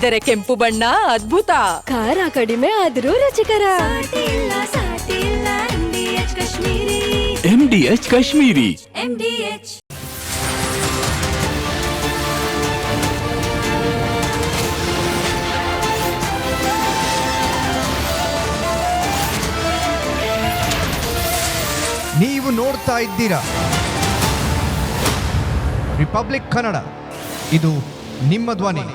ಆದರೆ ಕೆಂಪು ಬಣ್ಣ ಅದ್ಭುತ. ಖಾರ ಕಡಿಮೆ ಆದ್ರೂ ರುಚಿಕರ. MDH ಕಾಶ್ಮೀರಿ. ನೀವು ನೋಡ್ತಾ ಇದ್ದೀರಾ ರಿಪಬ್ಲಿಕ್ ಕನ್ನಡ. ಇದು ನಿಮ್ಮ ಧ್ವನಿ.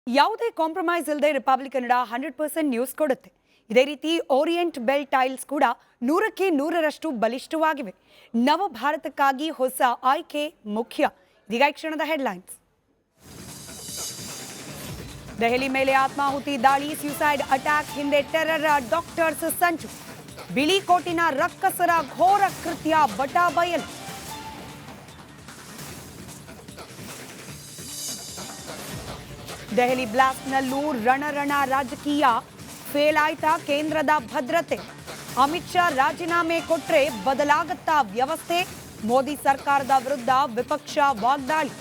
ಯಾವುದೇ ಕಾಂಪ್ರಮೈಸ್ ಇಲ್ಲದೆ ರಿಪಬ್ಲಿಕ್ ಕನ್ನಡ 100% ನ್ಯೂಸ್ ಕೊಡುತ್ತೆ. ಇದೇ ರೀತಿ ಓರಿಯೆಂಟ್ ಬೆಲ್ ಟೈಲ್ಸ್ ಕೂಡ 100ಕ್ಕೆ 100ರಷ್ಟು ಬಲಿಷ್ಠವಾಗಿವೆ. ನವ ಭಾರತಕ್ಕಾಗಿ ಹೊಸ ಆಯ್ಕೆ ಮುಖ್ಯ. ಇದೀಗ ಕ್ಷಣದ ಹೆಡ್ಲೈನ್ಸ್. ದೆಹಲಿ ಮೇಲೆ ಆತ್ಮಾಹುತಿ ದಾಳಿ, ಸ್ಯೂಸೈಡ್ ಅಟ್ಯಾಕ್ ಹಿಂದೆ ಟೆರರ್, ಡಾಕ್ಟರ್ಸ್ ಸಂಚು. ಬಿಳಿಕೋಟಿನ ರಕ್ಕಸರ ಘೋರ ಕೃತ್ಯ ಬಟಾ ಬಯಲು. ದೆಹಲಿ ಬ್ಲಾಸ್ಟ್ನಲ್ಲೂ ರಣರಣ ರಾಜಕೀಯ. ಫೇಲ್ ಆಯ್ತಾ ಕೇಂದ್ರದ ಭದ್ರತೆ? ಅಮಿತ್ ಶಾ ರಾಜೀನಾಮೆ ಕೊಟ್ರೆ ಬದಲಾಗತ್ತಾ ವ್ಯವಸ್ಥೆ? ಮೋದಿ ಸರ್ಕಾರದ ವಿರುದ್ಧ ವಿಪಕ್ಷ ವಾಗ್ದಾಳಿ.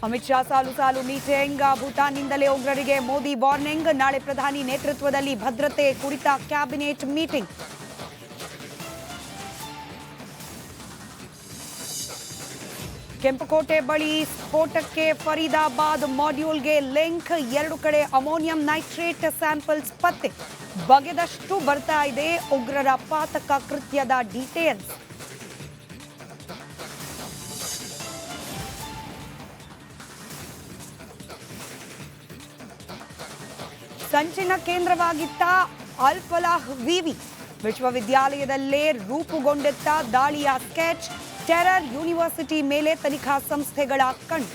ಅಮಿತ್ ಶಾ ಸಾಲು ಸಾಲು ಮೀಟಿಂಗ್, ಭೂತಾನ್ನಿಂದಲೇ ಉಗ್ರರಿಗೆ ಮೋದಿ ವಾರ್ನಿಂಗ್. ನಾಳೆ ಪ್ರಧಾನಿ ನೇತೃತ್ವದಲ್ಲಿ ಭದ್ರತೆ ಕುರಿತ ಕ್ಯಾಬಿನೆಟ್ ಮೀಟಿಂಗ್. ಕೆಂಪುಕೋಟೆ ಬಳಿ ಸ್ಫೋಟಕ್ಕೆ ಫರೀದಾಬಾದ್ ಮಾಡ್ಯೂಲ್ಗೆ ಲಿಂಕ್. 2 ಕಡೆ ಅಮೋನಿಯಂ ನೈಟ್ರೇಟ್ ಸ್ಯಾಂಪಲ್ಸ್ ಪತ್ತೆ. ಬಗೆದಷ್ಟು ಬರ್ತಾ ಇದೆ ಉಗ್ರರ ಪಾತಕ ಕೃತ್ಯದ ಡೀಟೇಲ್ಸ್. ಸಂಚಿನ ಕೇಂದ್ರವಾಗಿತ್ತ ಅಲ್ ಫಲಾಹ್ ವಿವಿ. ವಿಶ್ವವಿದ್ಯಾಲಯದಲ್ಲೇ ರೂಪುಗೊಂಡಿದ್ದ ದಾಳಿಯ ಸ್ಕೆಚ್. ಟೆರರ್ ಯೂನಿವರ್ಸಿಟಿ ಮೇಲೆ ತನಿಖಾ ಸಂಸ್ಥೆಗಳ ಕಣ್ಣು.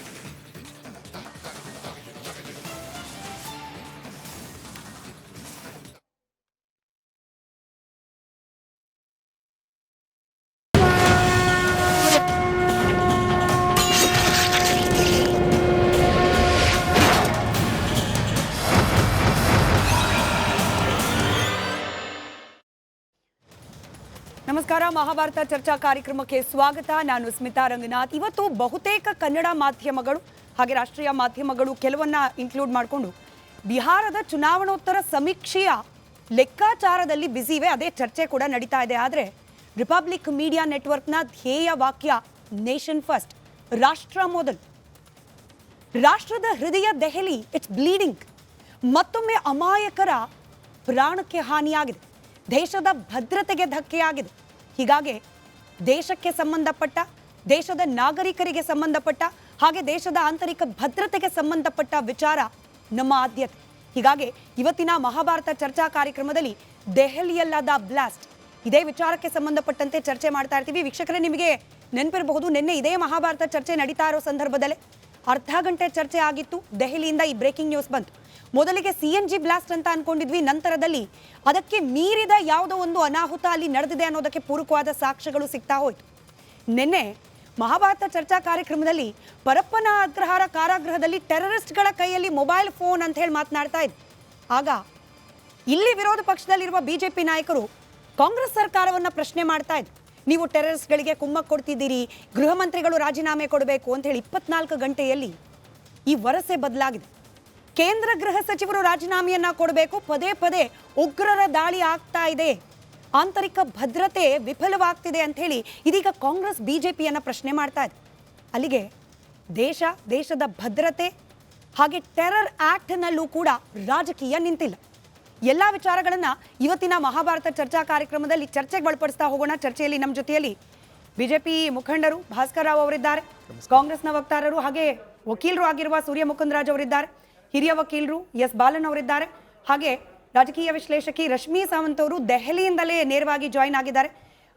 ನಮಸ್ಕಾರ, ಮಹಾಭಾರತ ಚರ್ಚಾ ಕಾರ್ಯಕ್ರಮಕ್ಕೆ ಸ್ವಾಗತ. ನಾನು ಸ್ಮಿತಾ ರಂಗನಾಥ್. ಇವತ್ತು ಬಹುತೇಕ ಕನ್ನಡ ಮಾಧ್ಯಮಗಳು ಹಾಗೆ ರಾಷ್ಟ್ರೀಯ ಮಾಧ್ಯಮಗಳು ಕೆಲವನ್ನ ಇನ್ಕ್ಲೂಡ್ ಮಾಡಿಕೊಂಡು ಬಿಹಾರದ ಚುನಾವಣೋತ್ತರ ಸಮೀಕ್ಷೆಯ ಲೆಕ್ಕಾಚಾರದಲ್ಲಿ ಬ್ಯುಸಿ ಇವೆ. ಅದೇ ಚರ್ಚೆ ಕೂಡ ನಡೀತಾ ಇದೆ. ಆದರೆ ರಿಪಬ್ಲಿಕ್ ಮೀಡಿಯಾ ನೆಟ್ವರ್ಕ್ನ ಧ್ಯೇಯ ವಾಕ್ಯ ನೇಷನ್ ಫಸ್ಟ್, ರಾಷ್ಟ್ರ ಮೊದಲು. ರಾಷ್ಟ್ರದ ಹೃದಯ ದೆಹಲಿ, ಇಟ್ಸ್ ಬ್ಲೀಡಿಂಗ್. ಮತ್ತೊಮ್ಮೆ ಅಮಾಯಕರ ಪ್ರಾಣಕ್ಕೆ ಹಾನಿಯಾಗಿದೆ. ದೇಶದ ಭದ್ರತೆಗೆ ಧಕ್ಕೆಯಾಗಿದೆ. ಹೀಗಾಗಿ ದೇಶಕ್ಕೆ ಸಂಬಂಧಪಟ್ಟ, ದೇಶದ ನಾಗರಿಕರಿಗೆ ಸಂಬಂಧಪಟ್ಟ ಹಾಗೆ ದೇಶದ ಆಂತರಿಕ ಭದ್ರತೆಗೆ ಸಂಬಂಧಪಟ್ಟ ವಿಚಾರ ನಮ್ಮ ಆದ್ಯತೆ. ಹೀಗಾಗಿ ಇವತ್ತಿನ ಮಹಾಭಾರತ ಚರ್ಚಾ ಕಾರ್ಯಕ್ರಮದಲ್ಲಿ ದೆಹಲಿಯಲ್ಲಾದ ಬ್ಲಾಸ್ಟ್ ಇದೇ ವಿಚಾರಕ್ಕೆ ಸಂಬಂಧಪಟ್ಟಂತೆ ಚರ್ಚೆ ಮಾಡ್ತಾ ಇರ್ತೀವಿ. ವೀಕ್ಷಕರೇ, ನಿಮಗೆ ನೆನಪಿರಬಹುದು, ನಿನ್ನೆ ಇದೇ ಮಹಾಭಾರತ ಚರ್ಚೆ ನಡೀತಾ ಇರೋ ಸಂದರ್ಭದಲ್ಲೇ ಅರ್ಧ ಗಂಟೆ ಚರ್ಚೆ ಆಗಿತ್ತು. ದೆಹಲಿಯಿಂದ ಈ ಬ್ರೇಕಿಂಗ್ ನ್ಯೂಸ್ ಬಂತು. ಮೊದಲಿಗೆ CNG ಬ್ಲಾಸ್ಟ್ ಅಂತ ಅನ್ಕೊಂಡಿದ್ವಿ. ನಂತರದಲ್ಲಿ ಅದಕ್ಕೆ ಮೀರಿದ ಯಾವುದೋ ಒಂದು ಅನಾಹುತ ಅಲ್ಲಿ ನಡೆದಿದೆ ಅನ್ನೋದಕ್ಕೆ ಪೂರಕವಾದ ಸಾಕ್ಷ್ಯಗಳು ಸಿಗ್ತಾ ಹೋಯ್ತು. ನಿನ್ನೆ ಮಹಾಭಾರತ ಚರ್ಚಾ ಕಾರ್ಯಕ್ರಮದಲ್ಲಿ ಪರಪ್ಪನ ಅಗ್ರಹಾರ ಕಾರಾಗೃಹದಲ್ಲಿ ಟೆರರಿಸ್ಟ್ಗಳ ಕೈಯಲ್ಲಿ ಮೊಬೈಲ್ ಫೋನ್ ಅಂತ ಹೇಳಿ ಮಾತನಾಡ್ತಾ ಇದ್ವಿ. ಆಗ ಇಲ್ಲಿ ವಿರೋಧ ಪಕ್ಷದಲ್ಲಿರುವ BJP ನಾಯಕರು ಕಾಂಗ್ರೆಸ್ ಸರ್ಕಾರವನ್ನ ಪ್ರಶ್ನೆ ಮಾಡ್ತಾ ಇದ್ರು. ನೀವು ಟೆರರಿಸ್ಟ್ಗಳಿಗೆ ಕುಮ್ಮಕ್ಕು ಕೊಡ್ತಿದ್ದೀರಿ, ಗೃಹ ಮಂತ್ರಿಗಳು ರಾಜೀನಾಮೆ ಕೊಡಬೇಕು ಅಂತ ಹೇಳಿ 24 ಗಂಟೆಯಲ್ಲಿ ಈ ವರಸೆ ಬದಲಾಗಿದೆ. ಕೇಂದ್ರ ಗೃಹ ಸಚಿವರು ರಾಜೀನಾಮೆಯನ್ನ ಕೊಡಬೇಕು. ಪದೇ ಪದೇ ಉಗ್ರರ ದಾಳಿ ಆಗ್ತಾ ಇದೆ, ಆಂತರಿಕ ಭದ್ರತೆ ವಿಫಲವಾಗ್ತಿದೆ ಅಂತ ಹೇಳಿ ಇದೀಗ ಕಾಂಗ್ರೆಸ್ BJPಯನ್ನ ಪ್ರಶ್ನೆ ಮಾಡ್ತಾ ಇದೆ. ಅಲ್ಲಿಗೆ ದೇಶದ ಭದ್ರತೆ ಹಾಗೆ ಟೆರರ್ ಆಕ್ಟ್ನಲ್ಲೂ ಕೂಡ ರಾಜಕೀಯ ನಿಂತಿಲ್ಲ. ಎಲ್ಲ ವಿಚಾರಗಳನ್ನ ಇವತ್ತಿನ ಮಹಾಭಾರತ ಚರ್ಚಾ ಕಾರ್ಯಕ್ರಮದಲ್ಲಿ ಚರ್ಚೆಗೆ ಒಳಪಡಿಸ್ತಾ ಹೋಗೋಣ. ಚರ್ಚೆಯಲ್ಲಿ ನಮ್ಮ ಜೊತೆಯಲ್ಲಿ BJP ಮುಖಂಡರು ಭಾಸ್ಕರ್ ರಾವ್ ಅವರಿದ್ದಾರೆ, ಕಾಂಗ್ರೆಸ್ನ ವಕ್ತಾರರು ಹಾಗೆ ವಕೀಲರು ಆಗಿರುವ ಸೂರ್ಯ ಮುಕುಂದರಾಜ್ ಅವರಿದ್ದಾರೆ, ಹಿರಿಯ ವಕೀಲರು ಎಸ್ ಬಾಲನ್ ಅವರಿದ್ದಾರೆ, ಹಾಗೆ ರಾಜಕೀಯ ವಿಶ್ಲೇಷಕಿ ರಶ್ಮಿ ಸಾವಂತ್ ಅವರು ದೆಹಲಿಯಿಂದಲೇ ನೇರವಾಗಿ ಜಾಯಿನ್ ಆಗಿದ್ದಾರೆ.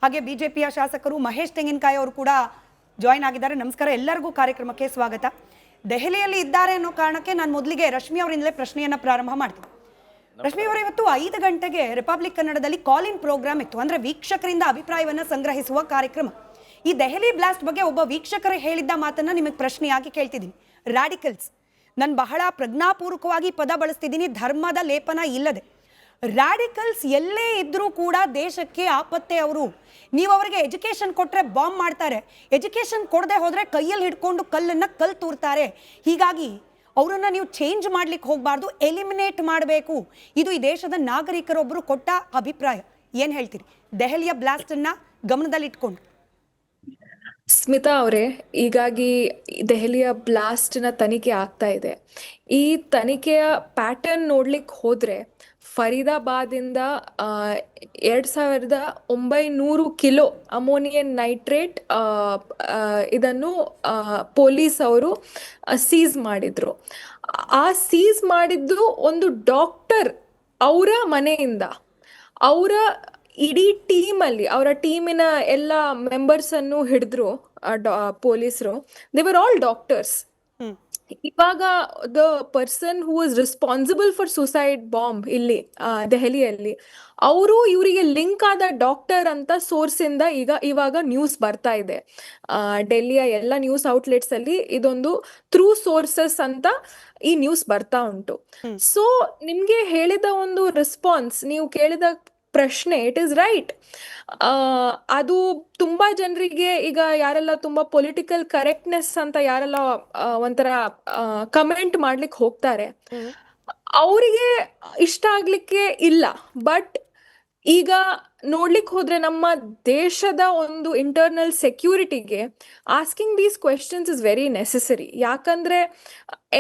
ಹಾಗೆ BJPಯ ಶಾಸಕರು ಮಹೇಶ್ ತೆಂಗಿನಕಾಯಿ ಅವರು ಕೂಡ ಜಾಯಿನ್ ಆಗಿದ್ದಾರೆ. ನಮಸ್ಕಾರ, ಎಲ್ಲರಿಗೂ ಕಾರ್ಯಕ್ರಮಕ್ಕೆ ಸ್ವಾಗತ. ದೆಹಲಿಯಲ್ಲಿ ಇದ್ದಾರೆ ಅನ್ನೋ ಕಾರಣಕ್ಕೆ ನಾನು ಮೊದಲಿಗೆ ರಶ್ಮಿ ಅವರಿಂದಲೇ ಪ್ರಶ್ನೆಯನ್ನು ಪ್ರಾರಂಭ ಮಾಡ್ತೀನಿ. ರಶ್ಮಿ ಅವರು, ಇವತ್ತು 5 ಗಂಟೆಗೆ ರಿಪಬ್ಲಿಕ್ ಕನ್ನಡದಲ್ಲಿ ಕಾಲ್ ಇನ್ ಪ್ರೋಗ್ರಾಮ್ ಇತ್ತು, ಅಂದರೆ ವೀಕ್ಷಕರಿಂದ ಅಭಿಪ್ರಾಯವನ್ನು ಸಂಗ್ರಹಿಸುವ ಕಾರ್ಯಕ್ರಮ. ಈ ದೆಹಲಿ ಬ್ಲಾಸ್ಟ್ ಬಗ್ಗೆ ಒಬ್ಬ ವೀಕ್ಷಕರು ಹೇಳಿದ್ದ ಮಾತನ್ನ ನಿಮಗೆ ಪ್ರಶ್ನೆಯಾಗಿ ಕೇಳ್ತಿದ್ದೀನಿ. ರಾಡಿಕಲ್ಸ್, ನಾನು ಬಹಳ ಪ್ರಜ್ಞಾಪೂರ್ವಕವಾಗಿ ಪದ ಬಳಸ್ತಿದ್ದೀನಿ, ಧರ್ಮದ ಲೇಪನ ಇಲ್ಲದೆ. ರಾಡಿಕಲ್ಸ್ ಎಲ್ಲೇ ಇದ್ರೂ ಕೂಡ ದೇಶಕ್ಕೆ ಆಪತ್ತೆ. ಅವರು ನೀವು ಅವರಿಗೆ ಎಜುಕೇಶನ್ ಕೊಟ್ಟರೆ ಬಾಂಬ್ ಮಾಡ್ತಾರೆ, ಎಜುಕೇಶನ್ ಕೊಡದೆ ಹೋದರೆ ಕೈಯಲ್ಲಿ ಹಿಡ್ಕೊಂಡು ಕಲ್ಲು ತೂರ್ತಾರೆ. ಹೀಗಾಗಿ ಅವರನ್ನು ನೀವು ಚೇಂಜ್ ಮಾಡ್ಲಿಕ್ಕೆ ಹೋಗಬಾರ್ದು, ಎಲಿಮಿನೇಟ್ ಮಾಡಬೇಕು. ಇದು ಈ ದೇಶದ ನಾಗರಿಕರೊಬ್ಬರು ಕೊಟ್ಟ ಅಭಿಪ್ರಾಯ. ಏನು ಹೇಳ್ತೀರಿ ದೆಹಲಿಯ ಬ್ಲಾಸ್ಟನ್ನು ಗಮನದಲ್ಲಿಟ್ಕೊಂಡು? ಸ್ಮಿತಾ ಅವರೇ, ಹೀಗಾಗಿ ದೆಹಲಿಯ ಬ್ಲಾಸ್ಟ್ನ ತನಿಖೆ ಆಗ್ತಾ ಇದೆ. ಈ ತನಿಖೆಯ ಪ್ಯಾಟರ್ನ್ ನೋಡ್ಲಿಕ್ಕೆ ಹೋದರೆ ಫರೀದಾಬಾದಿಂದ 2900 ಕಿಲೋ ಅಮೋನಿಯಂ ನೈಟ್ರೇಟ್ ಇದನ್ನು ಪೊಲೀಸ್ ಅವರು ಸೀಸ್ ಮಾಡಿದ್ರು. ಆ ಸೀಸ್ ಮಾಡಿದ್ದು ಒಂದು ಡಾಕ್ಟರ್ ಅವರ ಮನೆಯಿಂದ. ಅವರ ಇಡೀ ಟೀಮಲ್ಲಿ ಅವರ ಟೀಮಿನ ಎಲ್ಲ ಮೆಂಬರ್ಸನ್ನು ಹಿಡಿದ್ರು ಪೊಲೀಸರು. They were all doctors. ಇವಾಗ the person who was responsible for suicide bomb ಇಲ್ಲಿ ದೆಹಲಿಯಲ್ಲಿ, ಅವರು ಇವರಿಗೆ ಲಿಂಕ್ ಆದ ಡಾಕ್ಟರ್ ಅಂತ ಸೋರ್ಸ್ ಇಂದ ಇವಾಗ ನ್ಯೂಸ್ ಬರ್ತಾ ಇದೆ. ಡೆಲ್ಲಿಯ ಎಲ್ಲ ನ್ಯೂಸ್ ಔಟ್ಲೆಟ್ಸ್ ಅಲ್ಲಿ ಇದೊಂದು ಥ್ರೂ ಸೋರ್ಸಸ್ ಅಂತ ಈ ನ್ಯೂಸ್ ಬರ್ತಾ ಉಂಟು. ಸೊ ನಿಮ್ಗೆ ಹೇಳಿದ ಒಂದು ರೆಸ್ಪಾನ್ಸ್, ನೀವು ಕೇಳಿದ ಪ್ರಶ್ನೆ, ಇಟ್ ಇಸ್ ರೈಟ್. ಅದು ತುಂಬಾ ಜನರಿಗೆ ಈಗ ಯಾರೆಲ್ಲ ತುಂಬಾ ಪೊಲಿಟಿಕಲ್ ಕರೆಕ್ಟ್ನೆಸ್ ಅಂತ ಯಾರೆಲ್ಲ ಒಂಥರ ಕಮೆಂಟ್ ಮಾಡ್ಲಿಕ್ಕೆ ಹೋಗ್ತಾರೆ, ಅವರಿಗೆ ಇಷ್ಟ ಆಗ್ಲಿಕ್ಕೆ ಇಲ್ಲ. ಬಟ್ ಈಗ ನೋಡ್ಲಿಕ್ಕೆ ಹೋದ್ರೆ ನಮ್ಮ ದೇಶದ ಒಂದು ಇಂಟರ್ನಲ್ ಸೆಕ್ಯೂರಿಟಿಗೆ asking these questions is very necessary. ಯಾಕಂದ್ರೆ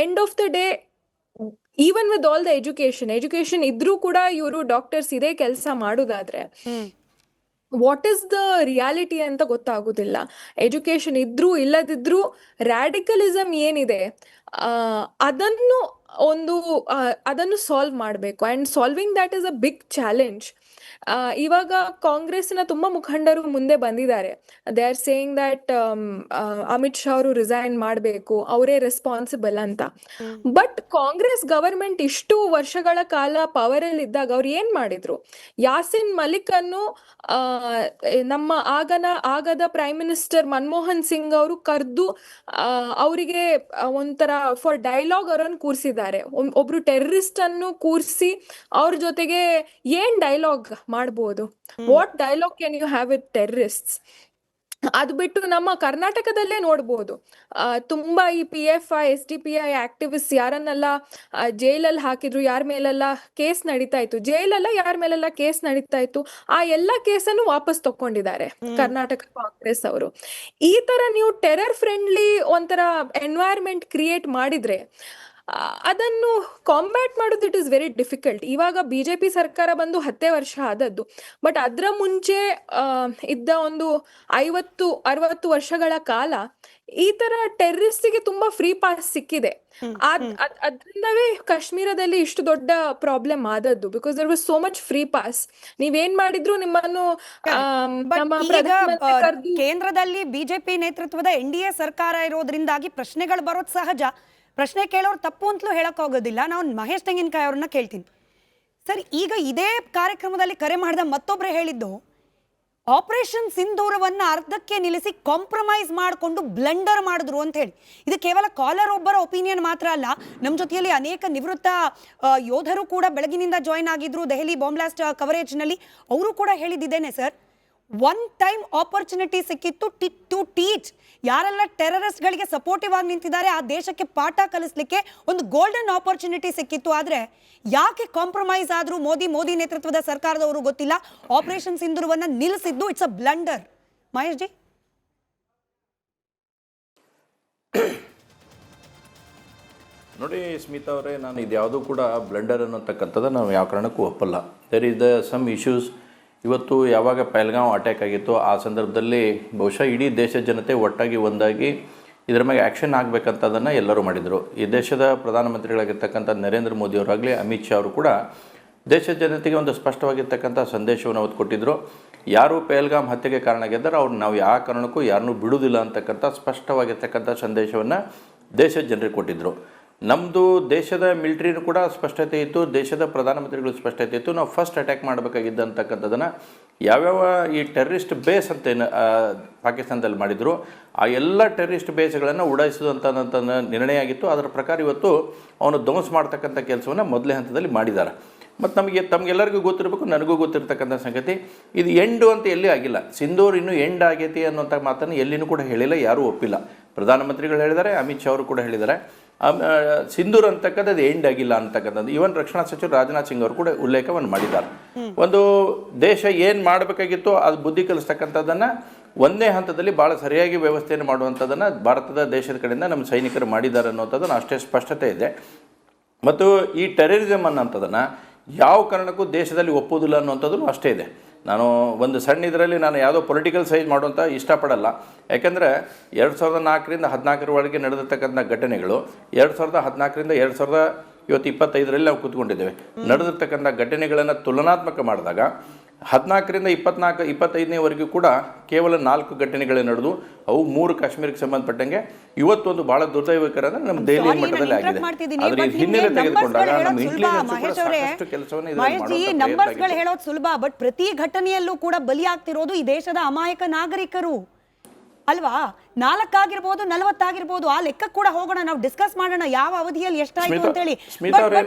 end of the day, even with all the education ಇದ್ರೂ ಕೂಡ ಇವರು ಡಾಕ್ಟರ್ಸ್ ಇದೇ ಕೆಲಸ ಮಾಡೋದಾದ್ರೆ ವಾಟ್ ಇಸ್ ದ ರಿಯಾಲಿಟಿ ಅಂತ ಗೊತ್ತಾಗೋದಿಲ್ಲ. ಎಜುಕೇಶನ್ ಇದ್ರೂ ಇಲ್ಲದಿದ್ರೂ ರ್ಯಾಡಿಕಲಿಸಮ್ ಏನಿದೆ ಅದನ್ನು ಸಾಲ್ವ್ ಮಾಡಬೇಕು. And solving that is a big challenge. ಇವಾಗ ಕಾಂಗ್ರೆಸ್ನ ತುಂಬಾ ಮುಖಂಡರು ಮುಂದೆ ಬಂದಿದ್ದಾರೆ. They are saying that Amit Shah ಅವರು ರಿಸೈನ್ ಮಾಡಬೇಕು, ಅವರೇ ರೆಸ್ಪಾನ್ಸಿಬಲ್ ಅಂತ. ಬಟ್ ಕಾಂಗ್ರೆಸ್ ಗವರ್ಮೆಂಟ್ ಇಷ್ಟು ವರ್ಷಗಳ ಕಾಲ ಪವರ್ ಅಲ್ಲಿ ಇದ್ದಾಗ ಅವ್ರು ಏನ್ ಮಾಡಿದ್ರು? ಯಾಸಿನ್ ಮಲಿಕ್ ಅನ್ನು ನಮ್ಮ ಆಗದ ಪ್ರೈಮ್ ಮಿನಿಸ್ಟರ್ ಮನಮೋಹನ್ ಸಿಂಗ್ ಅವರು ಕರೆದು ಅವರಿಗೆ ಒಂಥರ ಫಾರ್ ಡೈಲಾಗ್ ಅವರನ್ನು ಕೂರಿಸಿದ್ದಾರೆ. ಒಬ್ರು ಟೆರರಿಸ್ಟ್ ಅನ್ನು ಕೂರಿಸಿ ಅವ್ರ ಜೊತೆಗೆ ಏನ್ ಡೈಲಾಗ್ ಮಾಡ್ಬೋದು? What dialogue can you have with terrorists? ಅದು ಬಿಟ್ಟು ನಮ್ಮ ಕರ್ನಾಟಕದಲ್ಲೇ ನೋಡ್ಬೋದು, ತುಂಬಾ ಈ PFI SDPI ಆಕ್ಟಿವಿಸ್ಟ್ ಯಾರನ್ನೆಲ್ಲ ಜೈಲಲ್ಲಿ ಹಾಕಿದ್ರು, ಯಾರ ಮೇಲೆಲ್ಲ ಕೇಸ್ ನಡೀತಾ ಇತ್ತು, ಜೈಲೆಲ್ಲ ಯಾರ ಮೇಲೆಲ್ಲ ಕೇಸ್ ನಡೀತಾ ಇತ್ತು, ಆ ಎಲ್ಲ ಕೇಸನ್ನು ವಾಪಸ್ ತಕೊಂಡಿದ್ದಾರೆ ಕರ್ನಾಟಕ ಕಾಂಗ್ರೆಸ್ ಅವರು. ಈ ತರ ನೀವು ಟೆರರ್ ಫ್ರೆಂಡ್ಲಿ ಒಂಥರ ಎನ್ವೈರ್ಮೆಂಟ್ ಕ್ರಿಯೇಟ್ ಮಾಡಿದ್ರೆ ಅದನ್ನು ಕಾಂಬ್ಯಾಟ್ ಮಾಡೋದು ಇಟ್ ಇಸ್ ವೆರಿ ಡಿಫಿಕಲ್ಟ್. ಇವಾಗ BJP ಸರ್ಕಾರ ಬಂದು 10 ವರ್ಷ ಆದದ್ದು. ಬಟ್ ಅದರ ಮುಂಚೆ ಇದ್ದ ಒಂದು 50-60 ವರ್ಷಗಳ ಕಾಲ ಈ ತರ ಟೆರರಿಸ್ಟ್ಗೆ ತುಂಬಾ ಫ್ರೀ ಪಾಸ್ ಸಿಕ್ಕಿದೆ. ಅದ್ರಿಂದವೇ ಕಾಶ್ಮೀರದಲ್ಲಿ ಇಷ್ಟು ದೊಡ್ಡ ಪ್ರಾಬ್ಲಮ್ ಆದದ್ದು. Because there was so much free pass. ನೀವೇನ್ ಮಾಡಿದ್ರು ನಿಮ್ಮನ್ನು ಕೇಂದ್ರದಲ್ಲಿ BJP ನೇತೃತ್ವದ NDA ಸರ್ಕಾರ ಇರೋದ್ರಿಂದಾಗಿ ಪ್ರಶ್ನೆಗಳು ಬರೋದು ಸಹಜ. ಪ್ರಶ್ನೆ ಕೇಳೋರು ತಪ್ಪು ಅಂತಲೂ ಹೇಳೋಕ್ಕಾಗೋದಿಲ್ಲ. ನಾವು ಮಹೇಶ್ ತೆಂಗಿನಕಾಯಿ ಅವ್ರನ್ನ ಕೇಳ್ತೀನಿ. ಸರ್, ಈಗ ಇದೇ ಕಾರ್ಯಕ್ರಮದಲ್ಲಿ ಕರೆ ಮಾಡಿದ ಮತ್ತೊಬ್ಬರೇ ಹೇಳಿದ್ದು, ಆಪರೇಷನ್ ಸಿಂಧೂರವನ್ನು ಅರ್ಧಕ್ಕೆ ನಿಲ್ಲಿಸಿ ಕಾಂಪ್ರಮೈಸ್ ಮಾಡಿಕೊಂಡು ಬ್ಲಂಡರ್ ಮಾಡಿದ್ರು ಅಂತ ಹೇಳಿ. ಇದು ಕೇವಲ ಕಾಲರ್ ಒಬ್ಬರ ಒಪಿನಿಯನ್ ಮಾತ್ರ ಅಲ್ಲ. ನಮ್ಮ ಜೊತೆಯಲ್ಲಿ ಅನೇಕ ನಿವೃತ್ತ ಯೋಧರು ಕೂಡ ಬೆಳಗಿನಿಂದ ಜಾಯ್ನ್ ಆಗಿದ್ರು ದೆಹಲಿ ಬಾಂಬ್ ಬ್ಲಾಸ್ಟ್ ಕವರೇಜ್ನಲ್ಲಿ. ಅವರು ಕೂಡ ಹೇಳಿದ್ದೇನೆ ಸರ್, ಒನ್ ಟೈಮ್ ಆಪರ್ಚುನಿಟಿ ಸಿಕ್ಕಿತ್ತು ಟು ಟೀಚ್. ಯಾರೆಲ್ಲ ಟೆರರಿಸ್ಟ್ಗಳಿಗೆ ಸಪೋರ್ಟಿವ್ ಆಗಿ ನಿಂತಿದ್ದಾರೆ ಆ ದೇಶಕ್ಕೆ ಪಾಠ ಕಲಿಸ್ಲಿಕ್ಕೆ ಒಂದು ಗೋಲ್ಡನ್ ಆಪರ್ಚುನಿಟಿ ಸಿಕ್ಕಿತ್ತು. ಆದರೆ ಯಾಕೆ ಕಾಂಪ್ರಮೈಸ್ ಆದರೂ ಮೋದಿ ನೇತೃತ್ವದ ಸರ್ಕಾರದವರು ಗೊತ್ತಿಲ್ಲ. ಆಪರೇಷನ್ ಸಿಂಧೂರವನ್ನು ನಿಲ್ಲಿಸಿದ್ದು it's a blunder. Mahesh ji, ನೋಡಿ ಸ್ಮಿತಾ ಅವರೇ, ನಾನು ಇದ್ಯಾವುದೂ ಕೂಡ ಬ್ಲಂಡರ್ ಅನ್ನೋತಕ್ಕಂಥದ್ದು ನಾವು ಯಾವ ಕಾರಣಕ್ಕೂ ಒಪ್ಪಲ್ಲ. There is the some issues. ಇವತ್ತು ಯಾವಾಗ ಪಹಲ್ಗಾಂವ್ ಅಟ್ಯಾಕ್ ಆಗಿತ್ತು ಆ ಸಂದರ್ಭದಲ್ಲಿ ಬಹುಶಃ ಇಡೀ ದೇಶದ ಜನತೆ ಒಟ್ಟಾಗಿ ಒಂದಾಗಿ ಇದರ ಮೇಲೆ ಆ್ಯಕ್ಷನ್ ಆಗಬೇಕಂತದನ್ನು ಎಲ್ಲರೂ ಮಾಡಿದರು. ಈ ದೇಶದ ಪ್ರಧಾನಮಂತ್ರಿಗಳಾಗಿರ್ತಕ್ಕಂಥ ನರೇಂದ್ರ ಮೋದಿಯವರಾಗಲಿ ಅಮಿತ್ ಶಾ ಅವರು ಕೂಡ ದೇಶದ ಜನತೆಗೆ ಒಂದು ಸ್ಪಷ್ಟವಾಗಿರ್ತಕ್ಕಂಥ ಸಂದೇಶವನ್ನು ಅವತ್ತು ಕೊಟ್ಟಿದ್ದರು. ಯಾರು ಪಹಲ್ಗಾಮ್ ಹತ್ಯೆಗೆ ಕಾರಣ ಆಗಿದ್ದಾರೆ ಅವ್ರು ನಾವು ಯಾವ ಕಾರಣಕ್ಕೂ ಯಾರನ್ನೂ ಬಿಡುವುದಿಲ್ಲ ಅಂತಕ್ಕಂಥ ಸ್ಪಷ್ಟವಾಗಿರ್ತಕ್ಕಂಥ ಸಂದೇಶವನ್ನು ದೇಶದ ಜನರಿಗೆ ಕೊಟ್ಟಿದ್ದರು. ನಮ್ಮದು ದೇಶದ ಮಿಲಿಟ್ರಿನೂ ಕೂಡ ಸ್ಪಷ್ಟತೆ ಇತ್ತು, ದೇಶದ ಪ್ರಧಾನಮಂತ್ರಿಗಳು ಸ್ಪಷ್ಟತೆ ಇತ್ತು. ನಾವು ಫಸ್ಟ್ ಅಟ್ಯಾಕ್ ಮಾಡಬೇಕಾಗಿದ್ದಂತಕ್ಕಂಥದ್ದನ್ನು ಯಾವ್ಯಾವ ಈ ಟೆರರಿಸ್ಟ್ ಬೇಸ್ ಅಂತ ಏನು ಪಾಕಿಸ್ತಾನದಲ್ಲಿ ಮಾಡಿದ್ರು ಆ ಎಲ್ಲ ಟೆರರಿಸ್ಟ್ ಬೇಸ್ಗಳನ್ನು ಉಡಾಯಿಸುವಂಥ ನಿರ್ಣಯ ಆಗಿತ್ತು. ಅದರ ಪ್ರಕಾರ ಇವತ್ತು ಅವನು ಧ್ವಂಸ ಮಾಡ್ತಕ್ಕಂಥ ಕೆಲಸವನ್ನು ಮೊದಲೇ ಹಂತದಲ್ಲಿ ಮಾಡಿದ್ದಾರೆ. ಮತ್ತು ತಮಗೆಲ್ಲರಿಗೂ ಗೊತ್ತಿರಬೇಕು, ನನಗೂ ಗೊತ್ತಿರ್ತಕ್ಕಂಥ ಸಂಗತಿ, ಇದು ಎಂಡು ಅಂತ ಎಲ್ಲಿ ಆಗಿಲ್ಲ. ಸಿಂಧೂರ್ ಇನ್ನೂ ಎಂಡ್ ಆಗೈತಿ ಅನ್ನೋಂಥ ಮಾತನ್ನು ಎಲ್ಲಿನೂ ಕೂಡ ಹೇಳಿಲ್ಲ, ಯಾರೂ ಒಪ್ಪಿಲ್ಲ. ಪ್ರಧಾನಮಂತ್ರಿಗಳು ಹೇಳಿದ್ದಾರೆ, ಅಮಿತ್ ಶಾ ಅವರು ಕೂಡ ಹೇಳಿದ್ದಾರೆ ಸಿಂಧೂರ್ ಅಂತಕ್ಕಂಥದ್ದು ಎಂಡ್ ಆಗಿಲ್ಲ ಅಂತಕ್ಕಂಥದ್ದು. ಈವನ್ ರಕ್ಷಣಾ ಸಚಿವರು ರಾಜನಾಥ್ ಸಿಂಗ್ ಅವರು ಕೂಡ ಉಲ್ಲೇಖವನ್ನು ಮಾಡಿದ್ದಾರೆ. ಒಂದು ದೇಶ ಏನು ಮಾಡಬೇಕಾಗಿತ್ತು ಅದು ಬುದ್ಧಿ ಕಲಿಸ್ತಕ್ಕಂಥದ್ದನ್ನು ಒಂದೇ ಹಂತದಲ್ಲಿ ಭಾಳ ಸರಿಯಾಗಿ ವ್ಯವಸ್ಥೆಯನ್ನು ಮಾಡುವಂಥದ್ದನ್ನು ಭಾರತದ ದೇಶದ ಕಡೆಯಿಂದ ನಮ್ಮ ಸೈನಿಕರು ಮಾಡಿದ್ದಾರೆ ಅನ್ನೋಂಥದ್ದನ್ನು ಅಷ್ಟೇ ಸ್ಪಷ್ಟತೆ ಇದೆ. ಮತ್ತು ಈ ಟೆರರಿಸಮ್ ಅನ್ನೋಂಥದ್ದನ್ನು ಯಾವ ಕಾರಣಕ್ಕೂ ದೇಶದಲ್ಲಿ ಒಪ್ಪೋದಿಲ್ಲ ಅನ್ನೋಂಥದ್ದು ಅಷ್ಟೇ ಇದೆ. ನಾನು ಒಂದು ಸಣ್ಣ ಇದರಲ್ಲಿ ನಾನು ಯಾವುದೋ ಪೊಲಿಟಿಕಲ್ ಸೈಜ್ ಮಾಡುವಂಥ ಇಷ್ಟಪಡಲ್ಲ. ಯಾಕೆಂದರೆ 2004ರಿಂದ 2014 ನಡೆದಿರ್ತಕ್ಕಂಥ ಘಟನೆಗಳು 2014ರಿಂದ 2025 ನಾವು ಕೂತ್ಕೊಂಡಿದ್ದೇವೆ. ನಡೆದಿರ್ತಕ್ಕಂಥ ಘಟನೆಗಳನ್ನು ತುಲನಾತ್ಮಕ ಮಾಡಿದಾಗ 14ರಿಂದ 25ನೇವರೆಗೂ ಕೂಡ ಕೇವಲ 4 ಘಟನೆಗಳೇ ನಡೆದು ಅವು 3 ಕಾಶ್ಮೀರಕ್ಕೆ ಸಂಬಂಧಪಟ್ಟಂಗೆ. ಇವತ್ತೊಂದು ಭಾಳ ದುರ್ದೈವಕರ ಅಂದರೆ ನಮ್ಮ ದೆಹಲಿ ಮಟ್ಟದಲ್ಲಿ ಆಗಿದೆ. ಆದರೆ ಹಿನ್ನೆಲೆ ತೆಗೆದುಕೊಂಡಾಗ ನಮ್ಮ ಇಂಟೆಲಿಜೆನ್ಸ್ ಕೆಲಸವನ್ನು ನಂಬರ್ಸ್ಗಳು ಹೇಳೋದು ಸುಲಭ, ಬಟ್ ಪ್ರತಿ ಘಟನೆಯಲ್ಲೂ ಕೂಡ ಬಲಿಯಾಗ್ತಿರೋದು ಈ ದೇಶದ ಅಮಾಯಕ ನಾಗರಿಕರು ಅಲ್ವಾ? 4 ಆಗಿರ್ಬೋದು, 40 ಆಗಿರ್ಬೋದು, ಆ ಲೆಕ್ಕ ಕೂಡ ಹೋಗೋಣ, ನಾವು ಡಿಸ್ಕಸ್ ಮಾಡೋಣ ಯಾವ ಅವಧಿಯಲ್ಲಿ ಎಷ್ಟಾಯ್ತು ಅಂತ ಹೇಳಿ.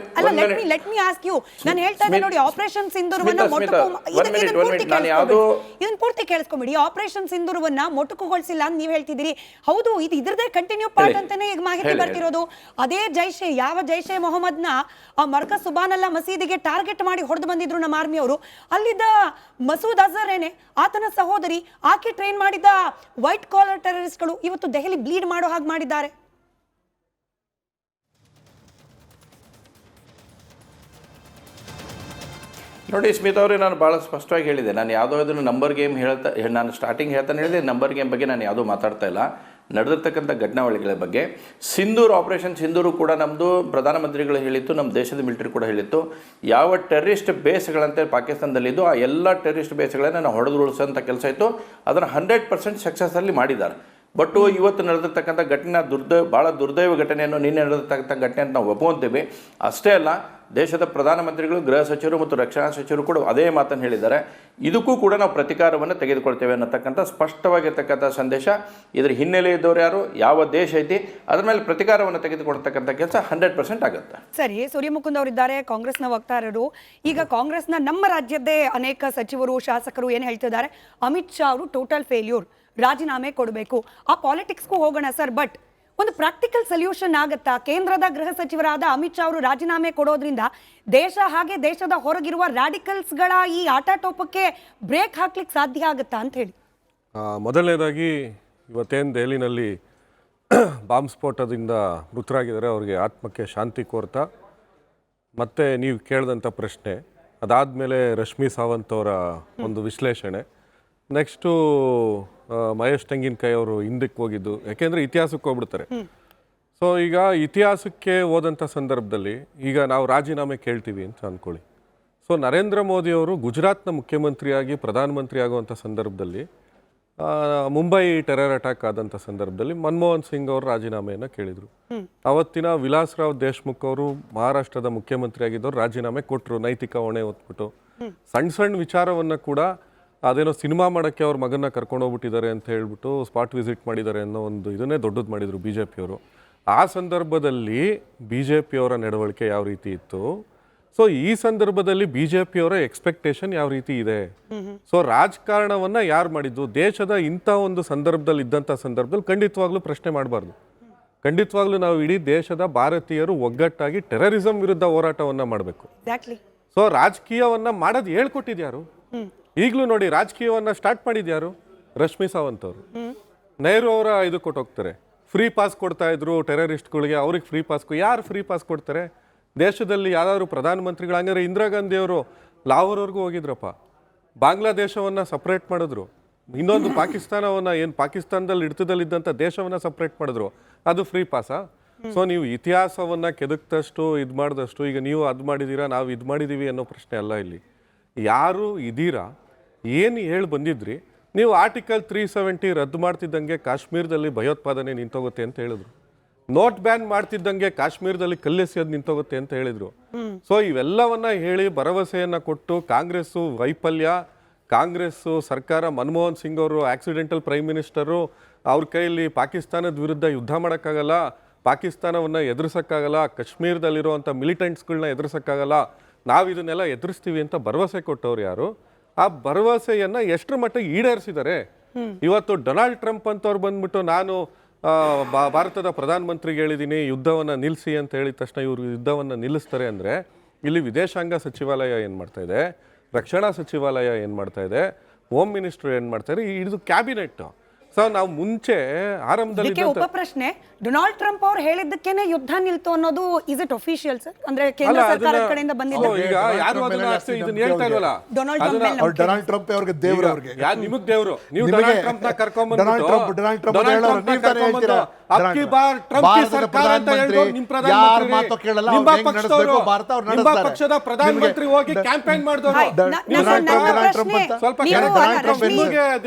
ಲೆಟ್ ಮಿ ಆಸ್ಕ್ ಯು, ನಾನು ಹೇಳ್ತಾ ಇದ್ದೆ ನೋಡಿ, ಆಪರೇಷನ್ ಸಿಂಧೂರವನ್ನ ಇದನ್ನ ಪೂರ್ತಿ ಕೇಳಿಸ್ಕೊಂಬಿಡಿ. ಆಪರೇಷನ್ ಸಿಂಧೂರವನ್ನ ಮೊಟಕುಗೊಳಿಸಿಲ್ಲ ಅಂತ ನೀವು ಹೇಳ್ತಿದ್ದೀರಿ. ಹೌದು, ಇದು ಇದ್ರದೇ ಕಂಟಿನ್ಯೂ ಪಾರ್ಟ್ ಅಂತಾನೆ ಈಗ ಮಾಹಿತಿ ಬರ್ತಿರೋದು. ಅದೇ ಜೈಷೆ, ಯಾವ ಜೈಷೆ ಮೊಹಮ್ಮದ್ನ ಆ ಮರ್ಕಜ್ ಸುಬಾನಲ್ಲಾ ಮಸೀದಿಗೆ ಟಾರ್ಗೆಟ್ ಮಾಡಿ ಹೊಡೆದು ಬಂದಿದ್ರು ನಮ್ಮ ಆರ್ಮಿಯವರು. ಅಲ್ಲಿದ್ದ ಮಸೂದ್ ಅಜರ್ ಏನೇ, ಆತನ ಸಹೋದರಿ, ಆಕೆ ಟ್ರೈನ್ ಮಾಡಿದ ವೈಟ್ ಕಾಲರ್ ಟೆರರಿಸ್ಟ್ಗಳು ಇವತ್ತು ದೆಹಲಿ ಬ್ಲೀಡ್ ಮಾಡೋ ಹಾಗೆ ಮಾಡಿದ್ದಾರೆ. ನೋಡಿ ಸ್ಮಿತಾ ಅವರೇ, ನಾನು ಭಾಳ ಸ್ಪಷ್ಟವಾಗಿ ಹೇಳಿದೆ. ನಾನು ಯಾವುದೋ ಇದನ್ನು ನಂಬರ್ ಗೇಮ್ ನಾನು ಸ್ಟಾರ್ಟಿಂಗ್ ಹೇಳ್ತಾನೆ ಹೇಳಿದೆ, ನಂಬರ್ ಗೇಮ್ ಬಗ್ಗೆ ನಾನು ಯಾವುದೂ ಮಾತಾಡ್ತಾ ಇಲ್ಲ. ನಡೆದಿರ್ತಕ್ಕಂಥ ಘಟನಾವಳಿಗಳ ಬಗ್ಗೆ ಸಿಂಧೂರ್ ಆಪರೇಷನ್ ಸಿಂಧೂರು ಕೂಡ ನಮ್ಮದು ಪ್ರಧಾನಮಂತ್ರಿಗಳು ಹೇಳಿತ್ತು, ನಮ್ಮ ದೇಶದ ಮಿಲಿಟರಿ ಕೂಡ ಹೇಳಿತ್ತು. ಯಾವ ಟೆರರಿಸ್ಟ್ ಬೇಸ್ಗಳಂತೆ ಪಾಕಿಸ್ತಾನದಲ್ಲಿದ್ದು ಆ ಎಲ್ಲ ಟೆರರಿಸ್ಟ್ ಬೇಸ್ಗಳನ್ನು ನಾವು ಹೊಡೆದು ಉಳಿಸೋಂಥ ಕೆಲಸ ಇತ್ತು. ಅದನ್ನು 100% ಸಕ್ಸಸ್ಸಲ್ಲಿ ಮಾಡಿದ್ದಾರೆ. ಬಟ್ ಇವತ್ತು ನಡೆದಿರ್ತಕ್ಕಂಥ ಘಟನೆ ಭಾಳ ದುರ್ದೈವ ಘಟನೆಯನ್ನು ನಿನ್ನೆ ನಡೆದಿರ್ತಕ್ಕಂಥ ಘಟನೆಯನ್ನು ನಾವು ಒಪ್ಪುವಂತೇವೆ. ಅಷ್ಟೇ ಅಲ್ಲ, ದೇಶದ ಪ್ರಧಾನಮಂತ್ರಿಗಳು, ಗೃಹ ಸಚಿವರು ಮತ್ತು ರಕ್ಷಣಾ ಸಚಿವರು ಕೂಡ ಅದೇ ಮಾತನ್ನು ಹೇಳಿದ್ದಾರೆ. ಇದಕ್ಕೂ ಕೂಡ ನಾವು ಪ್ರತಿಕಾರವನ್ನು ತೆಗೆದುಕೊಳ್ತೇವೆ ಅನ್ನತಕ್ಕಂಥ ಸ್ಪಷ್ಟವಾಗಿರ್ತಕ್ಕಂಥ ಸಂದೇಶ. ಇದರ ಹಿನ್ನೆಲೆ ಇದ್ದವರು ಯಾರು, ಯಾವ ದೇಶ ಐತಿ, ಅದರ ಮೇಲೆ ಪ್ರತಿಕಾರವನ್ನು ತೆಗೆದುಕೊಳ್ತಕ್ಕಂಥ ಕೆಲಸ 100% ಆಗುತ್ತೆ. ಸರಿ, ಸೂರ್ಯಮುಕುಂದ್ ಅವರಿದ್ದಾರೆ, ಕಾಂಗ್ರೆಸ್ನ ವಕ್ತಾರರು. ಈಗ ಕಾಂಗ್ರೆಸ್ನ ನಮ್ಮ ರಾಜ್ಯದ್ದೇ ಅನೇಕ ಸಚಿವರು, ಶಾಸಕರು ಏನು ಹೇಳ್ತಿದ್ದಾರೆ, ಅಮಿತ್ ಶಾ ಅವರು ಟೋಟಲ್ ಫೇಲ್ಯೂರ್, ರಾಜೀನಾಮೆ ಕೊಡಬೇಕು. ಆ ಪಾಲಿಟಿಕ್ಸ್ಗೂ ಹೋಗೋಣ ಸರ್, ಬಟ್ ಒಂದು ಪ್ರಾಕ್ಟಿಕಲ್ ಸೊಲ್ಯೂಷನ್ ಆಗುತ್ತಾ? ಕೇಂದ್ರದ ಗೃಹ ಸಚಿವರಾದ ಅಮಿತ್ ಶಾ ಅವರು ರಾಜೀನಾಮೆ ಕೊಡೋದ್ರಿಂದ ದೇಶ ಹಾಗೆ ದೇಶದ ಹೊರಗಿರುವ ರಾಡಿಕಲ್ಸ್ಗಳ ಈ ಆಟಾಟೋಪಕ್ಕೆ ಬ್ರೇಕ್ ಹಾಕ್ಲಿಕ್ಕೆ ಸಾಧ್ಯ ಆಗುತ್ತಾ ಅಂತ ಹೇಳಿ. ಮೊದಲನೇದಾಗಿ ಇವತ್ತೇನು ದೆಹಲಿನಲ್ಲಿ ಬಾಂಬ್ ಸ್ಫೋಟದಿಂದ ಮೃತರಾಗಿದ್ದಾರೆ, ಅವರಿಗೆ ಆತ್ಮಕ್ಕೆ ಶಾಂತಿ ಕೋರ್ತಾ. ಮತ್ತು ನೀವು ಕೇಳಿದಂಥ ಪ್ರಶ್ನೆ ಅದಾದಮೇಲೆ ರಶ್ಮಿ ಸಾವಂತ್ ಅವರ ಒಂದು ವಿಶ್ಲೇಷಣೆ, ನೆಕ್ಸ್ಟು ಮಹೇಶ್ ತೆಂಗಿನಕಾಯಿ ಅವರು ಹಿಂದಕ್ಕೆ ಹೋಗಿದ್ದು, ಯಾಕೆಂದರೆ ಇತಿಹಾಸಕ್ಕೆ ಹೋಗ್ಬಿಡ್ತಾರೆ. ಸೊ ಈಗ ಇತಿಹಾಸಕ್ಕೆ ಹೋದಂಥ ಸಂದರ್ಭದಲ್ಲಿ ಈಗ ನಾವು ರಾಜೀನಾಮೆ ಕೇಳ್ತೀವಿ ಅಂತ ಅಂದ್ಕೊಳ್ಳಿ. ಸೊ ನರೇಂದ್ರ ಮೋದಿಯವರು ಗುಜರಾತ್ನ ಮುಖ್ಯಮಂತ್ರಿಯಾಗಿ ಪ್ರಧಾನಮಂತ್ರಿ ಆಗುವಂಥ ಸಂದರ್ಭದಲ್ಲಿ ಮುಂಬೈ ಟೆರರ್ ಅಟ್ಯಾಕ್ ಆದಂಥ ಸಂದರ್ಭದಲ್ಲಿ ಮನಮೋಹನ್ ಸಿಂಗ್ ಅವರು ರಾಜೀನಾಮೆಯನ್ನು ಕೇಳಿದರು. ಅವತ್ತಿನ ವಿಲಾಸ್ರಾವ್ ದೇಶ್ಮುಖ್ ಅವರು ಮಹಾರಾಷ್ಟ್ರದ ಮುಖ್ಯಮಂತ್ರಿ ಆಗಿದ್ದವರು ರಾಜೀನಾಮೆ ಕೊಟ್ಟರು, ನೈತಿಕ ಹೊಣೆ ಹೊತ್ಬಿಟ್ಟು. ಸಣ್ಣ ಸಣ್ಣ ವಿಚಾರವನ್ನು ಕೂಡ ಅದೇನೋ ಸಿನಿಮಾ ಮಾಡೋಕ್ಕೆ ಅವ್ರ ಮಗನ್ನ ಕರ್ಕೊಂಡು ಹೋಗ್ಬಿಟ್ಟಿದ್ದಾರೆ ಅಂತ ಹೇಳ್ಬಿಟ್ಟು ಸ್ಪಾಟ್ ವಿಸಿಟ್ ಮಾಡಿದ್ದಾರೆ ಅನ್ನೋ ಒಂದು ಇದನ್ನೇ ದೊಡ್ಡದು ಮಾಡಿದರು ಬಿ ಜೆ ಪಿಯವರು. ಆ ಸಂದರ್ಭದಲ್ಲಿ ಬಿ ಜೆ ಪಿಯವರ ನಡವಳಿಕೆ ಯಾವ ರೀತಿ ಇತ್ತು, ಸೊ ಈ ಸಂದರ್ಭದಲ್ಲಿ ಬಿ ಜೆ ಪಿಯವರ ಎಕ್ಸ್ಪೆಕ್ಟೇಷನ್ ಯಾವ ರೀತಿ ಇದೆ. ಸೊ ರಾಜಕಾರಣವನ್ನು ಯಾರು ಮಾಡಿದ್ದು, ದೇಶದ ಇಂಥ ಒಂದು ಸಂದರ್ಭದಲ್ಲಿ ಇದ್ದಂಥ ಸಂದರ್ಭದಲ್ಲಿ ಖಂಡಿತವಾಗ್ಲೂ ಪ್ರಶ್ನೆ ಮಾಡಬಾರ್ದು. ಖಂಡಿತವಾಗ್ಲೂ ನಾವು ಇಡೀ ದೇಶದ ಭಾರತೀಯರು ಒಗ್ಗಟ್ಟಾಗಿ ಟೆರರಿಸಂ ವಿರುದ್ಧ ಹೋರಾಟವನ್ನು ಮಾಡಬೇಕು. ಸೊ ರಾಜಕೀಯವನ್ನು ಮಾಡೋದು ಹೇಳ್ಕೊಟ್ಟಿದ್ಯಾರು? ಈಗಲೂ ನೋಡಿ, ರಾಜಕೀಯವನ್ನು ಸ್ಟಾರ್ಟ್ ಮಾಡಿದ್ಯಾರು? ರಶ್ಮಿ ಸಾವಂತ್ ಅವರು. ನೆಹರು ಅವರ ಇದು ಕೊಟ್ಟೋಗ್ತಾರೆ, ಫ್ರೀ ಪಾಸ್ ಕೊಡ್ತಾ ಇದ್ರು ಟೆರರಿಸ್ಟ್ಗಳಿಗೆ, ಅವ್ರಿಗೆ ಫ್ರೀ ಪಾಸ್. ಯಾರು ಫ್ರೀ ಪಾಸ್ ಕೊಡ್ತಾರೆ ದೇಶದಲ್ಲಿ? ಯಾರಾದರೂ ಪ್ರಧಾನಮಂತ್ರಿಗಳು? ಹಂಗಾರೆ ಇಂದಿರಾ ಗಾಂಧಿ ಅವರು ಲಾಹೋರ್ವರೆಗೂ ಹೋಗಿದ್ರಪ್ಪ, ಬಾಂಗ್ಲಾದೇಶವನ್ನು ಸಪ್ರೇಟ್ ಮಾಡಿದ್ರು, ಇನ್ನೊಂದು ಪಾಕಿಸ್ತಾನವನ್ನು, ಏನು ಪಾಕಿಸ್ತಾನದಲ್ಲಿ ಹಿಡಿತದಲ್ಲಿದ್ದಂಥ ದೇಶವನ್ನು ಸಪ್ರೇಟ್ ಮಾಡಿದ್ರು, ಅದು ಫ್ರೀ ಪಾಸಾ? ಸೊ ನೀವು ಇತಿಹಾಸವನ್ನು ಕೆದಕ್ತಷ್ಟು ಇದು ಮಾಡಿದಷ್ಟು ಈಗ ನೀವು ಅದು ಮಾಡಿದ್ದೀರಾ, ನಾವು ಇದು ಮಾಡಿದ್ದೀವಿ ಅನ್ನೋ ಪ್ರಶ್ನೆ ಅಲ್ಲ ಇಲ್ಲಿ. ಯಾರು ಇದ್ದೀರಾ, ಏನು ಹೇಳಿ ಬಂದಿದ್ರಿ ನೀವು? ಆರ್ಟಿಕಲ್ 370 ರದ್ದು ಮಾಡ್ತಿದ್ದಂಗೆ ಕಾಶ್ಮೀರದಲ್ಲಿ ಭಯೋತ್ಪಾದನೆ ನಿಂತೋಗುತ್ತೆ ಅಂತ ಹೇಳಿದ್ರು. ನೋಟ್ ಬ್ಯಾನ್ ಮಾಡ್ತಿದ್ದಂಗೆ ಕಾಶ್ಮೀರದಲ್ಲಿ ಕಲ್ಲೆಸೆಯೋದು ನಿಂತೋಗುತ್ತೆ ಅಂತ ಹೇಳಿದ್ರು. ಸೊ ಇವೆಲ್ಲವನ್ನ ಹೇಳಿ ಭರವಸೆಯನ್ನು ಕೊಟ್ಟು ಕಾಂಗ್ರೆಸ್ಸು ವೈಫಲ್ಯ, ಕಾಂಗ್ರೆಸ್ಸು ಸರ್ಕಾರ ಮನಮೋಹನ್ ಸಿಂಗ್ ಅವರು ಆಕ್ಸಿಡೆಂಟಲ್ ಪ್ರೈಮ್ ಮಿನಿಸ್ಟರು, ಅವ್ರ ಕೈಯಲ್ಲಿ ಪಾಕಿಸ್ತಾನದ ವಿರುದ್ಧ ಯುದ್ಧ ಮಾಡೋಕ್ಕಾಗಲ್ಲ, ಪಾಕಿಸ್ತಾನವನ್ನು ಎದುರಿಸೋಕ್ಕಾಗಲ್ಲ, ಕಾಶ್ಮೀರದಲ್ಲಿರುವಂಥ ಮಿಲಿಟೆಂಟ್ಸ್ಗಳನ್ನ ಎದುರಿಸೋಕ್ಕಾಗಲ್ಲ, ನಾವು ಇದನ್ನೆಲ್ಲ ಎದುರಿಸ್ತೀವಿ ಅಂತ ಭರವಸೆ ಕೊಟ್ಟವ್ರು ಯಾರು? ಆ ಭರವಸೆಯನ್ನು ಎಷ್ಟರ ಮಟ್ಟಿಗೆ ಈಡೇರಿಸಿದ್ದಾರೆ? ಇವತ್ತು ಡೊನಾಲ್ಡ್ ಟ್ರಂಪ್ ಅಂತವ್ರು ಬಂದ್ಬಿಟ್ಟು ನಾನು ಭಾರತದ ಪ್ರಧಾನಮಂತ್ರಿಗೆ ಹೇಳಿದ್ದೀನಿ ಯುದ್ಧವನ್ನು ನಿಲ್ಲಿಸಿ ಅಂತ ಹೇಳಿದ ತಕ್ಷಣ ಇವರು ಯುದ್ಧವನ್ನು ನಿಲ್ಲಿಸ್ತಾರೆ ಅಂದರೆ ಇಲ್ಲಿ ವಿದೇಶಾಂಗ ಸಚಿವಾಲಯ ಏನು ಮಾಡ್ತಾ ಇದೆ, ರಕ್ಷಣಾ ಸಚಿವಾಲಯ ಏನು ಮಾಡ್ತಾ ಇದೆ, ಹೋಮ್ ಮಿನಿಸ್ಟರ್ ಏನು ಮಾಡ್ತಾರೆ, ಇದು ಕ್ಯಾಬಿನೆಟ್. ಸೊ ನಾವು ಮುಂಚೆ ಆರಂಭದಲ್ಲಿ ಉಪ ಪ್ರಶ್ನೆ, ಡೊನಾಲ್ಡ್ ಟ್ರಂಪ್ ಅವ್ರು ಹೇಳಿದ್ದಕ್ಕೇನೆ ಯುದ್ಧ ನಿಲ್ತು ಅನ್ನೋದು ಇಸ್ ಇಟ್ ಅಫಿಷಿಯಲ್ ಸರ್? ಅಂದ್ರೆ ಕೇಂದ್ರ ಸರ್ಕಾರದ ಕಡೆಯಿಂದ ಬಂದಿದೆ. ಈಗ ಯಾರು ಅದನ್ನ ಇದನ್ನ ಹೇಳ್ತಾ ಇಲ್ವಲ್ಲ, ಡೊನಾಲ್ಡ್ ಟ್ರಂಪ್ ಅವ್ರಿಗೆ ದೇವ್ರು, ಅವ್ರಿಗೆ ಯಾರು ನಿಮಗ್ ದೇವ್ರು? ನೀವು ಡೊನಾಲ್ಡ್ ಟ್ರಂಪ್ ನ ಕರ್ಕೊಂಡ್ಬಂದು ಅಬ್ಕಿ ಬಾರ್ ಟ್ರಂಪ್ ಕಿ ಸರ್ಕಾರ ಅಂತ ಹೇಳಿದ್ರು ನಿಮ್ಮ ಪ್ರಧಾನಮಂತ್ರಿ, ನಿಮ್ಮ ಪಕ್ಷದ ಪ್ರಧಾನಮಂತ್ರಿ ಹೋಗಿ ಕ್ಯಾಂಪೇನ್ ಮಾಡಿದವರು. ಸ್ವಲ್ಪ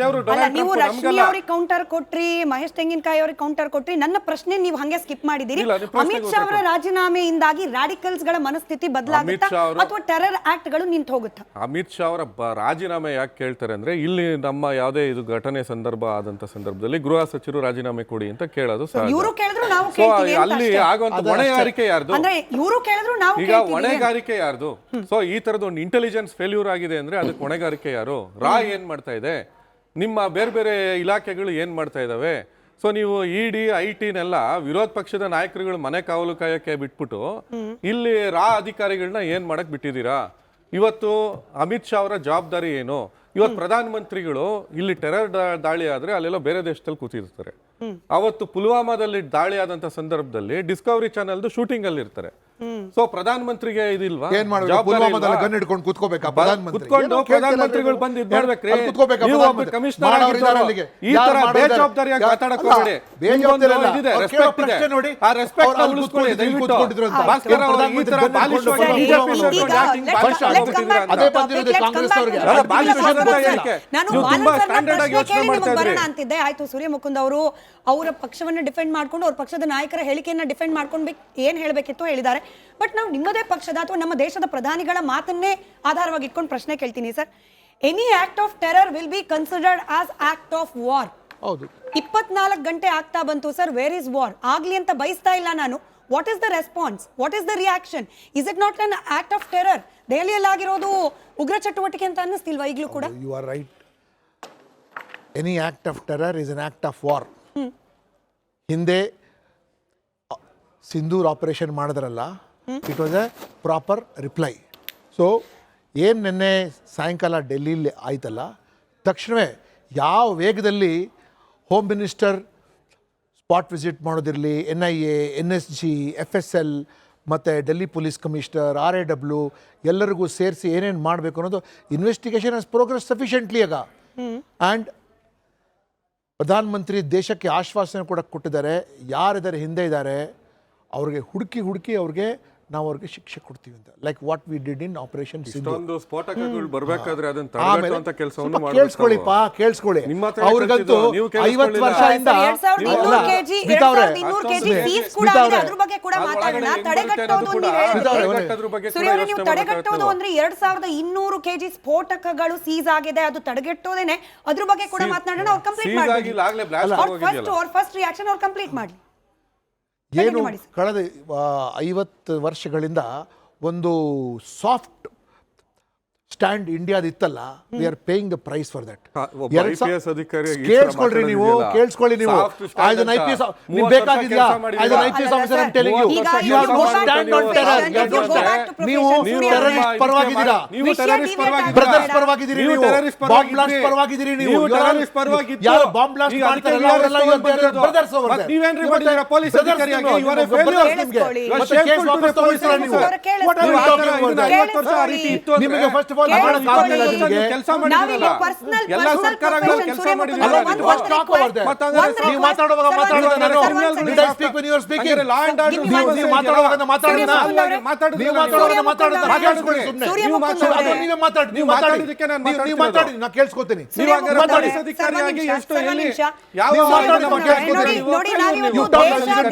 ದೇವರು ಡೊನಾಲ್ಡ್ ಟ್ರಂಪ್ ನಮ್ಗಲ್ಲ. ಕೌಂಟರ್ ಕೊಟ್ರಿ, ಮಹೇಶ್ ತೆಂಗಿನಕಾಯಿ ಅವ್ರಿಗೆ ಕೌಂಟರ್ ಕೊಟ್ರಿ. ನನ್ನ ಪ್ರಶ್ನೆ ನೀವು ಹಂಗೆ ಸ್ಕಿಪ್ ಮಾಡಿದಿರಿ. ಅಮಿತ್ ಶಾ ಅವರ ರಾಜೀನಾಮೆಯಿಂದಾಗಿ ರಾಡಿಕಲ್ಸ್ ಗಳ ಮನಸ್ಥಿತಿ ಬದಲಾಗುತ್ತಾ ಅಥವಾ ಟೆರರ್ ಆಕ್ಟ್ ಗಳು ನಿಂತು ಹೋಗುತ್ತಾ? ಅಮಿತ್ ಶಾ ಅವರ ರಾಜೀನಾಮೆ ಯಾಕೆ ಕೇಳ್ತಾರೆ ಅಂದ್ರೆ, ಇಲ್ಲಿ ನಮ್ಮ ಯಾವುದೇ ಇದು ಘಟನೆ ಸಂದರ್ಭ ಆದಂತ ಸಂದರ್ಭದಲ್ಲಿ ಗೃಹ ಸಚಿವರು ರಾಜೀನಾಮೆ ಕೊಡಿ ಅಂತ ಕೇಳೋದು ಇವರು ಕೇಳಿದ್ರು ನಾವು ಕೇಳ್ತೀವಿ ಅಂತ ಅಲ್ಲಿ ಆಗುವಂತ ಹೊಣೆಗಾರಿಕೆ ಯಾರ್ದು? ಅಂದ್ರೆ ಇವರು ಕೇಳಿದ್ರು ನಾವು ಈಗ ಹೊಣೆಗಾರಿಕೆ ಯಾರ್ದು? ಸೊ ಈ ತರದ ಒಂದು ಇಂಟೆಲಿಜೆನ್ಸ್ ಫೇಲ್ಯೂರ್ ಆಗಿದೆ ಅಂದ್ರೆ ಅದಕ್ಕೆ ಹೊಣೆಗಾರಿಕೆ ಯಾರು? ರಾ ಏನ್ ಮಾಡ್ತಾ ಇದೆ, ನಿಮ್ಮ ಬೇರೆ ಬೇರೆ ಇಲಾಖೆಗಳು ಏನು ಮಾಡ್ತಾ ಇದ್ದಾವೆ? ಸೊ ನೀವು ಇಡಿ ಐಟಿನೆಲ್ಲ ವಿರೋಧ ಪಕ್ಷದ ನಾಯಕರುಗಳು ಮನೆ ಕಾವಲು ಕಾಯಕ್ಕೆ ಬಿಟ್ಬಿಟ್ಟು ಇಲ್ಲಿ ರಾ ಅಧಿಕಾರಿಗಳನ್ನ ಏನು ಮಾಡಕ್ ಬಿಟ್ಟಿದ್ದೀರಾ? ಇವತ್ತು ಅಮಿತ್ ಶಾ ಅವರ ಜವಾಬ್ದಾರಿ ಏನು? ಇವತ್ತು ಪ್ರಧಾನಮಂತ್ರಿಗಳು ಇಲ್ಲಿ ಟೆರರ್ ದಾಳಿ ಆದ್ರೆ ಅಲ್ಲೆಲ್ಲ ಬೇರೆ ದೇಶದಲ್ಲಿ ಕೂತಿರ್ತಾರೆ. ಅವತ್ತು ಪುಲ್ವಾಮಾದಲ್ಲಿ ದಾಳಿ ಆದಂತ ಸಂದರ್ಭದಲ್ಲಿ ಡಿಸ್ಕವರಿ ಚಾನೆಲ್ದು ಶೂಟಿಂಗ್ ಅಲ್ಲಿ ಇರ್ತಾರೆ. ಸೊ ಪ್ರಧಾನಮಂತ್ರಿಗೆ ಇದಿಲ್ವಾ? ಗನ್ ಹಿಡ್ಕೊಂಡು ಕೂತ್ಕೋಬೇಕಾ? ಕುತ್ಕೊಂಡು ಪ್ರಧಾನಮಂತ್ರಿಗಳು ಬಂದು ಇದ್ ಮಾಡ್ಬೇಕ್ರಿ. ಕಮಿಷನರ್ ಈ ತರ ಬೇಜವಾಬ್ದಾರಿಯಾಗಿ ಮಾತಾಡಕ್ ಹೋಗ್ಬೇಡಿ. ಆ ರೆಸ್ಪೆಕ್ಟ್ ಉಳಿಸ್ಕೊಳ್ಳಿ ದಯವಿಟ್ಟು. ಭಾಸ್ಕರ್ ಅವರು ಈ ತರ ಬಾಲಿಶವಾಗಿ ಬಿಜೆಪಿ ತುಂಬಾ ಸ್ಟ್ಯಾಂಡರ್ಡ್ ಆಗಿ ಯೋಚನೆ ಮಾಡ್ತಾ ಇದ್ರಿ ಅಂತಿದ್ದೆ. ಆಯ್ತು, ಸೂರ್ಯಮುಕುಂದ್ ಅವರು ಅವರ ಪಕ್ಷವನ್ನ ಡಿಫೆಂಡ್ ಮಾಡ್ಕೊಂಡು ಅವ್ರ ಪಕ್ಷದ ನಾಯಕರ ಹೇಳಿಕೆಯನ್ನ ಡಿಫೆಂಡ್ ಮಾಡ್ಕೊಂಡು ಏನ್ ಹೇಳಬೇಕಿತ್ತು ಹೇಳಿದ್ದಾರೆ. ಬಟ್ ನಾವು ನಿಮ್ಮದೇ ಪಕ್ಷದ ಅಥವಾ ನಮ್ಮ ದೇಶದ ಪ್ರಧಾನಿಗಳ ಮಾತನ್ನೇ ಆಧಾರವಾಗಿ ಇಟ್ಕೊಂಡು ಪ್ರಶ್ನೆ ಕೇಳ್ತೀನಿ sir. Any act of terror will be considered as act of war. ಹೌದು, 24 ಗಂಟೆ ಆಗ್ತಾ ಬಂತು ಸರ್, ವೇರ್ ಇಸ್ ವಾರ್ ಆಗ್ಲಿ ಅಂತ ಬಯಸ್ತಾ ಇಲ್ಲ ನಾನು. What is the response? What is the reaction? Is it not an act of terror? ದೆಹಲಿಯಲ್ಲಿ ಆಗಿರೋದು ಉಗ್ರ ಚಟುವಟಿಕೆ ಅಂತ ಅನ್ನಿಸ್ತಿಲ್ವಾ ಈಗಲೂ ಕೂಡ? You are right. Any act of terror is an act of war. ಹಿಂದೆ ಸಿಂಧೂರ್ ಆಪರೇಷನ್ ಮಾಡಿದ್ರಲ್ಲ, it was a proper reply. So ಏನು ನಿನ್ನೆ ಸಾಯಂಕಾಲ ಡೆಲ್ಲಿಲಿ ಆಯ್ತಲ್ಲ, ತಕ್ಷಣವೇ ಯಾವ ವೇಗದಲ್ಲಿ ಹೋಮ್ ಮಿನಿಸ್ಟರ್ ಸ್ಪಾಟ್ ವಿಸಿಟ್ ಮಾಡೋದಿರಲಿ, NIA, NSG, FSL ಮತ್ತು ಡೆಲ್ಲಿ ಪೊಲೀಸ್ ಕಮಿಷನರ್, RAW ಎಲ್ಲರಿಗೂ ಸೇರಿಸಿ ಏನೇನು ಮಾಡಬೇಕು ಅನ್ನೋದು ಇನ್ವೆಸ್ಟಿಗೇಷನ್ ಹ್ಯಾಸ್ ಪ್ರೋಗ್ರೆಸ್ ಸಫಿಷಿಯೆಂಟ್ಲಿ ಆಗ. ಆ್ಯಂಡ್ ಪ್ರಧಾನಮಂತ್ರಿ ದೇಶಕ್ಕೆ ಆಶ್ವಾಸನೆ ಕೂಡ ಕೊಟ್ಟಿದ್ದಾರೆ. ಯಾರಿದ್ದಾರೆ ಹಿಂದೆ ಇದ್ದಾರೆ ಅವ್ರಿಗೆ ಹುಡುಕಿ ಅವ್ರಿಗೆ ನಾವು ಅವ್ರಿಗೆ ಶಿಕ್ಷೆ ಕೊಡ್ತೀವಿ ಅಂತ. Like what we did in operation Sindhu. ಸ್ಫೋಟಕಗಳು ಬರಬೇಕಾದ್ರೆ ಅದನ್ನ ತಡೆಗಟ್ಟುವಂತ ಕೆಲಸವನ್ನು ಕೇಳಿಸ್ಕೊಳ್ಳಿ. ಅವ್ರಿಗಂತೂ 50 ವರ್ಷದಿಂದ ತಡೆಗಟ್ಟೋದು ಅಂದ್ರೆ 2200 kg ಸ್ಫೋಟಕಗಳು ಸೀಸ್ ಆಗಿದೆ. ಅದು ತಡೆಗಟ್ಟೋದೇನೆ, ಅದ್ರ ಬಗ್ಗೆ ಕೂಡ ಮಾತನಾಡೋಣ. ಅವ್ರು ಕಂಪ್ಲೀಟ್ ಮಾಡಿ ಫಸ್ಟ್ ರಿಯಾಕ್ಷನ್ ಅವ್ರು ಕಂಪ್ಲೀಟ್ ಮಾಡಿ. ಏನು ಕಳೆದ 50 ವರ್ಷಗಳಿಂದ ಒಂದು ಸಾಫ್ಟ್ ಸ್ಟ್ಯಾಂಡ್ ಇಂಡಿಯಾದ ಇತ್ತಲ್ಲ, we are paying the price for that. ಕೇಳಿಸ್ಕೊಳ್ಳಿ ನೀವು ಆಸ್ ಅನ್ IPS ನೀವು ಬೇಕಾಗಿಲ್ಲ. As an IPS officer I am telling you, you have to stand on terror. ನೀವು ಟೆರರಿಸ್ಟ್ ಪರವಾಗಿದ್ದೀರಾ, ಬ್ರದರ್ಸ್ ಪರವಾಗಿದ್ದೀರಿ, ನೀವು ಬಾಂಬ್ ಬ್ಲಾಸ್ಟ್ ಪರವಾಗಿದ್ದೀರಿ. ನೀವು ಯಾರು ಬಾಂಬ್ ಬ್ಲಾಸ್ಟ್ ಮಾಡ್ತಾರಲ್ಲ ಅವರೆಲ್ಲ ಬ್ರದರ್ಸ್ ಓವರ್ ದೇರ್. ನೀವೇನ್ರಿ ಮಾಡಿದ್ದೀರಾ ಪೊಲೀಸ್ ಅಧಿಕಾರಿಯಾಗಿ? You are a failure. ಮತ್ತೆ ಕೇಸ್ ವಾಪಸ್ ತಗೊಳ್ತೀರಾ ನೀವು? What are you talking about? 50 ವರ್ಷ ಆ ರೀತಿ ಇತ್ತು ಅಂದ್ರೆ ನಿಮಗೆ ಫಸ್ಟ್ ಆಫ್ ಆಲ್ ಮಾಡಕ್ಕಾಗಲ್ಲ. ನಿಮಗೆ ಕೆಲಸ ಮಾಡಿದ್ರಲ್ಲ, ಎಲ್ಲ ಸರ್ಕಾರಗಳು ಕೆಲಸ ಮಾಡಿದ್ರಲ್ಲ. ನೀವು ಮಾತಾಡುವಾಗ ಮಾತಾಡೋದು ನಾನು did I speak when you are speaking? Law and order ನೀವು ಮಾತಾಡುವಾಗ ಮಾತಾಡೋಣ. ನೀವು ಮಾತಾಡುವಾಗ ಮಾತಾಡೋಣ. ಕೇಳಿಸ್ಕೊಳ್ಳಿ ಸುಮ್ಮನೆ. ನೀವು ಮಾತಾಡಿ, ನೀವು ಮಾತಾಡಿದಕ್ಕೆ ನೀವು ಮಾತಾಡಿ, ನಾನು ಕೇಳಿಸ್ಕೊತೀನಿ. ನೀವು ಮಾತಾಡಿ ಅಧಿಕಾರಿಯಾಗಿ ಎಷ್ಟು ಎಲ್ಲಿ ಯಾವ ನೋಡಿ, ನಾವು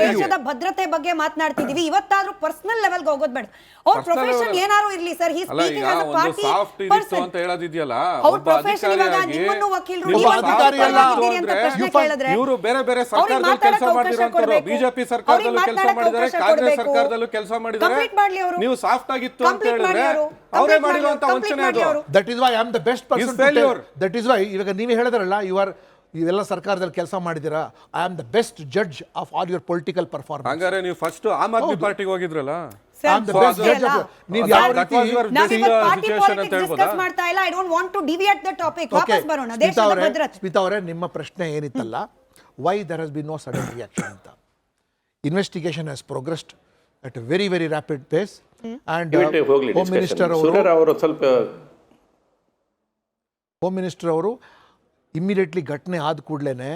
ದೇಶದ ಭದ್ರತೆ ಬಗ್ಗೆ ಮಾತನಾಡ್ತಿದೀವಿ. ಇವತ್ತಾದ್ರೂ ಪರ್ಸನಲ್ ಲೆವೆಲ್ ಗೆ ಹೋಗೋದು ಬೇಡ. ಅವ್ರ ಪ್ರೊಫೆಷನ್ ಏನಾರು ಇರ್ಲಿ sir. He speaking as a party soft ಇದಿತ್ತು ಅಂತ ಹೇಳೋದಿದೆಯಲ್ಲ, ಅವ್ರ ಒಬ್ಬ profession ಇವಾಗ ಅಧಿಕಾರಿಯಾಗಿ ನಿಮ್ಮನ್ನು ವಕೀಲರು, ನೀವು ನೀವು soft ಅಧಿಕಾರಿ ಅಲ್ಲ. ಆಗಿತ್ತು ಅಂತ ಅಂದ್ರೆ ಪ್ರಶ್ನೆ ಕೇಳಿದ್ರೆ ಇವರು ಬೇರೆ ಬೇರೆ ಅವ್ರಿಗೆ ಸರ್ಕಾರದಲ್ಲಿ ಮಾತಾಡಕ್ಕೆ ಕೆಲಸ ಅವಕಾಶ ಮಾಡಿರೋಂಥವ್ರು, ಕೊಡ್ಬೇಕು. ಬಿಜೆಪಿ ಸರ್ಕಾರದಲ್ಲೂ ಅವ್ರಿಗೆ ಕೆಲಸ ಮಾಡಿದ್ದಾರೆ, ಮಾತಾಡಕ್ಕೆ ಕಾಂಗ್ರೆಸ್ ಅವಕಾಶ ಸರ್ಕಾರದಲ್ಲೂ ಕೆಲಸ ಮಾಡಿದ್ದಾರೆ. Complete ಮಾಡ್ಲಿ ಅವರು. ನೀವು ಸಾಫ್ಟ್ ಆಗಿತ್ತು ಅಂತ Complete ಹೇಳಿದ್ರೆ ಮಾಡ್ಲಿ ಅವರು. ಅವರೇ Complete ಮಾಡಿರುವಂತ ಮಾಡ್ಲಿ ವಂಚನೆ ಅದು. ಅವರು. That is why I am the best person to failure. That is why ಇವಾಗ ನೀವೇ ಹೇಳಿದ್ರಲ್ಲ ಇವೆಲ್ಲ ಸರ್ಕಾರದಲ್ಲಿ ಕೆಲಸ ಮಾಡಿದ್ದೀರಾ, I am the best judge of all your political performance. ಹಂಗಾರೆ ನೀವು ಫಸ್ಟ್ ಆಮ್ ಆದ್ಮಿ ಪಾರ್ಟಿಗೆ ಹೋಗಿದ್ರಲ್ಲ, I am the best judge of ನೀವು ಯಾವ ರೀತಿ ಮಾಡ್ತಾ ಇಲ್ಲ. I don't want to deviate the topic. ವಾಪಸ್ ಬರೋಣ. ದೇಶದ ಭದ್ರತೆ. ಸ್ಮಿತಾ ಅವರೇ, ನಿಮ್ಮ ಪ್ರಶ್ನೆ ಏನಿತ್ತಲ್ಲ, ವೈ ದರ್ ಹಸ್ ಬಿನ್ ನೋ ಸಡನ್ ರಿಯಾಕ್ಷನ್ ಅಂತ. Investigation has progressed at a very very rapid pace and home minister ಅವರು ಇಮ್ಮಿಡಿಯೇಟ್ಲಿ ಘಟನೆ ಆದ ಕೂಡಲೇ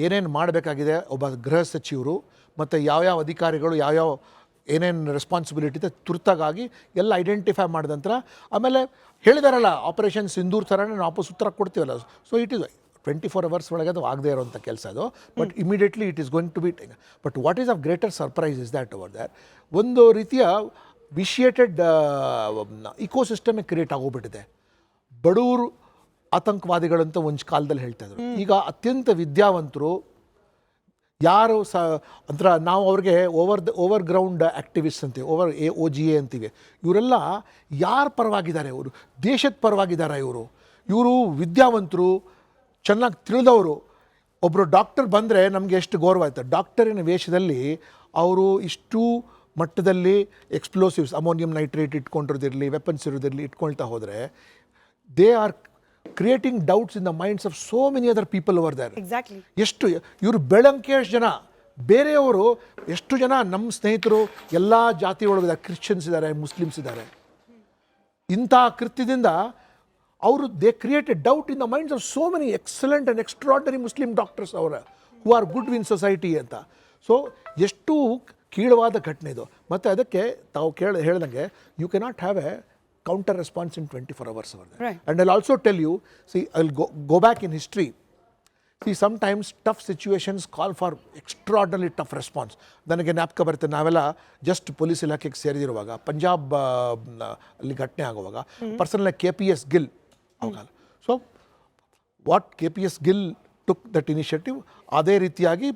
ಏನೇನು ಮಾಡಬೇಕಾಗಿದೆ ಒಬ್ಬ ಗೃಹ ಸಚಿವರು ಮತ್ತು ಯಾವ್ಯಾವ ಅಧಿಕಾರಿಗಳು ಯಾವ್ಯಾವ ಏನೇನು ರೆಸ್ಪಾನ್ಸಿಬಿಲಿಟಿ ಇದೆ ತುರ್ತಾಗಿ ಎಲ್ಲ ಐಡೆಂಟಿಫೈ ಮಾಡಿದ ನಂತರ ಆಮೇಲೆ ಹೇಳಿದಾರಲ್ಲ, ಆಪರೇಷನ್ ಸಿಂಧೂರ್ ಥರನೇ ನಾವು ವಾಪಸ್ ಉತ್ತರ ಕೊಡ್ತೀವಲ್ಲ. ಸೊ ಇಟ್ ಇಸ್ 24 hours ಒಳಗೆ ಅದು ಆಗದೆ ಇರೋಂಥ ಕೆಲಸ ಅದು. But immediately it is going to be. But what is of greater surprise is that over that ಒಂದು ರೀತಿಯ ವಿಶಿಯೇಟೆಡ್ ಇಕೋಸಿಸ್ಟಮೇ ಕ್ರಿಯೇಟ್ ಆಗೋಗ್ಬಿಟ್ಟಿದೆ. ಬಡವರು ಆತಂಕವಾದಿಗಳಂತ ಒಂದು ಕಾಲದಲ್ಲಿ ಹೇಳ್ತಾ ಇದ್ರು. ಈಗ ಅತ್ಯಂತ ವಿದ್ಯಾವಂತರು ಯಾರು ಒಂಥರ ನಾವು ಅವ್ರಿಗೆ ಓವರ್ ಗ್ರೌಂಡ್ ಆ್ಯಕ್ಟಿವಿಸ್ಟ್ ಅಂತೀವಿ, OGA ಅಂತೀವಿ. ಇವರೆಲ್ಲ ಯಾರ ಪರವಾಗಿದ್ದಾರೆ? ಇವರು ದೇಶದ ಪರವಾಗಿದ್ದಾರೆ. ಇವರು ವಿದ್ಯಾವಂತರು, ಚೆನ್ನಾಗಿ ತಿಳಿದವರು. ಒಬ್ಬರು ಡಾಕ್ಟರ್ ಬಂದರೆ ನಮಗೆ ಎಷ್ಟು ಗೌರವ ಆಯ್ತು. ಡಾಕ್ಟರಿನ ವೇಷದಲ್ಲಿ ಅವರು ಇಷ್ಟು ಮಟ್ಟದಲ್ಲಿ ಎಕ್ಸ್ಪ್ಲೋಸಿವ್ಸ್, ಅಮೋನಿಯಂ ನೈಟ್ರೇಟ್ ಇಟ್ಕೊಂಡಿರೋದಿರಲಿ, ವೆಪನ್ಸ್ ಇರೋದಿರಲಿ ಇಟ್ಕೊಳ್ತಾ ಹೋದರೆ they are creating doubts in the minds of so many other people over there. Exactly. ಎಷ್ಟು ಇವರು ಬೆಳಂಕೆ ಎಷ್ಟು ಜನ, ಬೇರೆಯವರು ಎಷ್ಟು ಜನ ನಮ್ಮ ಸ್ನೇಹಿತರು ಎಲ್ಲ ಜಾತಿ ಒಳಗಿದ್ದಾರೆ, ಕ್ರಿಶ್ಚಿಯನ್ಸ್ ಇದ್ದಾರೆ, ಮುಸ್ಲಿಮ್ಸ್ ಇದ್ದಾರೆ. ಇಂಥ ಕೃತ್ಯದಿಂದ ಅವರು they created doubt in the minds of so many excellent and extraordinary Muslim doctors who are good in society ಅಂತ. ಸೊ ಎಷ್ಟು ಕೀಳವಾದ ಘಟನೆ ಇದು. ಮತ್ತು ಅದಕ್ಕೆ ತಾವು ಹೇಳ್ದಂಗೆ you cannot have a counter response in 24 hours over there. Right. And I'll also tell you, see, I'll go back in history. See, sometimes tough situations call for extraordinarily tough response. ನನಗೆ ಜ್ಞಾಪಕ ಬರುತ್ತೆ, ನಾವೆಲ್ಲ just police ಇಲಾಖೆಗೆ ಸೇರಿದಿರುವಾಗ ಪಂಜಾಬ್ ಅಲ್ಲಿ ಘಟನೆ ಆಗುವಾಗ personal KPS Gill ಅವಾಗ. So what KPS Gill took that initiative, ಅದೇ ರೀತಿಯಾಗಿ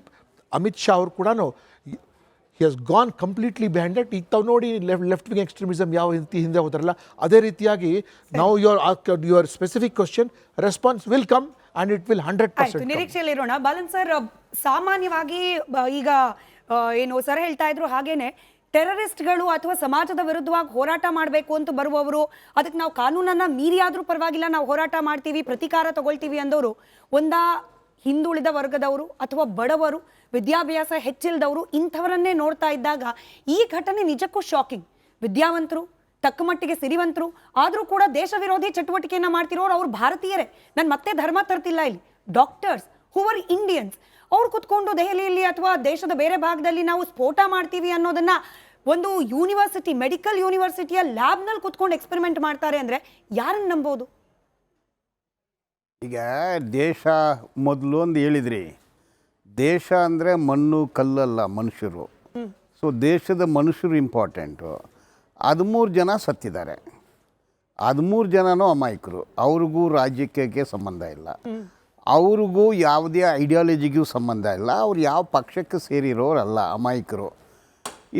ಅಮಿತ್ ಶಾ ಅವರು ಕೂಡ he has gone completely behind that. ಈಗ ತಾವು ನೋಡಿ ಲೆಫ್ಟ್ ವಿಂಗ್ ಎಕ್ಸ್ಟ್ರೀಮಿಸಮ್ ಯಾವ ರೀತಿ ಹಿಂದೆ ಹೋದ್ರಲ್ಲ, ಅದೇ ರೀತಿಯಾಗಿ ನಾವು your specific question response will come and it will 100%. ನಿರೀಕ್ಷೆಯಲ್ಲಿರೋಣ. ಬಾಲನ್ ಸರ್, ಸಾಮಾನ್ಯವಾಗಿ ಈಗ ಏನು ಸರ್ ಹೇಳ್ತಾ ಇದ್ರು ಹಾಗೇನೆ ಟೆರರಿಸ್ಟ್ಗಳು ಅಥವಾ ಸಮಾಜದ ವಿರುದ್ಧವಾಗಿ ಹೋರಾಟ ಮಾಡಬೇಕು ಅಂತ ಬರುವವರು, ಅದಕ್ಕೆ ನಾವು ಕಾನೂನನ್ನ ಮೀರಿ ಆದ್ರೂ ಪರವಾಗಿಲ್ಲ ನಾವು ಹೋರಾಟ ಮಾಡ್ತೀವಿ, ಪ್ರತಿಕಾರ ತಗೊಳ್ತೀವಿ ಅಂದವರು ಹಿಂದುಳಿದ ವರ್ಗದವರು ಅಥವಾ ಬಡವರು, ವಿದ್ಯಾಭ್ಯಾಸ ಹೆಚ್ಚಿಲ್ದವರು, ಇಂಥವರನ್ನೇ ನೋಡ್ತಾ ಇದ್ದಾಗ ಈ ಘಟನೆ ನಿಜಕ್ಕೂ ಶಾಕಿಂಗ್. ವಿದ್ಯಾವಂತರು, ತಕ್ಕ ಮಟ್ಟಿಗೆ ಸಿರಿವಂತರು, ಆದರೂ ಕೂಡ ದೇಶ ವಿರೋಧಿ ಚಟುವಟಿಕೆಯನ್ನು ಮಾಡ್ತಿರೋರು ಅವ್ರು ಭಾರತೀಯರೇ. ನಾನು ಮತ್ತೆ ಧರ್ಮ ತರ್ತಿಲ್ಲ ಇಲ್ಲಿ. ಡಾಕ್ಟರ್ಸ್ ಹೂ ಆರ್ ಇಂಡಿಯನ್ಸ್, ಅವ್ರು ಕುತ್ಕೊಂಡು ದೆಹಲಿಯಲ್ಲಿ ಅಥವಾ ದೇಶದ ಬೇರೆ ಭಾಗದಲ್ಲಿ ನಾವು ಸ್ಫೋಟ ಮಾಡ್ತೀವಿ ಅನ್ನೋದನ್ನ ಒಂದು ಯೂನಿವರ್ಸಿಟಿ, ಮೆಡಿಕಲ್ ಯೂನಿವರ್ಸಿಟಿಯ ಲ್ಯಾಬ್ನಲ್ಲಿ ಕುತ್ಕೊಂಡು ಎಕ್ಸ್ಪೆರಿಮೆಂಟ್ ಮಾಡ್ತಾರೆ ಅಂದರೆ ಯಾರನ್ನು ನಂಬೋದು? ಈಗ ದೇಶ ಮೊದಲು ಒಂದು ಹೇಳಿದ್ರಿ, ದೇಶ ಅಂದರೆ ಮಣ್ಣು ಕಲ್ಲಲ್ಲ ಮನುಷ್ಯರು. ಸೊ ದೇಶದ ಮನುಷ್ಯರು ಇಂಪಾರ್ಟೆಂಟು. 13 ಜನ ಸತ್ತಿದ್ದಾರೆ. 13 ಜನನೂ ಅಮಾಯಕರು. ಅವ್ರಿಗೂ ರಾಜಕೀಯಕ್ಕೆ ಸಂಬಂಧ ಇಲ್ಲ, ಅವ್ರಿಗೂ ಯಾವುದೇ ಐಡಿಯಾಲಜಿಗೂ ಸಂಬಂಧ ಇಲ್ಲ, ಅವ್ರು ಯಾವ ಪಕ್ಷಕ್ಕೆ ಸೇರಿರೋರಲ್ಲ, ಅಮಾಯಕರು.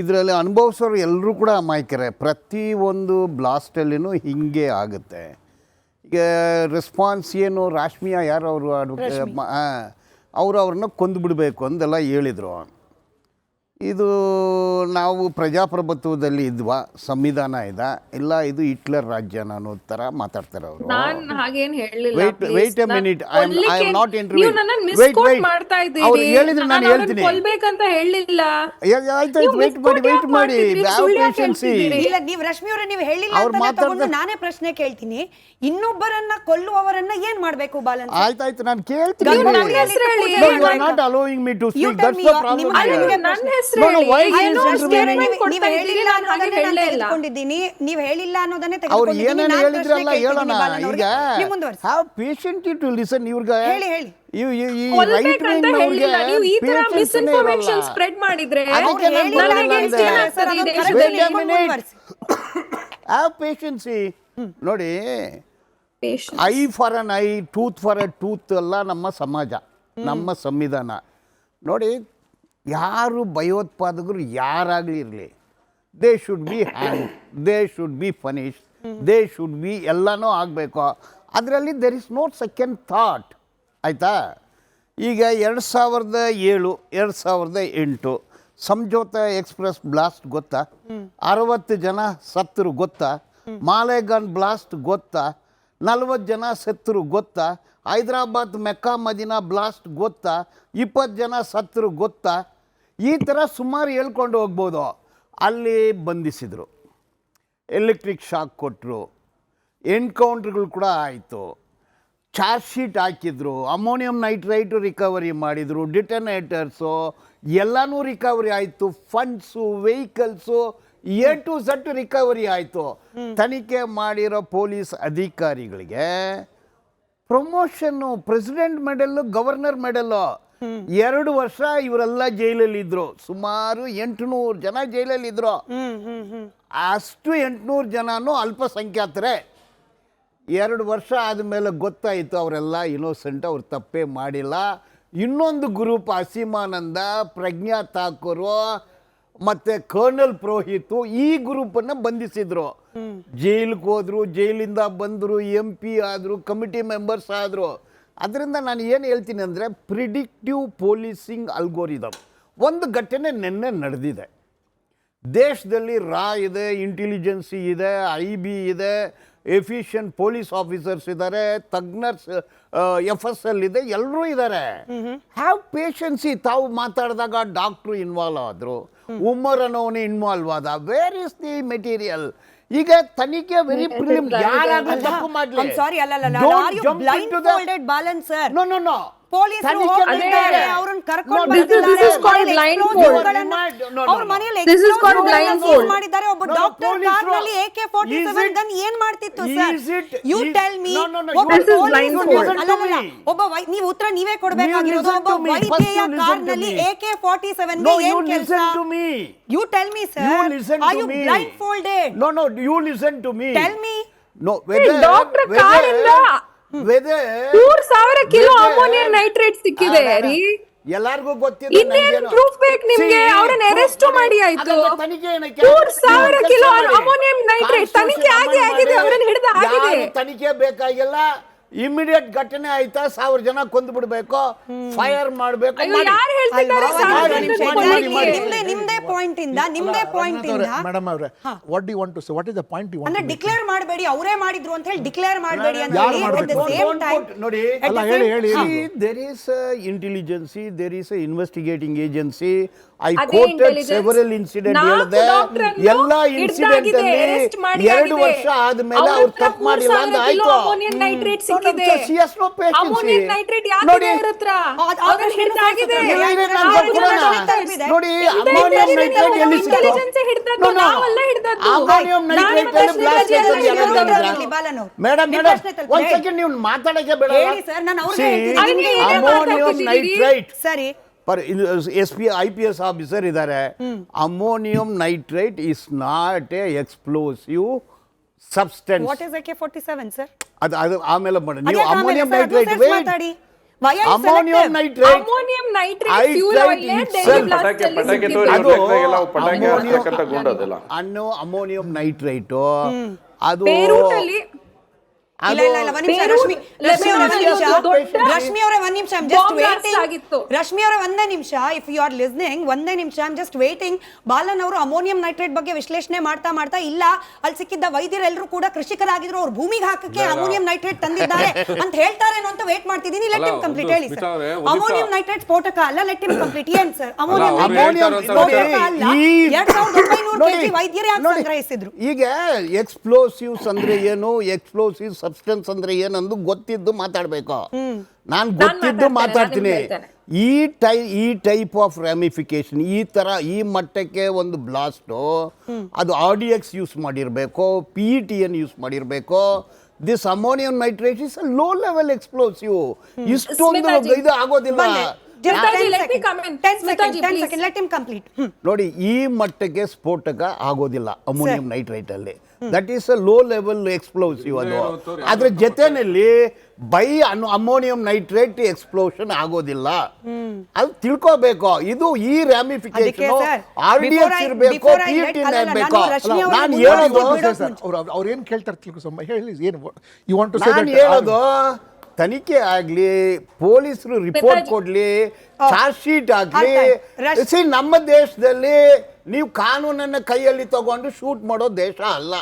ಇದರಲ್ಲಿ ಅನುಭವಿಸೋರು ಎಲ್ಲರೂ ಕೂಡ ಅಮಾಯಕರೇ. ಪ್ರತಿಯೊಂದು ಬ್ಲಾಸ್ಟಲ್ಲಿನೂ ಹೀಗೆ ಆಗುತ್ತೆ. ಈಗ ರೆಸ್ಪಾನ್ಸ್ ಏನು, ರಾಶ್ಮಿಯಾ ಯಾರು ಅವರು ಅವ್ರನ್ನ ಕೊಂದುಬಿಡಬೇಕು ಅಂದೆಲ್ಲ ಹೇಳಿದರು. ಇದು ನಾವು ಪ್ರಜಾಪ್ರಭುತ್ವದಲ್ಲಿ ಇದ್ವಾ, ಸಂವಿಧಾನ ಇದೆ ಇಲ್ಲ, ಇದು ಹಿಟ್ಲರ್ ರಾಜ್ಯ ಅನ್ನೋ ಥರ ಮಾತಾಡ್ತಾರೆ ಅವರು. Wait a minute, I am not interviewing. ಅವ್ರು ಹೇಳಿದ್ರೆ ನಾನು ಹೇಳ್ತೀನಿ. ಆಯ್ತು, ವೆಯ್ಟ್ ಮಾಡಿ. ನೀವು ರಶ್ಮಿ ಅವರೇ, ನೀವು ಹೇಳಿಲ್ಲ ಅಂತ ತಗೊಂಡು ನಾನೇ ಪ್ರಶ್ನೆ ಕೇಳ್ತೀನಿ. ಇನ್ನೊಬ್ಬರನ್ನ ಕೊಲ್ಲುವವರನ್ನ ಏನ್ ಮಾಡಬೇಕು ಬಾಲನ್? ಆಯ್ತಾಯ್ತು, ನಾನು ಕೇಳ್ತೀನಿ. You are not allowing me to speak. That's the problem. ನೀವು ಹೇಳಿಲ್ಲ ಅನ್ನೋದನ್ನೇ ಅವ್ರು ಏನೇನು ಹೇಳಿದ್ರಲ್ಲ ಹೇಳೋಣ. ಈಗ ಹ್ಯಾವ್ ಪೇಷಂಟ್ ಟು ಲಿಸನ್. ಇವ್ರಿಗೆ ಹೇಳಿ ಈ ರೈಟ್ ವಿಂಗ್ ನವರಿಗೆ ಸ್ಪ್ರೆಡ್ ಮಾಡಿದ್ರೆ ಹ್ಯಾವ್ ಪೇಷನ್ಸಿ. ನೋಡಿ, I for an I, tooth for A tooth ಅಲ್ಲ ನಮ್ಮ ಸಮಾಜ, ನಮ್ಮ ಸಂವಿಧಾನ. ನೋಡಿ, ಯಾರು ಭಯೋತ್ಪಾದಕರು ಯಾರಾಗಲಿ ಇರಲಿ, they should be hand, they should be punish, they should be ಎಲ್ಲನೂ ಆಗಬೇಕು. ಅದರಲ್ಲಿ there is no second thought. ಆಯಿತಾ? ಈಗ 2007, 2008 ಸಂಜೋತಾ ಎಕ್ಸ್ಪ್ರೆಸ್ ಬ್ಲಾಸ್ಟ್ ಗೊತ್ತಾ? 60 ಜನ ಸತ್ತರು ಗೊತ್ತಾ? ಮಾಲೇಗಾನ್ ಬ್ಲಾಸ್ಟ್ ಗೊತ್ತಾ? 40 ಜನ ಸತ್ತರು ಗೊತ್ತಾ? ಹೈದರಾಬಾದ್ ಮೆಕ್ಕಾ ಮದಿನಾ ಬ್ಲಾಸ್ಟ್ ಗೊತ್ತಾ? 20 ಜನ ಸತ್ತರು ಗೊತ್ತಾ? ಈ ಥರ ಸುಮಾರು ಹೇಳ್ಕೊಂಡು ಹೋಗ್ಬೋದು. ಅಲ್ಲಿ ಬಂಧಿಸಿದರು, ಎಲೆಕ್ಟ್ರಿಕ್ ಶಾಕ್ ಕೊಟ್ಟರು, ಎನ್ಕೌಂಟ್ರ್ಗಳು ಕೂಡ ಆಯಿತು, ಚಾರ್ಜ್ ಶೀಟ್ ಹಾಕಿದ್ರು, ಅಮೋನಿಯಂ ನೈಟ್ರೈಟು ರಿಕವರಿ ಮಾಡಿದರು, ಡಿಟನೇಟರ್ಸು ಎಲ್ಲನೂ ರಿಕವರಿ ಆಯಿತು, funds, vehicles A to Z recovery ಆಯಿತು. ತನಿಖೆ ಮಾಡಿರೋ ಪೊಲೀಸ್ ಅಧಿಕಾರಿಗಳಿಗೆ promotion, president medal, governor medal. 2 ವರ್ಷ ಇವರೆಲ್ಲ ಜೈಲಲ್ಲಿದ್ದರು. ಸುಮಾರು 800 ಜನ ಜೈಲಲ್ಲಿದ್ದರು. ಅಷ್ಟು 800 ಜನನೂ ಅಲ್ಪಸಂಖ್ಯಾತರೇ. 2 ವರ್ಷ ಆದಮೇಲೆ ಗೊತ್ತಾಯಿತು ಅವರೆಲ್ಲ ಇನ್ನೋಸೆಂಟ್, ಅವ್ರು ತಪ್ಪೇ ಮಾಡಿಲ್ಲ. ಇನ್ನೊಂದು ಗ್ರೂಪ್ ಅಸೀಮಾನಂದ, ಪ್ರಜ್ಞಾ ತಾಕೂರು ಮತ್ತು ಕರ್ನಲ್ ಪುರೋಹಿತ್, ಈ ಗ್ರೂಪನ್ನು ಬಂಧಿಸಿದ್ರು. ಜೈಲಿಗೆ ಹೋದರು, ಜೈಲಿಂದ ಬಂದರು, MP ಆದರು, ಕಮಿಟಿ ಮೆಂಬರ್ಸ್ ಆದರು. ಅದರಿಂದ ನಾನು ಏನು ಹೇಳ್ತೀನಿ ಅಂದರೆ, ಪ್ರಿಡಿಕ್ಟಿವ್ ಪೊಲೀಸಿಂಗ್ ಅಲ್ಗೋರಿದಮ್ ಒಂದು ಘಟನೆ ನಿನ್ನೆ ನಡೆದಿದೆ. ದೇಶದಲ್ಲಿ ರಾ ಇದೆ, ಇಂಟೆಲಿಜೆನ್ಸಿ ಇದೆ, IB ಇದೆ, ಎಫಿಷಿಯಂಟ್ ಪೊಲೀಸ್ ಆಫೀಸರ್ಸ್ ಇದ್ದಾರೆ, ತಜ್ಞರ್ಸ್ FSL ಇದೆ, ಎಲ್ಲರೂ ಇದ್ದಾರೆ. Have patience. ತಾವು ಮಾತಾಡಿದಾಗ ಡಾಕ್ಟ್ರು ಇನ್ವಾಲ್ವ್ ಆದರು, ಉಮರ್ ಅನ್ನೋನು ಇನ್ವಾಲ್ವ್ ಆದ. Where is the material? ಈಗ ತನಿಖೆ ವೆರಿ ಪ್ರಿಲಿಮ್, ಯಾರಾಗಲೂ ತಪ್ಪು ಮಾಡಲಿ. ಸಾರಿ, ಅಲ್ಲ, blindfolded Balan sir. No no no, ಪೊಲೀಸರು ಅವರನ್ನು ಕರ್ಕೊಂಡು ಅವ್ರ ಮನೆಯಲ್ಲಿ ಮಾಡಿದ್ದಾರೆ. ಒಬ್ಬ ಡಾಕ್ಟರ್ ಕಾರ್ನಲ್ಲಿ AK-47 ಗನ್ ಏನ್ ಮಾಡ್ತಿತ್ತು ಸರ್? You tell me. ಒಬ್ಬ ನೀವು ಉತ್ತರ ನೀವೇ ಕೊಡಬೇಕಾಗಿರೋದು. ಒಬ್ಬ ವೈದ್ಯೆಯ ಕಾರ್ನಲ್ಲಿ AK-47 ಗೆ ಏನ್ ಕೆಲಸ? You tell me sir, are you blindfolded? No no, you listen to me. Tell me. No, doctor ಕಾರಿಂದ 3,000 ಕಿಲೋ ಅಮೋನಿಯಂ ನೈಟ್ರೇಟ್ ಸಿಕ್ಕಿದೆ ರೀ. ಎಲ್ಲರಿಗೂ ಗೊತ್ತಿದೆ. ಇನ್ನೇನು ಪ್ರೂಫ್ ಬೇಕು ನಿಮ್ಗೆ? ಅವರನ್ನ ಅರೆಸ್ಟ್ ಮಾಡಿ ಆಯ್ತು. 3,000 ಕಿಲೋ ಅಮೋನಿಯಂ ನೈಟ್ರೇಟ್ ತನಿಖೆ ಆಗಿದೆ, ಅವರನ್ನ ಹಿಡಿದು ಆಗಿದೆ. ತನಿಖೆ ಬೇಕಾಗಿಲ್ಲ. ಇಮಿಡಿಯೇಟ್ ಘಟನೆ ಆಯ್ತಾ, 1000 ಜನ ಕೊಂದು ಬಿಡಬೇಕು, ಫೈರ್ ಮಾಡಬೇಕು. ನಿಮ್ದೇ ಪಾಯಿಂಟ್ ಇಂದ ಮೇಡಮ್ ಅವರೇ, what do you want to say? What is the point you want? ಅಂದ್ರೆ ಡಿಕ್ಲೇರ್ ಮಾಡಬೇಡಿ, ಅವರೇ ಮಾಡಿದ್ರು ಅಂತ ಹೇಳಿ ಡಿಕ್ಲೇರ್ ಮಾಡಬೇಡಿ ಅಂತ ಹೇಳಿ. at the same time ನೋಡಿ, there is intelligence, there is a investigating agency. I quoted several incident ಹೇಳಿದೆ. ಎಲ್ಲ ಇನ್ಸಿಡೆಂಟ್ ಅಲ್ಲಿ 2 ವರ್ಷ ಆದ್ಮೇಲೆ ಅವ್ರು ತಪ್ಪು ಮಾಡಿಲ್ಲ ಅಂತ ಆಯ್ತು. ಅಮೋನಿಯಂ ನೈಟ್ರೇಟ್ ಸಿಕ್ಕಿದೆ. ಅಮೋನಿಯಂ ನೈಟ್ರೇಟ್ ಯಾಕಿದೆ ಅವರ ಹತ್ರ? ಅವರ ಹಿಡಿದಾಗಿದೆ. ನೋಡಿ, ಅಮೋನಿಯಂ ನೈಟ್ರೇಟ್ ಎಲ್ಲಿ ಸಿಕ್ಕಿದೆ? ಇಂಟೆಲಿಜೆನ್ಸ್ ಹಿಡಿದದ್ದು, ನಾವೆಲ್ಲ ಹಿಡಿದದ್ದು. ಅಮೋನಿಯಂ ನೈಟ್ರೇಟ್ ಅಲ್ಲಿ ಬ್ಲಾಸ್ಟ್ ಆಯ್ತು. ಮೇಡಮ್ ಒಂದ್ ಸೆಕೆಂಡ್, ನೀವು ಮಾತಾಡಕ್ಕೆ ಬೇಡ. ಹೇಳಿ ಸರ್, ನಾನು ಅವ್ರಿಗೆ ಹೇಳ್ತೀನಿ. ಅಮೋನಿಯಂ ನೈಟ್ರೇಟ್ ಸರಿ, पर SP IPS ಆಫೀಸರ್ ಇದ್ದಾರೆ. Ammonium nitrate is not A explosive substance. What is AK-47 sir? ಅದು ಆಮೇಲೆ ಮಾಡಿ. ನೀವು ammonium nitrate ammonium nitrate fuel oil ಅನ್ನೋ ಅಮೋನಿಯಂ ನೈಟ್ರೇಟು ಅದು ರಶ್ಮಿ ಅವರೇ ಒಂದ್ ನಿಮಿಷ, ಒಂದೇ ನಿಮಿಷ. ಇಫ್ ಯು ಆರ್ ಲಿಸ್ನಿಂಗ್, ಒಂದೇ ನಿಮಿಷ, I am just waiting. Balan ಅವರು ಅಮೋನಿಯಂ ನೈಟ್ರೇಟ್ ಬಗ್ಗೆ ವಿಶ್ಲೇಷಣೆ ಮಾಡ್ತಾ ಇಲ್ಲ, ಅಲ್ಲಿ ಸಿಕ್ಕಿದ್ದ ವೈದ್ಯರೆಲ್ಲರೂ ಕೂಡ ಕೃಷಿಕರಾಗಿದ್ರು, ಅವ್ರ ಭೂಮಿಗೆ ಹಾಕಕ್ಕೆ ಅಮೋನಿಯಂ ನೈಟ್ರೇಟ್ ತಂದಿದ್ದಾರೆ ಅಂತ ಹೇಳ್ತಾರೇನೋ ಅಂತ ವೇಟ್ ಮಾಡ್ತಿದ್ದೀನಿ. Let him complete. ಹೇಳಿ ಸರ್. ಅಮೋನಿಯಂ ನೈಟ್ರೇಟ್ ಸ್ಫೋಟಕ ಅಲ್ಲ. Let him complete. ಏನ್ ಸರ್ ಅಮೋನಿಯಂ ನೈಟ್ರೇಟ್ ಸ್ಫೋಟಕ ಅಲ್ಲ? 2900 kg ವೈದ್ಯರೇ ಸಂಗ್ರಹಿಸಿದ್ರು. ಈಗ ಎಕ್ಸ್ಪ್ಲೋಸಿವ್ಸ್ ಅಂದ್ರೆ ಏನು, ಎಕ್ಸ್ಪ್ಲೋಸಿವ್ ಸಬ್ಸ್ಟೆನ್ಸ್ ಅಂದ್ರೆ ಏನಂದು ಗೊತ್ತಿದ್ದು ಮಾತಾಡ್ಬೇಕು. ನಾನು ಗೊತ್ತಿದ್ದು ಮಾತಾಡ್ತೀನಿ. ಈ ಟೈಪ್ ಆಫ್ ರ್ಯಾಮಿಫಿಕೇಶನ್, ಈ ತರ ಈ ಮಟ್ಟಕ್ಕೆ ಒಂದು ಬ್ಲಾಸ್ಟು, ಅದು RDX ಯೂಸ್ ಮಾಡಿರಬೇಕು, PETN ಯೂಸ್ ಮಾಡಿರಬೇಕು. This ammonium nitrate is a low level explosive. ಇಷ್ಟೊಂದು ಇದು ಆಗೋದಿಲ್ಲ. Let him complete. ನೋಡಿ, ಈ ಮಟ್ಟಕ್ಕೆ ಸ್ಫೋಟಕ ಆಗೋದಿಲ್ಲ ಅಮೋನಿಯಂ ನೈಟ್ರೇಟ್ ಅಲ್ಲಿ. That is a low level explosive ಅದು. ಅದ್ರ ಜೊತೆನಲ್ಲಿ ಬೈ ಅಮೋನಿಯಂ ನೈಟ್ರೇಟ್ ಎಕ್ಸ್ಪ್ಲೋಷನ್ ಆಗೋದಿಲ್ಲ, ಅದು ತಿಳ್ಕೋಬೇಕು. ಇದು ಈ ರ್ಯಾಮಿಫಿಕೇಶನ್ RDX ಇರಬೇಕು, PET ಇರಬೇಕು. ನಾನು ಹೇಳೋದು ಅವ್ರು ಏನು ಕೇಳ್ತಾರೆ ತಿಳ್ಕೊ ಹೇಳಿ, ಏನು ಯು ವಾಂಟ್ ಟು ಸೇ ನಾನು ಹೇಳೋದು ತನಿಖೆ ಆಗ್ಲಿ, ಪೊಲೀಸರು ರಿಪೋರ್ಟ್ ಕೊಡ್ಲಿ, ಚಾರ್ಜ್ ಶೀಟ್ ಆಗ್ಲಿ. ನಮ್ಮ ದೇಶದಲ್ಲಿ ನೀವು ಕಾನೂನನ್ನ ಕೈಯಲ್ಲಿ ತಗೊಂಡು ಶೂಟ್ ಮಾಡೋ ದೇಶ ಅಲ್ಲ.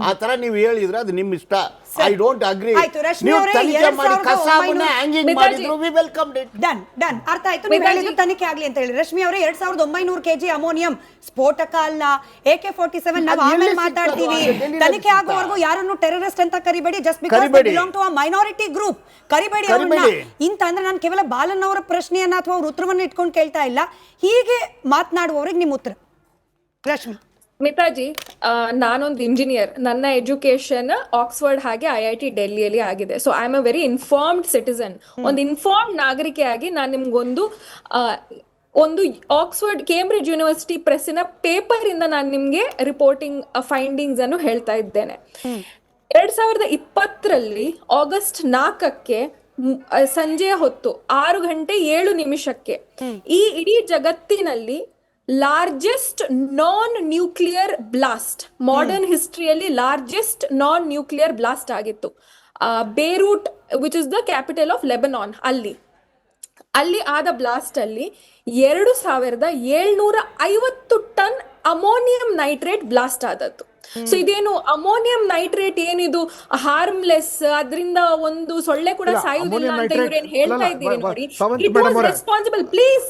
ಆ ತರ ನೀವು ಹೇಳಿದ್ರೆ ಅದು ನಿಮ್ ಇಷ್ಟ. I don't agree. ನೀವು ತನಿಖೆ ಮಾಡಿ ಕಸಾಬನ್ನ ಹ್ಯಾಂಗಿಂಗ್ ಮಾಡಿದ್ರು ವಿ ವೆಲ್ಕಮ್ ಇಟ್. ಡನ್ ಅರ್ಥ ಆಯ್ತು. ನೀವು ಹೇಳಿದ್ರು ತನಿಖೆ ಆಗ್ಲಿ ಅಂತ ಹೇಳಿ. ರಶ್ಮಿ ಅವರೇ, 2900 kg ಅಮೋನಿಯಂ ಸ್ಫೋಟಕ ಅಲ್ಲ, AK-47 ನಾವು ಆಮೇಲೆ ಮಾತಾಡ್ತೀವಿ. ತನಿಖೆ ಆಗುವವರೆಗೂ ಯಾರನ್ನು ಟೆರರಿಸ್ಟ್ ಅಂತ ಕರಿಬೇಡಿ. Just because they belong to a minority group ಕರಿಬೇಡಿ ಅವ್ರನ್ನ. ಇಂತ ಅಂದ್ರೆ ನಾನು ಕೇವಲ ಬಾಲನ್ ಅವರ ಪ್ರಶ್ನೆಯನ್ನ ಅಥವಾ ಅವ್ರ ಉತ್ತರವನ್ನು ಇಟ್ಕೊಂಡು ಕೇಳ್ತಾ ಇಲ್ಲ. ಹೀಗೆ ಮಾತನಾಡುವವರಿಗೆ ನಿಮ್ಮ ಉತ್ತರ. ರಶ್ಮಿ. ಮಿತಾಜಿ, ನಾನೊಂದು ಇಂಜಿನಿಯರ್. ನನ್ನ ಎಜುಕೇಶನ್ ಆಕ್ಸ್ಫರ್ಡ್ ಹಾಗೆ IIT ಡೆಲ್ಲಿಯಲ್ಲಿ ಆಗಿದೆ. So I am a very informed citizen. ಒಂದು ಇನ್ಫಾರ್ಮ್ಡ್ ನಾಗರಿಕೆಯಾಗಿ ನಾನು ನಿಮ್ಗೊಂದು ಒಂದು ಆಕ್ಸ್ಫರ್ಡ್ ಕೇಂಬ್ರಿಡ್ಜ್ ಯೂನಿವರ್ಸಿಟಿ ಪ್ರೆಸ್ಸಿನ ಪೇಪರ್ ಇಂದ ನಾನು ನಿಮ್ಗೆ ರಿಪೋರ್ಟಿಂಗ್ ಫೈಂಡಿಂಗ್ಸ್ ಅನ್ನು ಹೇಳ್ತಾ ಇದ್ದೇನೆ. 2020 ಆಗಸ್ಟ್ 4 ಸಂಜೆ ಹೊತ್ತು 6:07 ಈ ಇಡೀ ಜಗತ್ತಿನಲ್ಲಿ largest non nuclear blast, modern ಹಿಸ್ಟ್ರಿಯಲ್ಲಿ ಲಾರ್ಜೆಸ್ಟ್ ನಾನ್ ನ್ಯೂಕ್ಲಿಯರ್ ಬ್ಲಾಸ್ಟ್ ಆಗಿತ್ತು. Beirut, which is the capital of Lebanon, ಅಲ್ಲಿ ಆದ ಬ್ಲಾಸ್ಟ್ ಅಲ್ಲಿ 2750 ಟನ್ ಅಮೋನಿಯಂ ನೈಟ್ರೇಟ್ ಬ್ಲಾಸ್ಟ್ ಆದದ್ದು. ಸೊ ಇದೇನು ಅಮೋನಿಯಂ ನೈಟ್ರೇಟ್ ಏನಿದು ಹಾರ್ಮ್ಲೆಸ್, ಅದರಿಂದ ಒಂದು ಸೊಳ್ಳೆ ಕೂಡ ಸಾಯುವುದಿಲ್ಲ ಅಂತ ಇವ್ರೇನ್ ಹೇಳ್ತಾ ಇದ್ದೀರಿ ನೋಡಿ. It was responsible. ಪ್ಲೀಸ್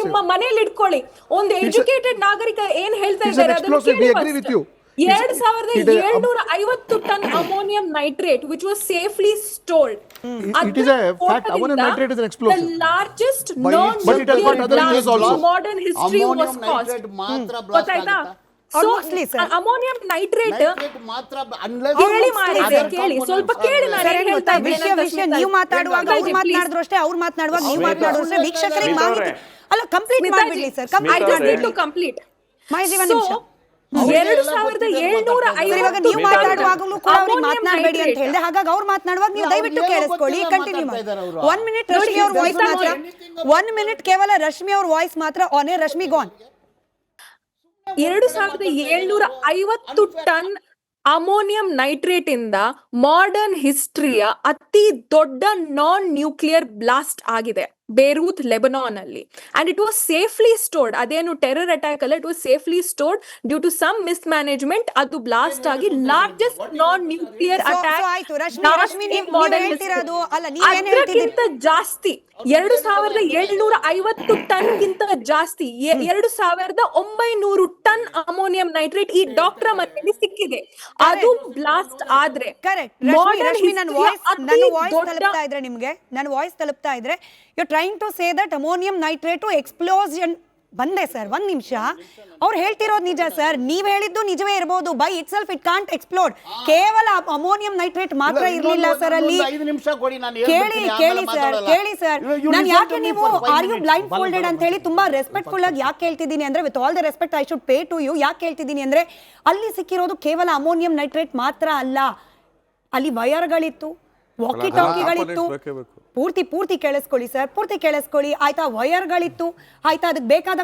ನಿಮ್ಮ ಮನೇಲಿ ಇಟ್ಕೊಳ್ಳಿ. ಒಂದು ಎಜುಕೇಟೆಡ್ ನಾಗರಿಕ ಏನ್ ಹೇಳ್ತಾ ಇದ್ದಾರೆ ಅದನ್ನು ಕೇಳಿ. 2750 ton ammonium nitrate which was safely stored. It is a fact. Ammonium nitrate is an explosive. The largest non-nuclear blast in modern history was caused. ಗೊತ್ತಾಯ್ತಾ? So ammonium nitrate ಹೇಳಿ ಮಾಡಿದೆ. ಕೇಳಿ, ಸ್ವಲ್ಪ ಕೇಳಿ. ವಿಷಯ ನೀವು ಮಾತಾಡುವಾಗ ಅವ್ರು ಮಾತನಾಡಿದ್ರು ಅಷ್ಟೇ, ಅವ್ರು ಮಾತನಾಡುವಾಗ ನೀವು ಮಾತನಾಡಿದ್ರು ಅಷ್ಟೇ. ವೀಕ್ಷಕರಿಗೆ ಮಾಹಿತಿ ಅಲ್ಲ, ಕಂಪ್ಲೀಟ್ ಮಾಡ್ಬಿಡ್ಲಿ ಸರ್. ಕಂಪ್ಲೀಟ್ ಮಾಹಿತಿ ಒಂದು ನಿಮಿಷ. 2750 ಇವಾಗ ನೀವು ಮಾತಾಡುವಾಗಲೂ ಕೂಡ ಅವ್ರಿಗೆ ಮಾತನಾಡಬೇಡಿ ಅಂತ ಹೇಳಿದೆ. ಹಾಗಾಗಿ ಅವ್ರು ಮಾತನಾಡುವಾಗ ನೀವು ದಯವಿಟ್ಟು ಕೇಳಿಸ್ಕೊಳ್ಳಿ, ಕಂಟಿನ್ಯೂ ಮಾಡಿ. 1 minute ರಶ್ಮಿ ಅವ್ರ ವಾಯ್ಸ್ ಮಾತ್ರ, 1 minute ಕೇವಲ ರಶ್ಮಿ ಅವ್ರ ವಾಯ್ಸ್ ಮಾತ್ರ on air. Rashmi gone. 2750 ton ammonium nitrate ಇಂದ ಮಾಡರ್ನ್ ಹಿಸ್ಟ್ರಿಯ ಅತಿ ದೊಡ್ಡ ನಾನ್ ನ್ಯೂಕ್ಲಿಯರ್ ಬ್ಲಾಸ್ಟ್ ಆಗಿದೆ ಬೇರೂತ್, ಲೆಬನಾನ್ ಅಲ್ಲಿ. And it was safely stored. ಅದೇನು ಟೆರರ್ ಅಟ್ಯಾಕ್ ಅಲ್ಲ, it was safely stored due to some mismanagement. ಅದು ಬ್ಲಾಸ್ಟ್ ಆಗಿ ಲಾರ್ಜೆಸ್ಟ್ ನಾನ್ ನ್ಯೂಕ್ಲಿಯರ್ ಅಟ್ಯಾಕ್ ಅದಕ್ಕಿಂತ ಜಾಸ್ತಿ 2750 ಟನ್ ಗಿಂತ ಜಾಸ್ತಿ 2900 ಟನ್ ಅಮೋನಿಯಂ ನೈಟ್ರೇಟ್ ಈ ಡಾಕ್ಟರ್ ಮನೆಯಲ್ಲಿ ಸಿಕ್ಕಿದೆ. ಅದು ಬ್ಲಾಸ್ಟ್ ಆದ್ರೆ ನನ್ನ ವಾಯ್ಸ್ ತಲುಪ್ತಾ ಇದ್ರೆ you trying to say that ammonium nitrate explosion ಬಂದೆ ಸರ್. 1 ನಿಮಿಷ. ಅವ್ರು ಹೇಳ್ತಿರೋದು ನಿಜ ಸರ್, ನೀವ್ ಹೇಳಿದ್ದು ನಿಜವೇ ಇರಬಹುದು. By it self it can't explode. ಕೇವಲ ಅಮೋನಿಯಂ ನೈಟ್ರೇಟ್ ಮಾತ್ರ ಇರಲಿಲ್ಲ ಸರ್ ಅಲ್ಲಿ. ಕೇಳಿ ಸರ್, ನಾನು ಯಾಕೆ ನೀವು ಆರ್ ಯು ಬ್ಲೈಂಡ್ ಫೋಲ್ಡೆಡ್ ಅಂತ ಹೇಳಿ ತುಂಬಾ ರೆಸ್ಪೆಕ್ಟ್ಫುಲ್ ಆಗಿ ಯಾಕೆ ಹೇಳ್ತಿದ್ದೀನಿ ಅಂದ್ರೆ, with all the respect I should pay to you. ಯಾಕೆ ಹೇಳ್ತಿದ್ದೀನಿ ಅಂದ್ರೆ, ಅಲ್ಲಿ ಸಿಕ್ಕಿರೋದು ಕೇವಲ ಅಮೋನಿಯಂ ನೈಟ್ರೇಟ್ ಮಾತ್ರ ಅಲ್ಲ, ಅಲ್ಲಿ ವೈರ್ಗಳಿತ್ತು, ವಾಕಿ ಟಾಕಿಗಳಿತ್ತು. ಪೂರ್ತಿ ಕೇಳಿಸ್ಕೊಳ್ಳಿ ಸರ್, ಪೂರ್ತಿ ಕೇಳಿಸ್ಕೊಳ್ಳಿ ಆಯ್ತಾ. ವೈರ್ಗಳಿತ್ತು ಆಯ್ತಾ, ಅದಕ್ಕೆ ಬೇಕಾದ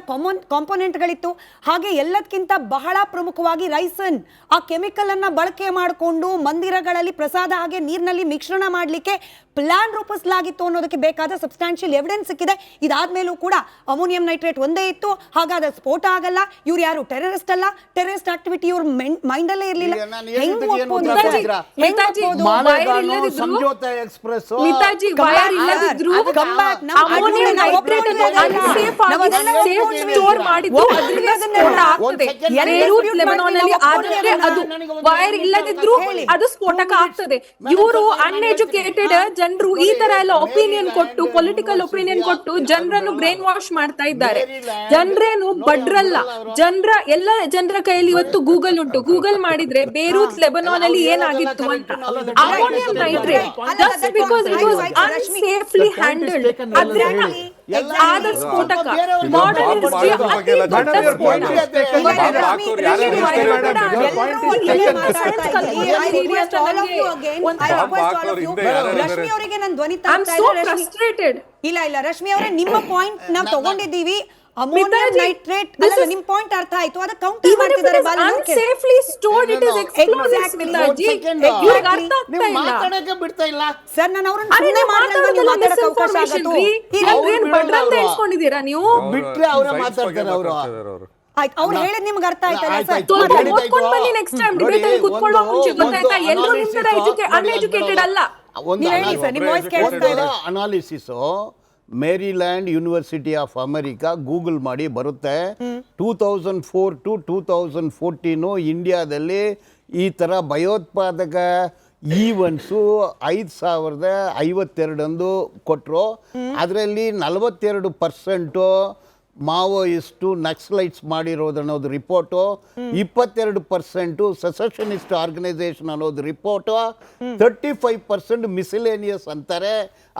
ಕಾಂಪೋನೆಂಟ್ಗಳಿತ್ತು. ಹಾಗೆ ಎಲ್ಲದಕ್ಕಿಂತ ಬಹಳ ಪ್ರಮುಖವಾಗಿ ರೈಸನ್, ಆ ಕೆಮಿಕಲ್ ಅನ್ನ ಬಳಕೆ ಮಾಡಿಕೊಂಡು ಮಂದಿರಗಳಲ್ಲಿ ಪ್ರಸಾದ ಹಾಗೆ ನೀರಿನಲ್ಲಿ ಮಿಶ್ರಣ ಮಾಡಲಿಕ್ಕೆ ಪ್ಲಾನ್ ರೂಪಿಸಲಾಗಿತ್ತು ಅನ್ನೋದಕ್ಕೆ ಬೇಕಾದ ಸಬ್ಸ್ಟಾನ್ಷಿಯಲ್ ಎವಿಡೆನ್ಸ್ ಸಿಕ್ಕಿದೆ. ಇದಾದ್ಮೇಲೂ ಕೂಡ ಅಮೋನಿಯಂ ನೈಟ್ರೇಟ್ ಒಂದೇ ಇತ್ತು, ಹಾಗಾದ್ರೆ ಸ್ಫೋಟ ಆಗಲ್ಲ, ಇವ್ರು ಯಾರು ಟೆರರಿಸ್ಟ್ ಅಲ್ಲ, ಟೆರರಿಸ್ಟ್ ಆಕ್ಟಿವಿಟಿ ಇವ್ರ ಮೈಂಡ್ ಅಲ್ಲೇ ಇರ್ಲಿಲ್ಲ. ಅದು ಸ್ಫೋಟಕ ಆಗ್ತದೆ. ಇವರು ಅನ್ಎಜುಕೇಟೆಡ್ ಜನರು ಈ ತರ ಎಲ್ಲ ಒಪಿನಿಯನ್ ಕೊಟ್ಟು, ಪೊಲಿಟಿಕಲ್ ಒಪಿನಿಯನ್ ಕೊಟ್ಟು ಜನರನ್ನು ಬ್ರೈನ್ ವಾಶ್ ಮಾಡ್ತಾ ಇದ್ದಾರೆ. ಜನರೇನು ಬಡ್ರಲ್ಲ, ಎಲ್ಲ ಜನರ ಕೈಯಲ್ಲಿ ಇವತ್ತು ಗೂಗಲ್ ಉಂಟು. ಗೂಗಲ್ ಮಾಡಿದ್ರೆ ಬೇರೂತ್ ಲೆಬನಾನ್ ಅಲ್ಲಿ ಏನಾಗಿತ್ತು ಅಂತ. Ammonium nitrate just because it was unsafely handled. ಆದ ಸ್ಫೋಟಕ ಬೇರೆಯವ್ರು ಮಾಡರ್ನ್ ಬಾಂಬ್ ಹಿಸ್ಟ್ರಿಯ ಹಾಕೋದ್ರ ಅತಿ ಬಗ್ಗೆ ದೊಡ್ಡ ಎಲ್ಲ ಸ್ಫೋಟ. point ಇದೆ. ಈಗ ಬಾಂಬ್ ರಶ್ಮಿ- ಹಾಕೋರು ರಶ್ಮಿ ಯಾರು ಮಾಡಿದ್ರು ಇಷ್ಟೇ ಕೂಡ ಬೇಡ. ಎಲ್ಲರೂ ಇಲ್ಲೇ ಮಾತಾಡ್ತಾ ಇದ್ದೀರಿ. I request all of you again. I request all of you. Rashmi ಅವರಿಗೆ ನಾನು ಧ್ವನಿ ಐ ಆಮ್ ತಾಗ್ತಾ ಸೋ ಇದೆ. ರಶ್ಮಿ- ಫ್ರಸ್ಟ್ರೇಟೆಡ್. ಇಲ್ಲ ರಶ್ಮಿ ಅವರೇ, ನಿಮ್ಮ ಪಾಯಿಂಟ್ ನಾವು ತಗೊಂಡಿದ್ದೀವಿ. ಅಮೋನಿಯಂ ಮಿತಾಜಿ, ನೈಟ್ರೇಟ್ this is- ನಿಮ್ ಪಾಯಿಂಟ್ ಅರ್ಥ ಆಯ್ತು. ಅದ ಕೌಂಟರ್ Even if it ಮಾಡ್ತಿದ್ದಾರೆ is Balan unsafely stored, it is explosives, Exactly. ಮಿತಾಜಿ. Exactly. ಇವ್ರಿಗೆ ಅರ್ಥ ಆಗ್ತಾ ನೀವು ಇಲ್ಲ. ಮಾತಾಡಕ್ಕೆ ಬಿಡ್ತಾ ಇಲ್ಲ. ಸರ್ ನಾನು ಅವ್ರನ್ನ ಅರೆ ಸುಮ್ಮನೆ ನೀವು ಮಾಡಿಲ್ಲ, ನೀವು ಮಾತಾಡಕ್ಕೆ ಅವಕಾಶ misinformation ಆಗತ್ತು. ರೀ. ಅವ್ರು ಏನ್ ಬಿಡಲ್ಲ ಬಡ್ರ ಅಂತ ಅವ್ರು. ಹೇಳ್ಕೊಂಡಿದ್ದೀರಾ ನೀವು? ಬಿಟ್ರೆ ಅವರೇ ಮಾತಾಡ್ತಾರೆ ಅವರು. ಆಯ್ತು, ಅವ್ರು ಹೇಳಿದ್ ನಿಮ್ಗೆ ಅರ್ಥ ಆಯ್ತಲ್ಲ ಆಯ್ತು, ಸರ್? ಆಯ್ತು. ಸ್ವಲ್ಪ ಹೇಳಿದ್ದಾಯ್ತು. ಓದ್ಕೊಂಡ್ ಬನ್ನಿ next time. ನೋಡಿ, debate ಅಲ್ಲಿ ಕೂತ್ಕೊಳ್ಳೋ ಮುಂಚೆ ಒಂದು ಗೊತ್ತಾಯ್ತಾ? ಎಲ್ಲರೂ ನಿಮ್ ತರ uneducated ಅಲ್ಲ. ನೀವು ಹೇಳಿ ಸರ್, ನಿಮ್ಮ ವಾಯ್ಸ್ ಕೇಳಿಸ್ತಾ ಇದೆ. Analysis Maryland university of America Google ಮಾಡಿ ಬರುತ್ತೆ. 2004 to 2014 ಇಂಡಿಯಾದಲ್ಲಿ ಈ ಥರ ಭಯೋತ್ಪಾದಕ ಈವೆಂಟ್ಸು 5052 ಕೊಟ್ಟರು. ಅದರಲ್ಲಿ 42% ಮಾವೋಯಿಸ್ಟು ನಕ್ಸಲೈಟ್ಸ್ ಮಾಡಿರೋದು ಅನ್ನೋದು ರಿಪೋರ್ಟು, 22% ಸೆಸೆಷನಿಸ್ಟ್ ಆರ್ಗನೈಸೇಷನ್ ಅನ್ನೋದು ರಿಪೋರ್ಟು, 35% ಮಿಸಿಲೇನಿಯಸ್ ಅಂತಾರೆ.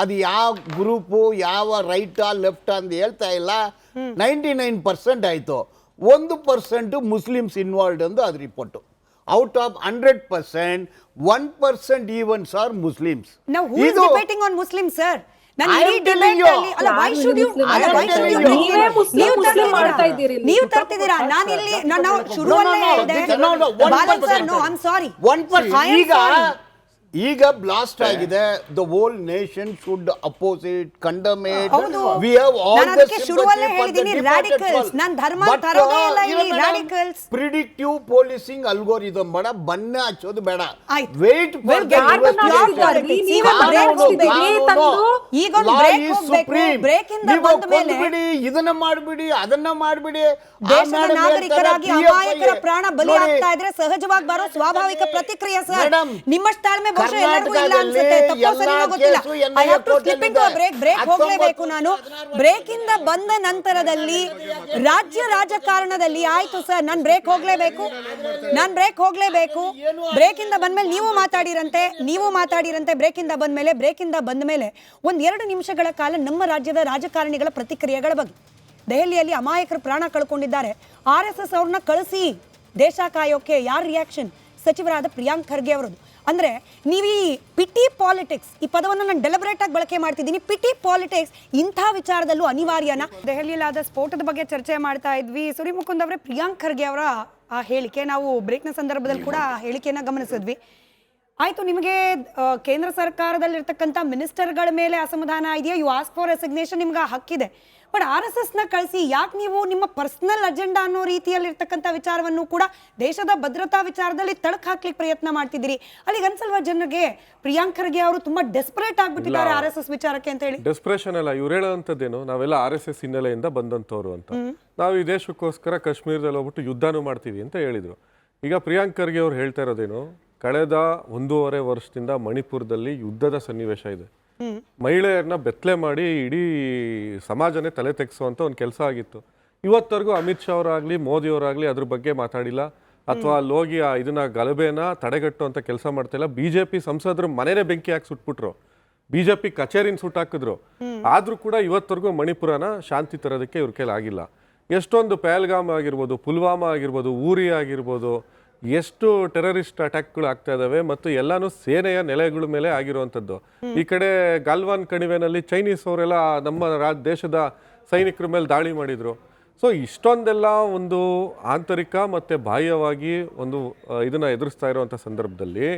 ಅದು ಯಾವ ಗ್ರೂಪು, ಯಾವ ರೈಟಾ ಲೆಫ್ಟಾ ಅಂತ ಹೇಳ್ತಾ ಇಲ್ಲ. 99% ಆಯಿತು. 1% ಮುಸ್ಲಿಮ್ಸ್ ಇನ್ವಾಲ್ವ್ಡ್ ಅಂದು ಅದು report. Out of 100%, 1% evens are Muslims. Now who is debating on Muslims, sir? ನಾನು I am ಇಡೀ telling debate you. ಅಲ್ಲಿ ಅಲ್ಲ, why should you? I am telling you. ನೀವೇ ಮುಸ್ಲಿಂ ಮಾಡ್ತಾ ಇದ್ದೀರಿ ಇಲ್ಲಿ. ನೀವು ತರ್ತಿದ್ದೀರಾ. ನಾನು ಇಲ್ಲಿ ನಾವು ಶುರುವಲ್ಲೇ ಹೇಳಿದೆ. Balan sir, no, I am sorry. 1% ಈಗ ಬ್ಲಾಸ್ಟ್ ಆಗಿದೆ. The whole nation should oppose it, condemn it. ಹೌದು. ವಿ ಹ್ಯಾವ್ ಆಲ್ ನಾನು ಅದಕ್ಕೆ ಶುರುವಲ್ಲೇ ಹೇಳಿದ್ದೀನಿ, radicals. ನಾನು ಧರ್ಮ ತರೋದೇ ಇಲ್ಲ ಇಲ್ಲಿ, radicals. ಪ್ರಿಡಿಕ್ಟಿವ್ ಪೊಲೀಸಿಂಗ್ ಅಲ್ಗೋರಿದಮ್ ಬೇಡ, ಬನ್ನೆ ಹಚ್ಚೋದು ಬೇಡ. ಆಯ್ತು. ವೇಟ್ ಫಾರ್ ದ ಈಗ ಒಂದು ಬ್ರೇಕ್ ಹೋಗ್ಬೇಕು. ಬ್ರೇಕ್ ಇಂದ ಬಂದ ಮೇಲೆ ಇದನ್ನ ಮಾಡ್ಬಿಡಿ, ಅದನ್ನ ಮಾಡ್ಬಿಡಿ. ದೇಶದ ನಾಗರಿಕರಾಗಿ ಅಮಾಯಕರ ಪ್ರಾಣ ಬಲಿ ಆಗ್ತಾ ಇದ್ರೆ ಸಹಜವಾಗಿ ಬರೋ ಸ್ವಾಭಾವಿಕ ಪ್ರತಿಕ್ರಿಯೆ ಸರ್. ನಿಮ್ಮಷ್ಟು ತಾಳ್ಮೆ ಬಹುಶಃ ಎಲ್ಲರಿಗೂ ಇಲ್ಲ ಅನ್ಸುತ್ತೆ. ತಪ್ಪೋ ಸರಿನೋ ಗೊತ್ತಿಲ್ಲ. I have to slip into a break ಹೋಗ್ಲೇಬೇಕು ನಾನು. ಬ್ರೇಕ್ ಇಂದ ಬಂದ ನಂತರದಲ್ಲಿ ರಾಜ್ಯ ರಾಜಕಾರಣದಲ್ಲಿ ಆಯ್ತು ಸರ್, ನಾನು ಬ್ರೇಕ್ ಹೋಗ್ಲೇಬೇಕು. ಬ್ರೇಕ್ ಇಂದ ಬಂದ್ಮೇಲೆ ನೀವು ಮಾತಾಡಿರಂತೆ. ಬ್ರೇಕ್ ಇಂದ ಬಂದ್ಮೇಲೆ ಒಂದ್ 2 ನಿಮಿಷಗಳ ಕಾಲ ನಮ್ಮ ರಾಜ್ಯದ ರಾಜಕಾರಣಿಗಳ ಪ್ರತಿಕ್ರಿಯೆಗಳ ಬಗ್ಗೆ. ದೆಹಲಿಯಲ್ಲಿ ಅಮಾಯಕರು ಪ್ರಾಣ ಕಳ್ಕೊಂಡಿದ್ದಾರೆ. RSS ಅವ್ರನ್ನ ಕಳಿಸಿ ದೇಶ ಕಾಯೋಕೆ ಯಾರ ರಿಯಾಕ್ಷನ್? ಸಚಿವರಾದ ಪ್ರಿಯಾಂಕ್ ಖರ್ಗೆ ಅವರದು. ಅಂದ್ರೆ ನೀವು ಈ ಪಿಟಿ ಪಾಲಿಟಿಕ್ಸ್, ಈ ಪದವನ್ನು ನಾನು ಡೆಲಿಬರೇಟ್ ಆಗಿ ಬಳಕೆ ಮಾಡ್ತಿದ್ದೀನಿ. ಪಿಟಿ ಪಾಲಿಟಿಕ್ಸ್ ಇಂಥ ವಿಚಾರದಲ್ಲೂ ಅನಿವಾರ್ಯನಾ? ದೆಹಲಿಯಲ್ಲಾದ ಸ್ಫೋಟದ ಬಗ್ಗೆ ಚರ್ಚೆ ಮಾಡ್ತಾ ಇದ್ವಿ. ಸುರಿ ಮುಕುಂದ್ ಅವರೇ, ಪ್ರಿಯಾಂಕ್ ಖರ್ಗೆ ಅವರ ಆ ಹೇಳಿಕೆ, ನಾವು ಬ್ರೇಕ್ನ ಸಂದರ್ಭದಲ್ಲಿ ಕೂಡ ಆ ಹೇಳಿಕೆಯನ್ನ ಗಮನಿಸಿದ್ವಿ. ಆಯ್ತು, ನಿಮಗೆ ಕೇಂದ್ರ ಸರ್ಕಾರದಲ್ಲಿರ್ತಕ್ಕಂಥ ಮಿನಿಸ್ಟರ್ಗಳ ಮೇಲೆ ಅಸಮಾಧಾನ ಇದೆಯಾ? ಯು ಆಸ್ಕ್ ಫಾರ್ ರೆಸಿಗ್ನೇಷನ್, ನಿಮ್ಗೆ ಆ ಹಕ್ಕಿದೆ. ಬಟ್ RSS ನ ಕಳಿಸಿ ಯಾಕೆ ನೀವು ನಿಮ್ಮ ಪರ್ಸನಲ್ ಅಜೆಂಡಾ ಅನ್ನೋ ರೀತಿಯಲ್ಲಿ ಇರ್ತಕ್ಕಂಥ ವಿಚಾರವನ್ನು ಕೂಡ ದೇಶದ ಭದ್ರತಾ ವಿಚಾರದಲ್ಲಿ ತಳಕ್ ಹಾಕ್ಲಿಕ್ಕೆ ಪ್ರಯತ್ನ ಮಾಡ್ತಿದ್ದೀರಿ? ಅಲ್ಲಿಗೆ ಅನ್ಸಲ್ವಾ ಜನರಿಗೆ ಪ್ರಿಯಾಂಕ್ ಖರ್ಗೆ ಅವರು ತುಂಬಾ ಡೆಸ್ಪರೇಟ್ ಆಗ್ಬಿಟ್ಟಿದ್ದಾರೆ RSS ವಿಚಾರಕ್ಕೆ ಅಂತ ಹೇಳಿ? ಡೆಸ್ಪ್ರೆಷನ್ ಅಲ್ಲ, ಇವ್ರು ಹೇಳೋಂಥದ್ದೇನು, ನಾವೆಲ್ಲ RSS ಹಿನ್ನೆಲೆಯಿಂದ ಬಂದಂಥವ್ರು ಅಂತ. ನಾವು ಈ ದೇಶಕ್ಕೋಸ್ಕರ ಕಾಶ್ಮೀರದಲ್ಲಿ ಹೋಗ್ಬಿಟ್ಟು ಯುದ್ಧನೂ ಮಾಡ್ತೀವಿ ಅಂತ ಹೇಳಿದ್ರು. ಈಗ ಪ್ರಿಯಾಂಕ್ ಖರ್ಗೆ ಅವ್ರು ಹೇಳ್ತಾ ಇರೋದೇನು, ಕಳೆದ 1.5 ವರ್ಷದಿಂದ ಮಣಿಪುರದಲ್ಲಿ ಯುದ್ಧದ ಸನ್ನಿವೇಶ ಇದೆ. ಮಹಿಳೆಯರನ್ನ ಬೆತ್ತಲೆ ಮಾಡಿ ಇಡೀ ಸಮಾಜನೇ ತಲೆ ತೆಗೆಸುವಂಥ ಒಂದು ಕೆಲಸ ಆಗಿತ್ತು. ಇವತ್ತವರೆಗೂ ಅಮಿತ್ ಶಾ ಅವರಾಗಲಿ ಮೋದಿ ಅವರಾಗಲಿ ಅದ್ರ ಬಗ್ಗೆ ಮಾತಾಡಿಲ್ಲ, ಅಥವಾ ಅಲ್ಲಿ ಹೋಗಿ ಇದನ್ನ ಗಲಭೆನ ತಡೆಗಟ್ಟುವಂಥ ಕೆಲಸ ಮಾಡ್ತಿಲ್ಲ. BJP ಸಂಸದರು ಮನೆಯೇ ಬೆಂಕಿ ಹಾಕಿ ಸುಟ್ಬಿಟ್ರು, BJP ಕಚೇರಿನ ಸುಟ್ಟಾಕಿದ್ರು. ಆದರೂ ಕೂಡ ಇವತ್ತವರೆಗೂ ಮಣಿಪುರನ ಶಾಂತಿ ತರೋದಕ್ಕೆ ಇವ್ರ ಕೈಲಿ ಆಗಿಲ್ಲ. ಎಷ್ಟೊಂದು ಪಹಲ್ಗಾಮ್ ಆಗಿರ್ಬೋದು, ಪುಲ್ವಾಮಾ ಆಗಿರ್ಬೋದು, ಊರಿ ಆಗಿರ್ಬೋದು, ಎಷ್ಟು ಟೆರರಿಸ್ಟ್ ಅಟ್ಯಾಕ್ಗಳು ಆಗ್ತಾ ಇದಾವೆ, ಮತ್ತು ಎಲ್ಲಾನು ಸೇನೆಯ ನೆಲೆಗಳ ಮೇಲೆ ಆಗಿರುವಂಥದ್ದು. ಈ ಕಡೆ ಗಾಲ್ವಾನ್ ಕಣಿವೆನಲ್ಲಿ ಚೈನೀಸ್ ಅವರೆಲ್ಲ ನಮ್ಮ ದೇಶದ ಸೈನಿಕರ ಮೇಲೆ ದಾಳಿ ಮಾಡಿದ್ರು. ಸೊ ಇಷ್ಟೊಂದೆಲ್ಲ ಒಂದು ಆಂತರಿಕ ಮತ್ತು ಬಾಹ್ಯವಾಗಿ ಒಂದು ಇದನ್ನ ಎದುರಿಸ್ತಾ ಇರುವಂಥ ಸಂದರ್ಭದಲ್ಲಿ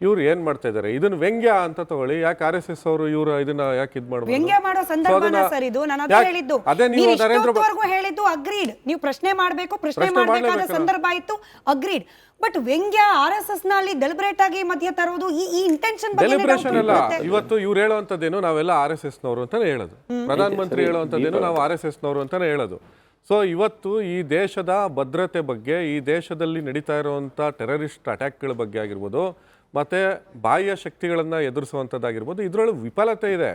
ಇವ್ರು ಏನ್ ಮಾಡ್ತಾ ಇದ್ದಾರೆ, ಇದನ್ನ ವ್ಯಂಗ್ಯ ಅಂತ ತಗೊಳ್ಳಿ. ಯಾಕೆ RSS ಅವರು ಇವ್ರು ಇದನ್ನ ಯಾಕೆ ಇದು ಮಾಡ್ಬೋದು? ವ್ಯಂಗ್ಯ ಮಾಡೋ ಸಂದರ್ಭನ ಸರ್ ಇದು. ನಾನು ಅದೇ ಹೇಳಿದ್ದು. ಅದೇ ನೀವು ಇಷ್ಟೊತ್ತವರೆಗೂ ಹೇಳಿದ್ದು ಅಗ್ರೀಡ್. ನೀವು ಪ್ರಶ್ನೆ ಮಾಡಬೇಕು, ಪ್ರಶ್ನೆ ಮಾಡಬೇಕಾದ ಸಂದರ್ಭ ಆಯ್ತು, ಅಗ್ರೀಡ್. ಬಟ್ ವ್ಯಂಗ್ಯ RSS ನಲ್ಲಿ ಡೆಲಿಬರೇಟ್ ಆಗಿ ಮಧ್ಯ ತರೋದು, ಈ ಇಂಟೆನ್ಷನ್ ಬಗ್ಗೆ ಡೆಲಿಬ್ರೇಷನ್ ಅಲ್ಲ. ಇವತ್ತು ಇವ್ರು ಹೇಳುವಂಥದ್ದೇನು, ನಾವೆಲ್ಲ RSS ನವರು ಅಂತಾನೆ ಹೇಳೋದು. ಪ್ರಧಾನಮಂತ್ರಿ ಹೇಳುವಂಥದ್ದೇನು, ನಾವು RSS ನವರು ಅಂತಾನೆ ಹೇಳೋದು. ಸೊ ಇವತ್ತು ಈ ದೇಶದ ಭದ್ರತೆ ಬಗ್ಗೆ, ಈ ದೇಶದಲ್ಲಿ ನಡೀತಾ ಇರುವಂಥ ಟೆರರಿಸ್ಟ್ ಅಟ್ಯಾಕ್ಗಳ ಬಗ್ಗೆ ಆಗಿರ್ಬೋದು, ಮತ್ತೆ ಬಾಹ್ಯ ಶಕ್ತಿಗಳನ್ನ ಎದುರಿಸುವಂಥದ್ದಾಗಿರ್ಬೋದು, ಇದರೊಳಗೆ ವಿಫಲತೆ ಇದೆ.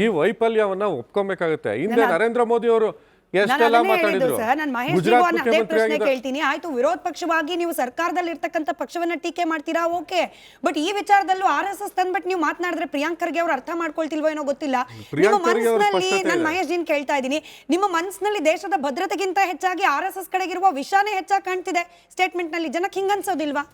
ಈ ವೈಫಲ್ಯವನ್ನ ಒಪ್ಕೊಬೇಕಾಗುತ್ತೆ. ಹಿಂದೆ ನರೇಂದ್ರ ಮೋದಿ ಅವರು ಎಷ್ಟೆಲ್ಲ ಮಾತಾಡಿದ್ರು. ಸರ್ ನಾನು ಮಹೇಶ್ ಗುಜರಾತ್ ಅದೇ ಮುಖ್ಯಮಂತ್ರಿ ಪ್ರಶ್ನೆ ಆಗಿದ್ದ ಕೇಳ್ತೀನಿ. ಆಯ್ತು, ವಿರೋಧ ಪಕ್ಷವಾಗಿ ನೀವು ಸರ್ಕಾರದಲ್ಲಿ ಇರ್ತಕ್ಕಂಥ ಪಕ್ಷವನ್ನ ಟೀಕೆ ಮಾಡ್ತೀರಾ, ಓಕೆ. ಬಟ್ ಈ ವಿಚಾರದಲ್ಲೂ RSS ತಂದ್ಬಿಟ್ಟು ನೀವು ಮಾತನಾಡಿದ್ರೆ ಪ್ರಿಯಾಂಕ್ ಖರ್ಗೆ ಅವ್ರು ಅರ್ಥ ಮಾಡ್ಕೊಳ್ತಿಲ್ವೋ ಏನೋ ಗೊತ್ತಿಲ್ಲ. ನಿಮ್ಮ ಮನಸ್ಸಿನಲ್ಲಿ ನಾನು ಮಹೇಶ್ ಜೀನ್ ಕೇಳ್ತಾ ಇದ್ದೀನಿ, ನಿಮ್ಮ ಮನಸ್ಸಿನಲ್ಲಿ ದೇಶದ ಭದ್ರತೆಗಿಂತ ಹೆಚ್ಚಾಗಿ RSS ಕಡೆಗಿರುವ ವಿಷಾನೇ ಹೆಚ್ಚಾಗಿ ಕಾಣ್ತಿದೆ ಸ್ಟೇಟ್ಮೆಂಟ್ ನಲ್ಲಿ. ಜನಕ್ಕೆ ಹಿಂಗನ್ಸೋದಿಲ್ವಾ?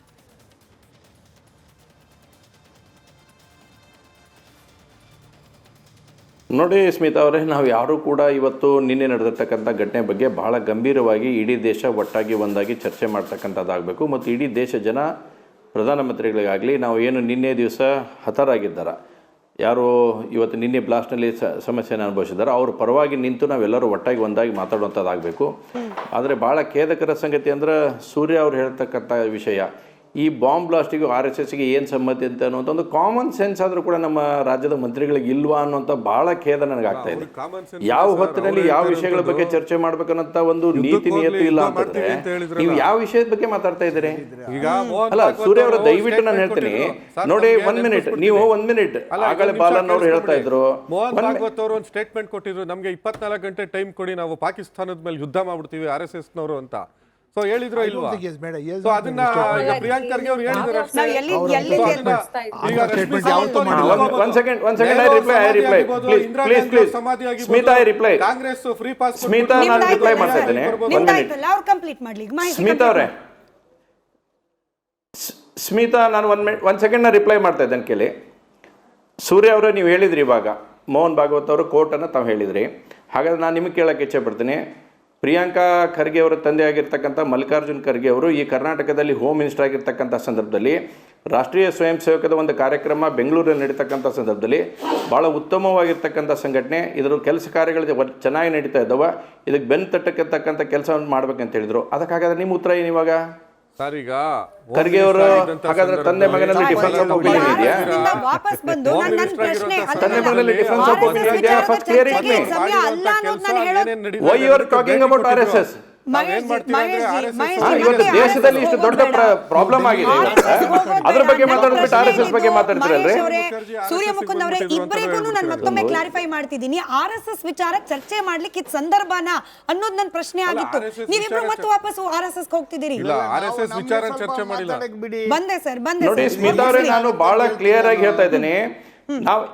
ನೋಡಿ ಸ್ಮಿತಾ ಅವರೇ, ನಾವು ಯಾರೂ ಕೂಡ ಇವತ್ತು ನಿನ್ನೆ ನಡೆದಿರ್ತಕ್ಕಂಥ ಘಟನೆ ಬಗ್ಗೆ ಬಹಳ ಗಂಭೀರವಾಗಿ ಇಡೀ ದೇಶ ಒಟ್ಟಾಗಿ ಒಂದಾಗಿ ಚರ್ಚೆ ಮಾಡ್ತಕ್ಕಂಥದ್ದಾಗಬೇಕು. ಮತ್ತು ಇಡೀ ದೇಶ ಜನ ಪ್ರಧಾನಮಂತ್ರಿಗಳಿಗಾಗಲಿ, ನಾವು ಏನು ನಿನ್ನೆ ದಿವಸ ಹತರಾಗಿದ್ದಾರೆ, ಯಾರು ಇವತ್ತು ನಿನ್ನೆ ಬ್ಲಾಸ್ಟ್ನಲ್ಲಿ ಸಮಸ್ಯೆಯನ್ನು ಅನುಭವಿಸಿದ್ದಾರೆ, ಅವ್ರ ಪರವಾಗಿ ನಿಂತು ನಾವೆಲ್ಲರೂ ಒಟ್ಟಾಗಿ ಒಂದಾಗಿ ಮಾತಾಡುವಂಥದ್ದಾಗಬೇಕು. ಆದರೆ ಭಾಳ ಖೇದಕರ ಸಂಗತಿ ಅಂದ್ರೆ ಸೂರ್ಯ ಅವ್ರು ಹೇಳ್ತಕ್ಕಂಥ ವಿಷಯ, ಈ ಬಾಂಬ್ ಬ್ಲಾಸ್ಟಿಗೂ RSSಗೆ ಏನು ಸಂಬಂಧ ಅಂತ ಅನ್ನುವಂಥ ಒಂದು ಕಾಮನ್ ಸೆನ್ಸ್ ಆದರೂ ಕೂಡ ನಮ್ಮ ರಾಜ್ಯದ ಮಂತ್ರಿಗಳಿಗೆ ಇಲ್ವಾ ಅನ್ನೋಂಥ ಭಾಳ ಖೇದ ನನಗಾಗ್ತಾ ಇದೆ. ಯಾವ ಹೊತ್ತಿನಲ್ಲಿ ಯಾವ ವಿಷಯಗಳ ಬಗ್ಗೆ ಚರ್ಚೆ ಮಾಡ್ಬೇಕನ್ನೋಂಥ ಒಂದು ನೀತಿ ನಿಯತ್ತು ಇಲ್ಲ ಅಂತಂದ್ರೆ ನೀವು ಯಾವ ವಿಷಯದ ಬಗ್ಗೆ ಮಾತಾಡ್ತಾ ಇದ್ದೀರಿ? ಅಲ್ಲ ಸೂರ್ಯ ಅವರ, ದಯವಿಟ್ಟು ನಾನು ಹೇಳ್ತೀನಿ ನೋಡಿ, 1 ಮಿನಿಟ್, ನೀವು 1 ಮಿನಿಟ್. ಆಗಲೇ ಬಾಲನ್ ಅವರು ಹೇಳ್ತಾ ಇದ್ರು, ಮೋಹನ್ ಭಾಗವತ್ ಅವರು ಒಂದು ಸ್ಟೇಟ್ಮೆಂಟ್ ಕೊಟ್ಟಿದ್ರು, ನಮಗೆ 24 ಗಂಟೆ ಟೈಮ್ ಕೊಡಿ, ನಾವು ಪಾಕಿಸ್ತಾನದ ಮೇಲೆ ಯುದ್ಧ ಮಾಡ್ಬಿಡ್ತೀವಿ RSSನವರು ಅಂತ. ಸೊ ಹೇಳಿದ್ರು ಇಲ್ವಾ? ಸೊ ಅದನ್ನ ಈಗ ಪ್ರಿಯಾಂಕ್ ಖರ್ಗೆ ಅವರು ಹೇಳಿದ್ರು ಅಷ್ಟೇ. ಕಾಂಗ್ರೆಸ್ ಫ್ರೀ ಪಾಸ್ ಸ್ಮಿತಾ, ನಾನು ರಿಪ್ಲೈ ಮಾಡ್ತಾ ಇದ್ದೇನೆ. ಸ್ಮಿತಾ ಅವರೇ, ಸ್ಮಿತಾ, ನಾನು 1 ಸೆಕೆಂಡ್ ರಿಪ್ಲೈ ಮಾಡ್ತಾ ಇದ್ದೇನೆ ಕೇಳಿ. ಸೂರ್ಯ ಅವರೇ, ನೀವು ಹೇಳಿದ್ರಿ ಇವಾಗ ಮೋಹನ್ ಭಾಗವತ್ ಅವರು ಕೋರ್ಟನ್ನು ತಾವು ಹೇಳಿದ್ರಿ. ಹಾಗಾದ್ರೆ ನಾನು ನಿಮಗೆ ಕೇಳಕ್ಕೆ ಇಚ್ಛೆ ಪಡ್ತೀನಿ, ಪ್ರಿಯಾಂಕಾ ಖರ್ಗೆ ಅವರ ತಂದೆ ಆಗಿರ್ತಕ್ಕಂಥ ಮಲ್ಲಿಕಾರ್ಜುನ್ ಖರ್ಗೆ ಅವರು ಈ ಕರ್ನಾಟಕದಲ್ಲಿ ಹೋಮ್ ಮಿನಿಸ್ಟರ್ ಆಗಿರ್ತಕ್ಕಂಥ ಸಂದರ್ಭದಲ್ಲಿ ರಾಷ್ಟ್ರೀಯ ಸ್ವಯಂ ಸೇವಕದ ಒಂದು ಕಾರ್ಯಕ್ರಮ ಬೆಂಗಳೂರಲ್ಲಿ ನಡೀತಕ್ಕಂಥ ಸಂದರ್ಭದಲ್ಲಿ ಭಾಳ ಉತ್ತಮವಾಗಿರ್ತಕ್ಕಂಥ ಸಂಘಟನೆ, ಇದರ ಕೆಲಸ ಕಾರ್ಯಗಳು ಚೆನ್ನಾಗಿ ನಡೀತಾ ಇದ್ದಾವೆ, ಇದಕ್ಕೆ ಬೆನ್ನು ತಟ್ಟಕ್ಕಂಥ ಕೆಲಸವನ್ನು ಮಾಡ್ಬೇಕಂತ ಹೇಳಿದರು. ಅದಕ್ಕಾಗಾದ್ರೆ ನಿಮ್ಮ ಉತ್ತರ ಏನು ಇವಾಗ? ಸರ್, ಈಗ ಖರ್ಗೆ ಅವರು ಹಾಗಾದ್ರೆ ತಂದೆ ಮಗನಲ್ಲಿ ಡಿಫರೆನ್ಸ್ ಆಫ್ ಒಪಿನಿಯನ್ ಇದೆಯಾ? ವಾಪಸ್ ಬಂದು ನನ್ನ ಪ್ರಶ್ನೆ, ತಂದೆ ಮಗನಲ್ಲಿ ಡಿಫರೆನ್ಸ್ ಆಫ್ ಒಪಿನಿಯನ್ ಇದೆಯಾ? First clear it me. Why you are talking about RSS? ಇವತ್ತು ದೇಶದಲ್ಲಿ ಇಷ್ಟು ದೊಡ್ಡ ಪ್ರಾಬ್ಲಮ್ ಆಗಿದೆ, ಅದ್ರ ಬಗ್ಗೆ ಮಾತಾಡ್ಬಿಟ್ಟು RSS ಬಗ್ಗೆ ಮಾತಾಡ್ತಿರಲ್ರಿ? ಸೂರ್ಯ ಮುಕುಂದ್ ಅವರೇ, ಇಬ್ಬರಿಗೂ ನಾನು ಮತ್ತೊಮ್ಮೆ ಕ್ಲಾರಿಫೈ ಮಾಡ್ತಿದ್ದೀನಿ, RSS ವಿಚಾರ ಚರ್ಚೆ ಮಾಡ್ಲಿಕ್ಕೆ ಇದು ಸಂದರ್ಭನ ಅನ್ನೋದು ನನ್ನ ಪ್ರಶ್ನೆ ಆಗಿತ್ತು. ನೀವಿಬ್ರು ಮತ್ತೆ ವಾಪಸ್ RSS ಹೋಗ್ತಿದ್ದೀರಿ. RSS ವಿಚಾರ ಚರ್ಚೆ ಮಾಡಿಲ್ಲ. ಬಂದೆ ಸರ್, ಬಂದೆ. ನೋಡಿ ಸ್ಮಿತಾ ಅವರೇ, ನಾನು ಬಹಳ ಕ್ಲಿಯರ್ ಆಗಿ ಹೇಳ್ತಾ ಇದ್ದೀನಿ,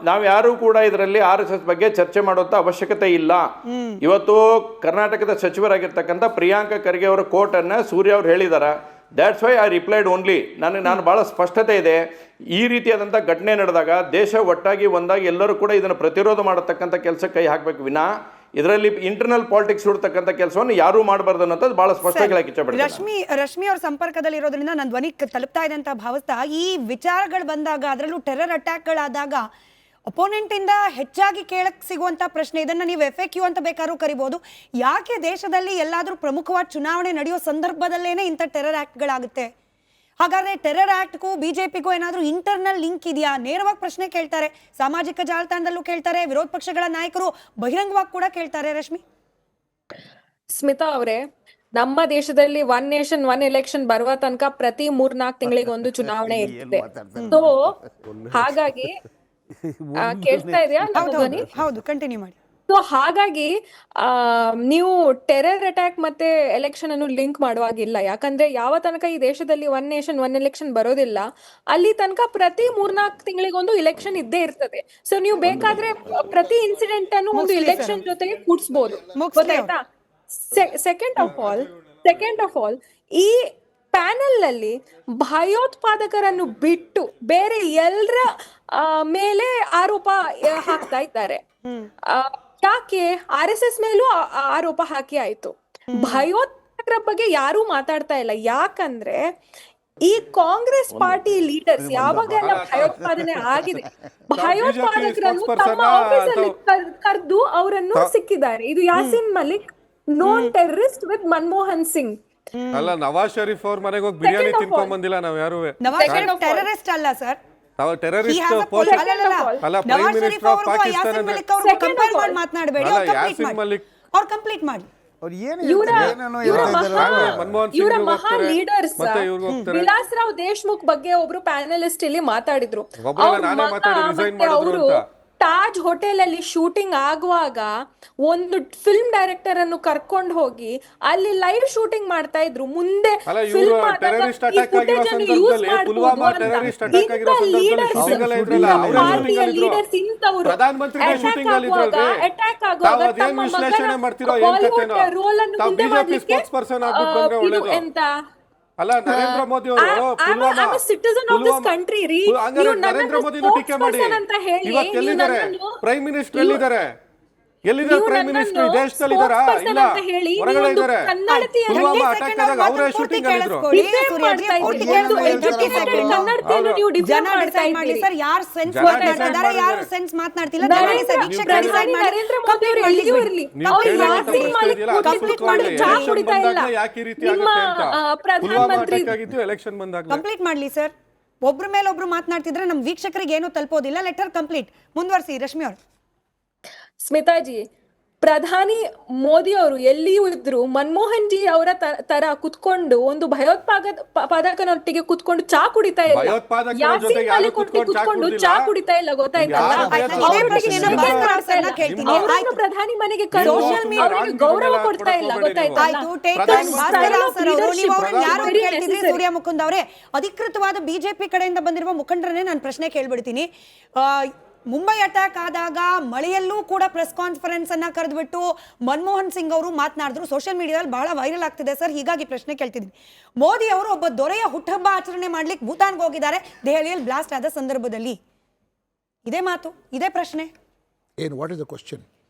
ನಾವು ಯಾರು ಕೂಡ ಇದರಲ್ಲಿ RSS ಬಗ್ಗೆ ಚರ್ಚೆ ಮಾಡುವಂತ ಅವಶ್ಯಕತೆ ಇಲ್ಲ. ಇವತ್ತು ಕರ್ನಾಟಕದ ಸಚಿವರಾಗಿರ್ತಕ್ಕಂಥ ಪ್ರಿಯಾಂಕಾ ಖರ್ಗೆ ಅವರ ಕೋರ್ಟ್ ಅನ್ನ ಸೂರ್ಯ ಅವರು ಹೇಳಿದ್ದಾರೆ. That's why I replied only. ನಾನು ಬಹಳ ಸ್ಪಷ್ಟತೆ ಇದೆ, ಈ ರೀತಿಯಾದಂಥ ಘಟನೆ ನಡೆದಾಗ ದೇಶ ಒಟ್ಟಾಗಿ ಒಂದಾಗಿ ಎಲ್ಲರೂ ಕೂಡ ಇದನ್ನು ಪ್ರತಿರೋಧ ಮಾಡತಕ್ಕಂಥ ಕೆಲಸಕ್ಕೆ ಕೈ ಹಾಕಬೇಕು ವಿನಾ ಇದರಲ್ಲಿ ಇಂಟರ್ನಲ್ ಪಾಲಿಟಿಕ್ಸ್ ಹುಡ್ತಕ್ಕಂಥ ಕೆಲಸವನ್ನು ಯಾರೂ ಮಾಡಬಾರ್ದು ಅನ್ನೋದು ಬಹಳ ಸ್ಪಷ್ಟವಾಗಿ ಇಚ್ಛೆಪಡ್ತೀನಿ. ರಶ್ಮಿ ಅವ್ರ ಸಂಪರ್ಕದಲ್ಲಿ ಇರೋದ್ರಿಂದ ನನ್ನ ಧ್ವನಿ ತಲುಪ್ತಾ ಇದೆ ಅಂತ ಭಾವಿಸ್ತಾ, ಈ ವಿಚಾರಗಳು ಬಂದಾಗ, ಅದರಲ್ಲೂ ಟೆರರ್ ಅಟ್ಯಾಕ್ಗಳಾದಾಗ ಅಪೋನೆಂಟ್ ಇಂದ ಹೆಚ್ಚಾಗಿ ಕೇಳಕ್ ಸಿಗುವಂತ ಪ್ರಶ್ನೆ, ಇದನ್ನ ನೀವು FAQ ಅಂತ ಬೇಕಾದ್ರೂ ಕರಿಬಹುದು, ಯಾಕೆ ದೇಶದಲ್ಲಿ ಎಲ್ಲಾದ್ರೂ ಪ್ರಮುಖವಾದ ಚುನಾವಣೆ ನಡೆಯೋ ಸಂದರ್ಭದಲ್ಲೇನೆ ಇಂಥ ಟೆರರ್ ಆಕ್ಟ್ಗಳಾಗುತ್ತೆ? ಹಾಗಾದ್ರೆ ಟೆರರ್ ಆಕ್ಟ್ಗೂ ಬಿಜೆಪಿಗೂ ಏನಾದ್ರೂ ಇಂಟರ್ನಲ್ ಲಿಂಕ್ ಇದೆಯಾ? ನೇರವಾಗಿ ಪ್ರಶ್ನೆ ಕೇಳ್ತಾರೆ, ಸಾಮಾಜಿಕ ಜಾಲತಾಣದಲ್ಲೂ ಕೇಳ್ತಾರೆ, ವಿರೋಧ ಪಕ್ಷಗಳ ನಾಯಕರು ಬಹಿರಂಗವಾಗಿ ಕೂಡ ಕೇಳ್ತಾರೆ. ರಶ್ಮಿ, ಸ್ಮಿತಾ ಅವರೇ, ನಮ್ಮ ದೇಶದಲ್ಲಿ 1 ನೇಷನ್ 1 ಎಲೆಕ್ಷನ್ ಬರುವ ತನಕ ಪ್ರತಿ 3-4 ತಿಂಗಳಿಗೆ ಒಂದು ಚುನಾವಣೆ ಇರ್ತದೆ. ಸೊ ಹಾಗಾಗಿ ಕೇಳ್ತಾ ಇದೆಯಾ? ಹೌದು, ಕಂಟಿನ್ಯೂ ಮಾಡಿ. ಸೊ ಹಾಗಾಗಿ ನೀವು ಟೆರರ್ ಅಟ್ಯಾಕ್ ಮತ್ತೆ ಎಲೆಕ್ಷನ್ ಅನ್ನು ಲಿಂಕ್ ಮಾಡುವಾಗಿಲ್ಲ. ಯಾಕಂದ್ರೆ ಯಾವ ತನಕ ಈ ದೇಶದಲ್ಲಿ 1 ನೇಷನ್ 1 ಎಲೆಕ್ಷನ್ ಬರೋದಿಲ್ಲ, ಅಲ್ಲಿ ತನಕ ಪ್ರತಿ 3-4 ತಿಂಗಳಿಗೊಂದು ಇಲೆಕ್ಷನ್ ಇದ್ದೇ ಇರ್ತದೆ. ಸೊ ನೀವು ಬೇಕಾದ್ರೆ ಪ್ರತಿ ಇನ್ಸಿಡೆಂಟ್ ಅನ್ನು ಒಂದು ಇಲೆಕ್ಷನ್ ಜೊತೆಗೆ ಕೂಡಿಸಬಹುದು, ಗೊತ್ತಾಯ್ತಾ? ಸೆಕೆಂಡ್ ಆಫ್ ಆಲ್ ಈ ಪ್ಯಾನೆಲ್ ನಲ್ಲಿ ಭಯೋತ್ಪಾದಕರನ್ನು ಬಿಟ್ಟು ಬೇರೆ ಎಲ್ಲರ ಮೇಲೆ ಆರೋಪ ಹಾಕ್ತಾ ಇದ್ದಾರೆ. ಯಾಕೆ? RSS ಮೇಲೂ ಆರೋಪ ಹಾಕಿ ಆಯ್ತು. ಭಯೋತ್ಪಾದಕರ ಬಗ್ಗೆ ಯಾರೂ ಮಾತಾಡ್ತಾ ಇಲ್ಲ. ಯಾಕಂದ್ರೆ ಈ ಕಾಂಗ್ರೆಸ್ ಪಾರ್ಟಿ ಲೀಡರ್ಸ್ ಯಾವಾಗೆಲ್ಲ ಭಯೋತ್ಪಾದನೆ ಆಗಿದೆ, ಭಯೋತ್ಪಾದಕರನ್ನು ತಮ್ಮ ಆಫೀಸಲ್ಲಿ ಕರೆದು ಅವರನ್ನು ಸಿಕ್ಕಿದ್ದಾರೆ. ಇದು Yasin Malik, known terrorist with Manmohan Singh. ಅಲ್ಲ, ನವಾಜ್ ಶರೀಫ್ ಅವ್ರ ಮನೆಗೆ ಹೋಗಿ ಬಿರಿಯಾನಿ ತಿನ್ಕೊಂಡ್ ಬಂದಿಲ್ಲ ನಾವ್ ಯಾರು. ನವಾಜ್ ಶರೀಫ್ ಟೆರರಿಸ್ಟ್ ಅಲ್ಲ ಸರ್, ನಾವು ಟೆರರಿಸ್ಟ್ ಅಲ್ಲ, prime minister of Pakistan. Compare ಮಾಡಿ ಮಾತನಾಡಬೇಡಿ, ಯಾಸಿನ್ ಮಲಿಕ್ ಅವ್ರು ಕಂಪ್ಲೀಟ್ ಮಾಡಿ. ಇವರ ಮಹಾ ಲೀಡರ್ಸ್ ವಿಲಾಸ್ ರಾವ್ ದೇಶ್ಮುಖ್ ಬಗ್ಗೆ ಒಬ್ರು ಪ್ಯಾನಲಿಸ್ಟ್ ಇಲ್ಲಿ ಮಾತಾಡಿದ್ರು. ತಾಜ್ ಹೋಟೆಲ್ ಅಲ್ಲಿ ಶೂಟಿಂಗ್ ಆಗುವಾಗ ಒಂದು ಫಿಲ್ಮ್ ಡೈರೆಕ್ಟರ್ ಅನ್ನು ಕರ್ಕೊಂಡು ಹೋಗಿ ಅಲ್ಲಿ ಲೈವ್ ಶೂಟಿಂಗ್ ಮಾಡ್ತಾ ಇದ್ರು. ಮುಂದೆ ಅಲ್ಲ, ಇವ್ರು terrorist attack ಆಗಿರೋ ಸಂದರ್ಭದಲ್ಲಿ, ಪುಲ್ವಾಮಾ terrorist attack ಆಗಿರೋ ಸಂದರ್ಭದಲ್ಲಿ shooting ಅಲ್ಲಿ ಇದ್ರಲ್ಲ, ಅವ್ರೇ shooting ಅಲ್ಲಿ ಇದ್ರು. ಪ್ರಧಾನಮಂತ್ರಿ ಶೂಟಿಂಗ್ ಅಲ್ಲಿ ಇದ್ರಲ್ರಿ. ತಾವು ಅದೇನ್ ವಿಶ್ಲೇಷಣೆ ಮಾಡ್ತಿರೋ ಏನ್ ಕಥೆನೋ, ತಾವು ಬಿಜೆಪಿ ಸ್ಪೋಕ್ಸ್ ಪರ್ಸನ್ ಆಗ್ಬಿಟ್ಟು ಬಂದ್ರೆ ಒಳ್ಳೇದು. ಅಲ್ಲ, ನರೇಂದ್ರ ಮೋದಿ ಅವರು ಪುಲ್ವಾಮಾ ನರೇಂದ್ರ ಮೋದಿನೂ ಟೀಕೆ ಮಾಡಿ ಇವತ್ತು ಎಲ್ಲಿದ್ದಾರೆ? ಪ್ರೈಮ್ ಮಿನಿಸ್ಟರ್ ಎಲ್ಲಿದ್ದಾರೆ? ಎಲ್ಲಿದ್ದಾರೆ ಪ್ರೈಮ್ ಮಿನಿಸ್ಟರ್? ಈ ದೇಶದಲ್ಲಿ ಇದಾರಾ? ಇಲ್ಲ, ಹೊರಗಡೆ ಇದ್ದಾರೆ. ಪುಲ್ವಾಮಾ ಅಟ್ಯಾಕ್ ಆದಾಗ ಅವರೇ ಶೂಟಿಂಗ್ ಆಗಿದ್ರು. ಯಾಕೆ ಈ ರೀತಿ ಆಗುತ್ತೆ ಅಂತ ಪುಲ್ವಾಮಾ ಅಟ್ಯಾಕ್ ಆಗಿದ್ದು ಎಲೆಕ್ಷನ್ ಬಂದಾಗ. ಕಂಪ್ಲೀಟ್ ಮಾಡ್ಲಿ ಸರ್. ಒಬ್ರ ಮೇಲೆ ಒಬ್ರು ಮಾತನಾಡ್ತಿದ್ರೆ ನಮ್ ವೀಕ್ಷಕರಿಗೆ ಏನು ತಲುಪೋದಿಲ್ಲ. ಲೆಟರ್ ಕಂಪ್ಲೀಟ್ ಮುಂದುವರಿಸಿ ರಶ್ಮಿ ಅವರು. ಸ್ಮಿತಾಜಿ, ಪ್ರಧಾನಿ ಮೋದಿ ಅವರು ಎಲ್ಲಿಯೂ ಇದ್ರು ಮನಮೋಹನ್ ಜಿ ಅವರ ತರ ಕುತ್ಕೊಂಡು ಒಂದು ಭಯೋತ್ಪಾದಕನೊಟ್ಟಿಗೆ ಕುತ್ಕೊಂಡು ಚಾ ಕುಡಿತಾ ಇಲ್ಲ. ಕುತ್ಕೊಂಡು ಚಾ ಕುಡಿತಾ ಇಲ್ಲ, ಗೊತ್ತಾಯ್ತಲ್ಲ? ಅವರನ್ನು ಪ್ರಧಾನಿ ಮನೆಗೆ ಗೌರವ ಕೊಡ್ತಾ ಇಲ್ಲ, ಗೊತ್ತಾಯ್ತಾ? ಸೂರ್ಯ ಮುಕುಂದ್ ಅವರೇ, ಅಧಿಕೃತವಾದ ಬಿಜೆಪಿ ಕಡೆಯಿಂದ ಬಂದಿರುವ ಮುಖಂಡರನ್ನೇ ನಾನು ಪ್ರಶ್ನೆ ಕೇಳ್ಬಿಡ್ತೀನಿ. ಮುಂಬೈ ಅಟ್ಯಾಕ್ ಆದಾಗ ಮಳೆಯಲ್ಲೂ ಕೂಡ ಪ್ರೆಸ್ ಕಾನ್ಫರೆನ್ಸ್ ಅನ್ನ ಕರೆದ್ಬಿಟ್ಟು ಮನಮೋಹನ್ ಸಿಂಗ್ ಅವರು ಮಾತನಾಡಿದ್ರು. ಸೋಷಿಯಲ್ ಮೀಡಿಯಾದಲ್ಲಿ ಬಹಳ ವೈರಲ್ ಆಗ್ತಿದೆ ಸರ್. ಹೀಗಾಗಿ ಪ್ರಶ್ನೆ ಕೇಳ್ತಿದ್ದೀನಿ, ಮೋದಿ ಅವರು ಒಬ್ಬ ದೊರೆಯ ಹುಟ್ಟುಹಬ್ಬ ಆಚರಣೆ ಮಾಡ್ಲಿಕ್ಕೆ ಭೂತಾನ್ಗೆ ಹೋಗಿದ್ದಾರೆ ದೆಹಲಿಯಲ್ಲಿ ಬ್ಲಾಸ್ಟ್ ಆದ ಸಂದರ್ಭದಲ್ಲಿ. ಇದೇ ಮಾತು, ಇದೇ ಪ್ರಶ್ನೆ. ಏನು, what is the question?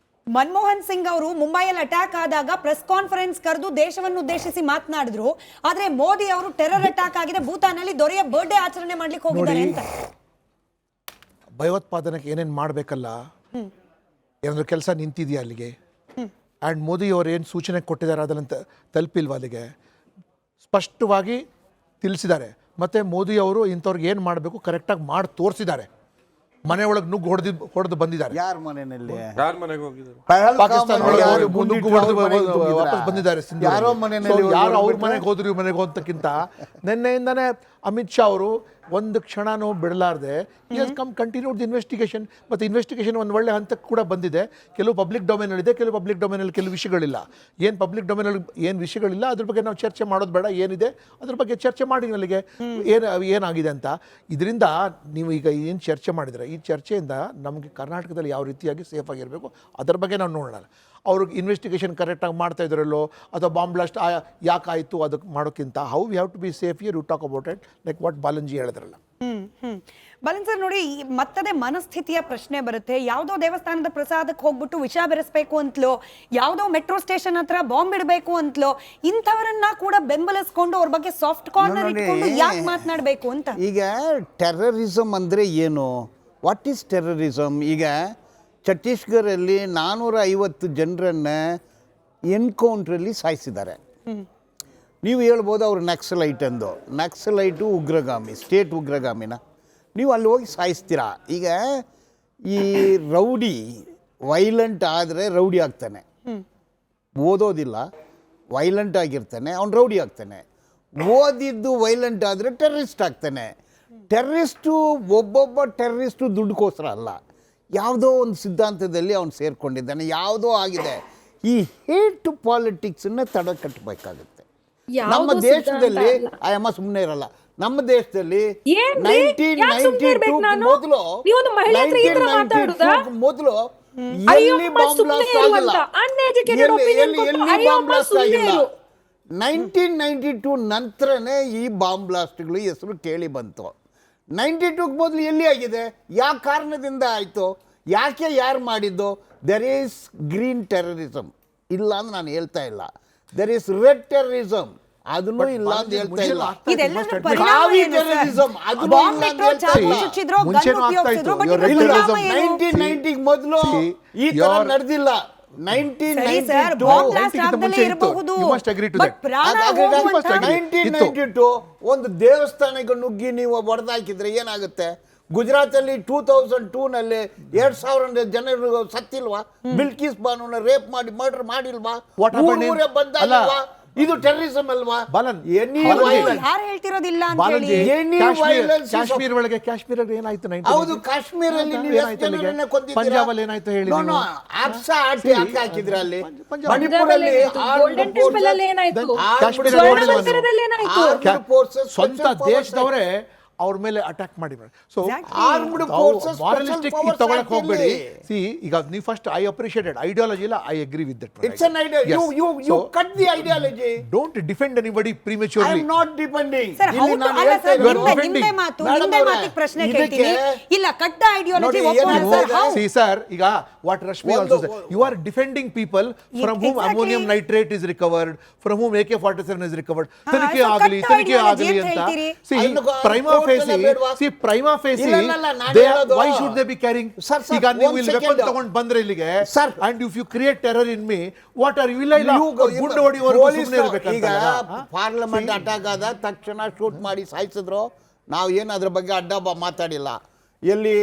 Manmohan Singh ಅವರು ಮುಂಬೈಯಲ್ಲಿ ಅಟ್ಯಾಕ್ ಆದಾಗ ಪ್ರೆಸ್ ಕಾನ್ಫರೆನ್ಸ್ ಕರೆದು ದೇಶವನ್ನು ಉದ್ದೇಶಿಸಿ ಮಾತನಾಡಿದ್ರು. ಆದ್ರೆ ಮೋದಿ ಅವರು ಟೆರರ್ ಅಟ್ಯಾಕ್ ಆಗಿದೆ ಭೂತಾನಲ್ಲಿ ದೊರೆಯ ಬರ್ಡೇ ಆಚರಣೆ ಮಾಡ್ಲಿಕ್ಕೆ ಹೋಗಿದ್ದಾರೆ ಅಂತ. ಭಯೋತ್ಪಾದನೆಗೆ ಏನೇನು ಮಾಡಬೇಕಲ್ಲ, ಏನಾದರೂ ಕೆಲಸ ನಿಂತಿದೆಯಾ ಅಲ್ಲಿಗೆ? ಆ್ಯಂಡ್ ಮೋದಿ ಅವರು ಏನು ಸೂಚನೆ ಕೊಟ್ಟಿದ್ದಾರೆ ಅದನ್ನು ತಲುಪಿಲ್ವ ಅಲ್ಲಿಗೆ? ಸ್ಪಷ್ಟವಾಗಿ ತಿಳಿಸಿದ್ದಾರೆ. ಮತ್ತು ಮೋದಿ ಅವರು ಇಂಥವ್ರಿಗೆ ಏನು ಮಾಡಬೇಕು ಕರೆಕ್ಟಾಗಿ ಮಾಡಿ ತೋರಿಸಿದ್ದಾರೆ. ಮನೆ ಒಳಗೆ ನುಗ್ಗು ಹೊಡೆದು ಬಂದಿದ್ದಾರೆ. ಯಾರ ಮನೆಯಲ್ಲಿ? ಯಾರ ಮನೆಗೆ ಹೋಗಿದ್ದಾರೆ? ಪಾಕಿಸ್ತಾನ ವಾಪಸ್ ಬಂದಿದ್ದಾರೆ. ಯಾರೋ ಮನೆಯಲ್ಲಿ, ಯಾರು ಅವ್ರ ಮನೆಗೆ ಹೋದ್ರು ಇವ್ರ ಮನೆಗೆ ಹೋದಕ್ಕಿಂತ ನಿನ್ನೆಯಿಂದನೇ ಅಮಿತ್ ಶಾ ಅವರು ಒಂದು ಕ್ಷಣನೂ ಬಿಡಲಾರ್ದೆ ಕಂಟಿನ್ಯೂಡ್ ದಿ ಇನ್ವೆಸ್ಟಿಗೇಷನ್. ಮತ್ತು ಇನ್ವೆಸ್ಟಿಗೇಷನ್ ಒಂದು ಒಳ್ಳೆ ಹಂತಕ್ಕೆ ಕೂಡ ಬಂದಿದೆ. ಕೆಲವು ಪಬ್ಲಿಕ್ ಡೊಮೇನಲ್ಲಿದೆ, ಕೆಲವು ಪಬ್ಲಿಕ್ ಡೊಮೇನಲ್ಲಿ ಕೆಲವು ವಿಷಯಗಳಿಲ್ಲ. ಏನು ಪಬ್ಲಿಕ್ ಡೊಮೇನಲ್ಲಿ ಏನು ವಿಷಯಗಳಿಲ್ಲ ಅದ್ರ ಬಗ್ಗೆ ನಾವು ಚರ್ಚೆ ಮಾಡೋದು ಬೇಡ. ಏನಿದೆ ಅದ್ರ ಬಗ್ಗೆ ಚರ್ಚೆ ಮಾಡಿ ಅಲ್ಲಿಗೆ ಏನಾಗಿದೆ ಅಂತ. ಇದರಿಂದ ನೀವು ಈಗ ಏನು ಚರ್ಚೆ ಮಾಡಿದರೆ, ಈ ಚರ್ಚೆಯಿಂದ ನಮಗೆ ಕರ್ನಾಟಕದಲ್ಲಿ ಯಾವ ರೀತಿಯಾಗಿ ಸೇಫ್ ಆಗಿರಬೇಕು ಅದರ ಬಗ್ಗೆ ನಾವು ನೋಡೋಣ. ಅವ್ರಿಗೆ ಇನ್ವೆಸ್ಟಿಗೇಷನ್ ಕರೆಕ್ಟಾಗಿ ಮಾಡ್ತಾ ಇದ್ದಾರಲ್ಲೋ ಅಥವಾ ಬಾಂಬ್ ಬ್ಲಾಸ್ಟ್ ಯಾಕಾಯಿತು ಅದಕ್ಕೆ ಮಾಡೋಕ್ಕಿಂತ how we have to be safe you talk about it, like what Balan ji ಹೇಳಿದ್ರಲ್ಲ. ಬಾಲನ್ ಸರ್ ನೋಡಿ, ಮತ್ತದೇ ಮನಸ್ಥಿತಿಯ ಪ್ರಶ್ನೆ ಬರುತ್ತೆ. ಯಾವುದೋ ದೇವಸ್ಥಾನದ ಪ್ರಸಾದಕ್ಕೆ ಹೋಗ್ಬಿಟ್ಟು ವಿಷ ಬೆರೆಸ್ಬೇಕು ಅಂತಲೋ, ಯಾವುದೋ ಮೆಟ್ರೋ ಸ್ಟೇಷನ್ ಹತ್ರ ಬಾಂಬ್ ಇಡಬೇಕು ಅಂತಲೋ, ಇಂಥವರನ್ನ ಕೂಡ ಬೆಂಬಲಿಸ್ಕೊಂಡು ಅವ್ರ ಬಗ್ಗೆ ಸಾಫ್ಟ್ ಕಾರ್ನರ್ ಇಟ್ಕೊಂಡು ಯಾಕೆ ಮಾತನಾಡಬೇಕು ಅಂತ. ಈಗ ಟೆರರಿಸಮ್ ಅಂದರೆ ಏನು? What is terrorism? ಈಗ ಛತ್ತೀಸ್ಗಢಲ್ಲಿ 450 ಜನರನ್ನು ಎನ್ಕೌಂಟ್ರಲ್ಲಿ ಸಾಯಿಸಿದ್ದಾರೆ. ನೀವು ಹೇಳ್ಬೋದು ಅವರು ನಕ್ಸಲೈಟ್ ಅಂದು. ನಕ್ಸಲೈಟು ಉಗ್ರಗಾಮಿ, ಸ್ಟೇಟ್ ಉಗ್ರಗಾಮಿನ ನೀವು ಅಲ್ಲಿ ಹೋಗಿ ಸಾಯಿಸ್ತೀರಾ. ಈಗ ಈ ರೌಡಿ ವೈಲೆಂಟ್ ಆದರೆ ರೌಡಿ ಆಗ್ತಾನೆ, ಓದೋದಿಲ್ಲ, ವೈಲೆಂಟ್ ಆಗಿರ್ತಾನೆ, ಅವ್ನು ರೌಡಿ ಆಗ್ತಾನೆ. ಓದಿದ್ದು ವೈಲೆಂಟ್ ಆದರೆ ಟೆರ್ರಿಸ್ಟ್ ಆಗ್ತಾನೆ. ಟೆರ್ರಿಸ್ಟು ಒಬ್ಬೊಬ್ಬ ಟೆರ್ರಿಸ್ಟು ದುಡ್ಡುಗೋಸ್ಕರ ಅಲ್ಲ, ಯಾವುದೋ ಒಂದು ಸಿದ್ಧಾಂತದಲ್ಲಿ ಅವನು ಸೇರಿಕೊಂಡಿದ್ದಾನೆ, ಯಾವುದೋ ಆಗಿದೆ. ಈ ಹೇಟ್ ಪಾಲಿಟಿಕ್ಸನ್ನ ತಡೆ ಕಟ್ಟಬೇಕಾಗುತ್ತೆ. ನಮ್ಮ ದೇಶದಲ್ಲಿ ಅಯ್ಯಮ್ಮ ಸುಮ್ಮನೆ ಇರಲ್ಲ. ನಮ್ಮ ದೇಶದಲ್ಲಿ 1992 ಮೊದಲು ಎಲ್ಲಿ ಬಾಂಬ್ ಬ್ಲಾಸ್ಟ್ ಆಗಿಲ್ಲ. 1992 ನಂತರನೇ ಈ ಬಾಂಬ್ ಬ್ಲಾಸ್ಟ್ಗಳು ಹೆಸರು ಕೇಳಿ ಬಂತು. 92ಕ್ಕೆ ಮೊದಲು ಎಲ್ಲಿ ಆಗಿದೆ? ಯಾವ ಕಾರಣದಿಂದ ಆಯಿತು? ಯಾಕೆ ಯಾರು ಮಾಡಿದ್ದು? ದೆರ್ ಈಸ್ ಗ್ರೀನ್ ಟೆರರಿಸಮ್ ಇಲ್ಲ ಅಂತ ನಾನು ಹೇಳ್ತಾ ಇಲ್ಲ. ದೆರ್ ಈಸ್ ರೆಡ್ ಟೆರರಿಸಮ್, ಅದನ್ನು ಇಲ್ಲ ಅಂತ ಹೇಳ್ತಾ ಇಲ್ಲ. ಕಾವಿ ಟೆರರಿಸಮ್ ಅದನ್ನು ಇಲ್ಲ ಅಂತ ಹೇಳ್ತಾ ಇಲ್ಲ. 1990ಗೆ ಮೊದಲು ಈ ಥರ ನಡೆದಿಲ್ಲ. 1992 ಒಂದು ದೇವಸ್ಥಾನಕ್ಕೆ ನುಗ್ಗಿ ನೀವು ಹೊಡೆದಾಕಿದ್ರೆ ಏನಾಗುತ್ತೆ? ಗುಜರಾತಲ್ಲಿ 2002ನಲ್ಲಿ 2000 ಜನರು ಸತ್ತಿಲ್ವಾ? ಬಿಲ್ಕಿಸ್ ಬಾನುನ ರೇಪ್ ಮಾಡಿ ಮರ್ಡರ್ ಮಾಡಿಲ್ವಾ? ಬಂದಾಗಿಲ್ವಾ? ಇದು ಟೆರರಿಸಂ ಅಲ್ವಾ? Balan, any Balan violence. ಯಾರು ಹೇಳ್ತಿರೋದಿಲ್ಲ ಅಂತ ಬಾಲನ್ಜಿ, ಹೇಳಿ Any violence is ಕಾಶ್ಮೀರ ಒಳಗೆ ಕಾಶ್ಮೀರಲ್ಲಿ ಏನಾಯ್ತು? ಹೌದು, ಕಾಶ್ಮೀರಲ್ಲಿ ನೀವು ಎಷ್ಟು ಜನರನ್ನ ಕೊಂದಿದ್ದೀರಾ? ಪಂಜಾಬಲ್ಲಿ ಏನಾಯ್ತು ಹೇಳಿ? ಹಾಕಿದ್ರ ಅಲ್ಲಿ ಪಂಜಾಬ್ ಮಣಿಪುರಲ್ಲಿ ಗೋಲ್ಡನ್ ಟೆಂಪಲ್ ಅಲ್ಲಿ ಏನಾಯ್ತು? ಕಾಶ್ಮೀರ ಸ್ವರ್ಣ ಮಂದಿರದಲ್ಲಿ ಏನಾಯ್ತು? ಸ್ವಂತ ದೇಶದವರೇ ಅವ್ರ ಮೇಲೆ ಅಟ್ಯಾಕ್ ಮಾಡಿದ್ರು. So Armed forces, ಮಾರಲಿಸ್ಟಿಕ್ special powers ತಗೊಳಕ್ act ಹೋಗ್ಬೇಡಿ. ಇಲ್ಲಿ. ಸಿ, ಈಗ ನೀವು ಫಸ್ಟ್ ಐ ಅಪ್ರಿಷಿಯೇಟೆಡ್ ಐಡಿಯಾಲಜಿ ಇಲ್ಲ, I agree with that. It's an idea. You cut the ideology. Don't defend anybody I ಪ್ರಿಮೆಚೂರ್ಲಿ. am not defending. Sir ಇಲ್ಲಿ ನಾನು ಅಲ್ಲ ಹೇಳ್ತಾ ಸರ್, ಇರೋದು- ನಿಮ್ದೇ ಮಾತು, Madam ನಿಮ್ದೇ ಅವರೇ, ಮಾತಿಗೆ ಪ್ರಶ್ನೆ ಇದಕ್ಕೆ- ಕೇಳ್ತೀನಿ. ಇಲ್ಲ, ಕಟ್ಟ ಐಡಿಯಾಲಜಿ ನೋಡಿ, ಒಪ್ಪೋಣ ಏನು ಸರ್. How? See, sir, ಈಗ what Rashmi also said, you are defending people from whom Exactly. ammonium nitrate is recovered, from whom AK-47 is recovered. ತನಿಖೆ so ಆಗಲಿ, ಕಟ್ಟ ತನಿಖೆ ideology ಆಗಲಿ ಅಂತ ಅಂತ. ಹೇಳ್ತೀರಿ. See, ಅದನ್ನು prima court facie, ಅಲ್ಲ ಬೇಡ್ವಾ? see, prima facie, ಇಲ್ಲ, ಇಲ್ಲ, ನಾನು they are- ಹೇಳೋದು- why should they be carrying? Sir, ಈಗ ನೀವು one ಇಲ್ಲಿ second. weapon ತಗೊಂಡು ಬಂದ್ರೆ ಇಲ್ಲಿಗೆ, Sir. and if you create terror in me, what are you? ಇಲ್ಲ ಇಲ್ಲ, ಗುಂಡು ಹೊಡೆಯುವವರೆಗೂ ಸುಮ್ಮನೆ ಈಗ ಇರ್ಬೇಕಂತ. ಪಾರ್ಲಿಮೆಂಟ್ ಅಟ್ಯಾಕ್ ಆದ ತಕ್ಷಣ ಶೂಟ್ ಮಾಡಿ ಸಾಯಿಸಿದ್ರು. ನಾವು ಏನು ಅದ್ರ ಬಗ್ಗೆ ಅಡ್ಡ ಮಾತಾಡಿಲ್ಲ. ಎಲ್ಲಿ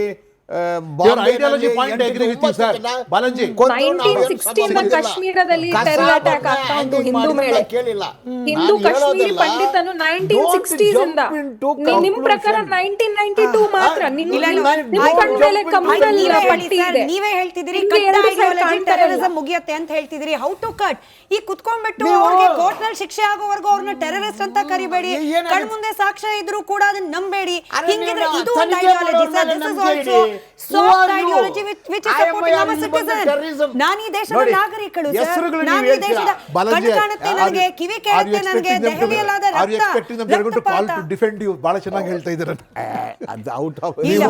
Your ideology point I agree with you, sir. ಬಾಲನ್ಜಿ, 1916 ಕಾಶ್ಮೀರದಲ್ಲಿ ಟೆರರ್ ಅಟ್ಯಾಕ್ ಆಗ್ತಾ ಉಂಟು ಹಿಂದೂ ಮೇಲೆ. ಕೇಳಿಲ್ಲ. ಹಿಂದೂ ಕಾಶ್ಮೀರಿ ಪಂಡಿತನು 1960s ಇಂದ ನಿಮ್ ಪ್ರಕಾರ 1992 ಮಾತ್ರ ನಿಮ್ ಕಣ್ಮೇಲೆ ಕಮಲ್ ಪಟ್ಟಿ ಇದೆ. ನೀವೇ ಹೇಳ್ತಿದ್ದೀರಿ ನಿಮ್ಗೆ ಕಟ್ಟ ಎರಡು side ಐಡಿಯಾಲಜಿ ಕಾಣ್ತಾ ಇಲ್ಲ. ಟೆರರಿಸಂ ಮುಗಿಯತ್ತೆ ಅಂತ ಹೇಳ್ತಿದ್ದೀರಿ. How to cut? ಈ ಕುತ್ಕೊಂಡ್ಬಿಟ್ಟು ಅವ್ರಿಗೆ ಕೋರ್ಟ್ ನಲ್ಲಿ ಶಿಕ್ಷೆ ಆಗೋವರೆಗೂ ಅವ್ರನ್ನ ಟೆರರಿಸ್ಟ್ ಅಂತ ಕರಿಬೇಡಿ. ಕಣ್ ಮುಂದೆ ಸಾಕ್ಷ್ಯ ಇದ್ರೂ ಕೂಡ ಅದನ್ನ ನಂಬೇಡಿ. ಹಿಂಗಿದ್ರೆ ಇದು ಒಂದು ideology sir. This is also soft ideology which is supporting our citizens. ನಾನು ಈ ದೇಶದ ನಾಗರಿಕಳು ಸರ್. ನಾನು ಈ ದೇಶದ ಕಣ್ಣು ಕಾಣುತ್ತೆ ನನಗೆ, ಕಿವಿ ಕೇಳುತ್ತೆ ನನಗೆ, ದೆಹಲಿಯಲ್ಲಾದ ರಕ್ತಪಾತ. ಡಿಫೆಂಡ್ ಯು ಬಹಳ ಚೆನ್ನಾಗಿ ಹೇಳ್ತಾ ಇದ್ದಾರೆ. ಅದು ಔಟ್ ಆಫ್ ಇಲ್ಲ,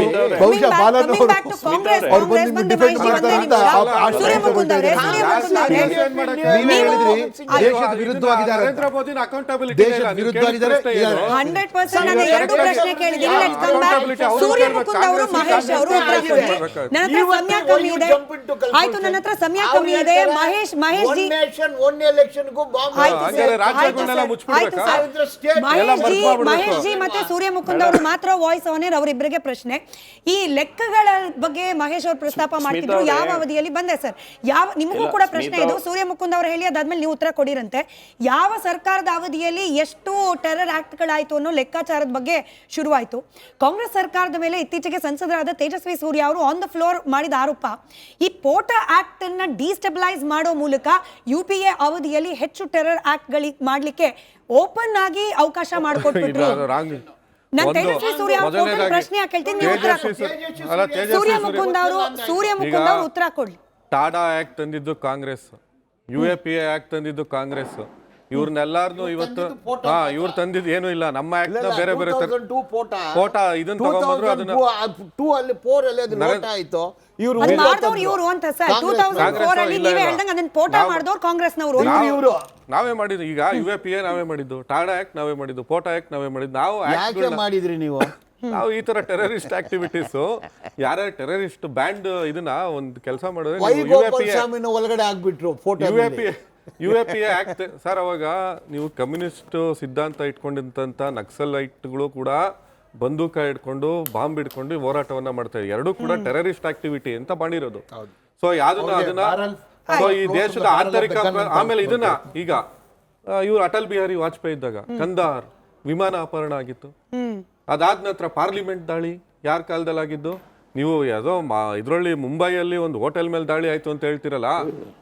ಬಹುಶಃ Balan coming back to Congress, ಅವ್ರು ಬಂದು Congress ನಿಮ್ಮನ್ನ ಬಂದ ಡಿಫೆಂಡ್ ಮಹಿಷಿ ಮಾಡ್ತಾರೆ ಒಂದೇ ಅಂತ ನಿಮಿಷ. ಸೂರ್ಯಮುಕುಂದ್ ಅವರೇ, ಸೂರ್ಯಮುಕುಂದ್ ಅವರೇ, ನೀವೇ ಹೇಳಿದ್ರಿ ದೇಶದ ವಿರುದ್ಧವಾಗಿದ್ದಾರೆ ಅಂತ. ನರೇಂದ್ರ ಮೋದಿನ ಅಕೌಂಟಬಿಲಿಟಿ ದೇಶದ ವಿರುದ್ಧವಾಗಿದ್ದಾರೆ. 100% ನಾನು ಎರಡು ಪ್ರಶ್ನೆ ಕೇಳಿದ್ದೀನಿ. Let's come back. ಸೂರ್ಯಮುಕುಂದ್ ಅವರು, ಮಹೇಶ್ ಅವರು ಉತ್ತರ ಕೊಡಿ. ನನ್ನ ಹತ್ರ ಸಮಯ ಕಮ್ಮಿ ಇದೆ. ಆಯ್ತು, ನನ್ನ ಹತ್ರ ಸಮಯ ಕಮ್ಮಿ ಇದೆ. ಮಹೇಶ್ ಜಿ ಒನ್ ಎಲೆಕ್ಷನ್ ಗು ಬಾಂಬ್ ಆಯ್ತು ಹಾಗಾದ್ರೆ ಸರ್, ರಾಜ್ಯಗಳನ್ನೆಲ್ಲ ಆಯ್ತು ಮುಚ್ಚಿಬಿಡ್ಬೇಕಾ? ಸರ್. ಮಹೇಶ್ ಜಿ ಮತ್ತೆ ಸೂರ್ಯಮುಕುಂದ್ ಅವರು ಮಾತ್ರ ವಾಯ್ಸ್ ಆನ್. ಅವರಿಬ್ಬರಿಗೆ ಪ್ರಶ್ನೆ. ಈ ಲೆಕ್ಕಗಳ ಬಗ್ಗೆ ಮಹೇಶ್ ಅವರು ಪ್ರಸ್ತಾಪ ಮಾಡ್ತಿದ್ರು. ಯಾವ ಅವಧಿಯಲ್ಲಿ ಬಂದೆ ಸರ್? ನಿಮಗೂ ಕೂಡ ಪ್ರಶ್ನೆ ಇದು. ಸೂರ್ಯಮುಕುಂದ್ ಅವರು ಹೇಳಿ ಅದಾದ್ಮೇಲೆ ನೀವು ಉತ್ತರ ಕೊಡಿರಂತೆ. ಯಾವ ಸರ್ಕಾರದ ಅವಧಿಯಲ್ಲಿ ಎಷ್ಟು ಟೆರರ್ ಆಕ್ಟ್ ಗಳಾಯ್ತು ಅನ್ನೋ ಲೆಕ್ಕಾಚಾರದ ಬಗ್ಗೆ ಶುರುವಾಯಿತು. ಕಾಂಗ್ರೆಸ್ ಸರ್ಕಾರದ ಮೇಲೆ ಇತ್ತೀಚೆಗೆ ಸಂಸದರಾದ ತೇಜಸ್ವಿ ಸೂರ್ಯ ಅವರು ಆನ್ ದ ಫ್ಲೋರ್ ಮಾಡಿದ ಆರೋಪ, ಈ ಪೋಟಾ ಆಕ್ಟ್ ಅನ್ನ ಡಿಸ್ಟೆಬಿಲೈಸ್ ಮಾಡೋ ಮೂಲಕ UPA ಅವಧಿಯಲ್ಲಿ ಹೆಚ್ಚು ಟೆರರ್ ಆಕ್ಟ್ ಮಾಡ್ಲಿಕ್ಕೆ ಓಪನ್ ಆಗಿ ಅವಕಾಶ ಮಾಡಿಕೊಟ್ಬಿಟ್ರು. ನಾನು ತೇಜಸ್ವಿ ಸೂರ್ಯ ಅವ್ರ ಪ್ರಶ್ನೆ ಕೇಳ್ತೀನಿ, ನೀವು ಉತ್ತರ ಕೊಡಿ. ಸೂರ್ಯಮುಕುಂದ್ ಅವರು ಉತ್ತರ ಕೊಡಿ. ಟಾಡಾ ಆಕ್ಟ್ ತಂದಿದ್ದು ಕಾಂಗ್ರೆಸ್, UAPA ಆಕ್ಟ್ ತಂದಿದ್ದು ಕಾಂಗ್ರೆಸ್. ಇವ್ರನ್ನೆಲ್ಲಾರ್ನು ಇವತ್ತು ಇವ್ರು ತಂದಿದ್ದು ಏನು ಇಲ್ಲ. ನಮ್ಮ ಆಕ್ಟ್ ನ ಬೇರೆ ಬೇರೆ ಫೋಟಾ ಇದನ್ನ ತಗೊಂಡ್ಬಂದ್ರು. ಅದನ್ನ 2 ಅಲ್ಲಿ 4 ಅಲ್ಲಿ ಅದು ನೋಟ ಆಯ್ತು. ಇವರು ಅದು ಮಾಡಿದವರು ಇವರು ಅಂತ ಸರ್. 2004 ಅಲ್ಲಿ ನೀವೇ ಹೇಳ್ದಂಗೆ ಅದನ್ನ ಫೋಟೋ ಮಾಡಿದವರು ಕಾಂಗ್ರೆಸ್ನವರು. ನಾವೇ ಮಾಡಿದ್ದು. ಈಗ UAPA ನಾವೇ ಮಾಡಿದ್ದು, ಟಾಡಾ ಆಕ್ಟ್ ನಾವೇ ಮಾಡಿದ್ದು, ಫೋಟಾ ಆಕ್ಟ್ ನಾವೇ ಮಾಡಿದ್ದು. ನಾವು ಯಾಕೆ ಮಾಡಿದ್ರಿ ನೀವು? ನಾವು ಈ ತರ ಟೆರರಿಸ್ಟ್ ಆಕ್ಟಿವಿಟೀಸ್, ಯಾರ್ಯಾರು ಟೆರರಿಸ್ಟ್ ಬ್ಯಾಂಡ್ ಇದನ್ನ ಒಂದು ಕೆಲಸ ಮಾಡಿದ್ರೆ ಒಳಗಡೆ ಆಗ್ಬಿಟ್ರು ಫೋಟೋ UAPA ಆಕ್ಟ್ ಸರ್. ಅವಾಗ ನೀವು ಕಮ್ಯುನಿಸ್ಟ್ ಸಿದ್ಧಾಂತ ಇಟ್ಕೊಂಡಿದ್ದಂತ ನಕ್ಸಲೈಟ್ಗಳು ಕೂಡ ಬಂದೂಕ ಇಟ್ಕೊಂಡು ಬಾಂಬ್ ಇಟ್ಕೊಂಡು ಹೋರಾಟವನ್ನ ಮಾಡ್ತಾರೆ. ಎರಡೂ ಕೂಡ ಟೆರರಿಸ್ಟ್ ಆಕ್ಟಿವಿಟಿ ಅಂತ ಮಾಡಿರೋದು. ಸೊ ಯಾವ್ದನ್ನ ಅದನ್ನ ಸೊ ಈ ದೇಶದ ಆಂತರಿಕ ಆಮೇಲೆ ಇದನ್ನ ಈಗ ಇವ್ರು ಅಟಲ್ ಬಿಹಾರಿ ವಾಜಪೇಯಿ ಇದ್ದಾಗ ಕಂದಹಾರ್ ವಿಮಾನ ಅಪಹರಣ ಆಗಿತ್ತು. ಅದಾದ ನಂತರ ಪಾರ್ಲಿಮೆಂಟ್ ದಾಳಿ ಯಾರ ಕಾಲದಲ್ಲಿ ಆಗಿದ್ದು? ನೀವು ಯಾವುದೋ ಇದ್ರಲ್ಲಿ ಮುಂಬೈಯಲ್ಲಿ ಒಂದು ಹೋಟೆಲ್ ಮೇಲೆ ದಾಳಿ ಆಯ್ತು ಅಂತ ಹೇಳ್ತಿರಲ್ಲ,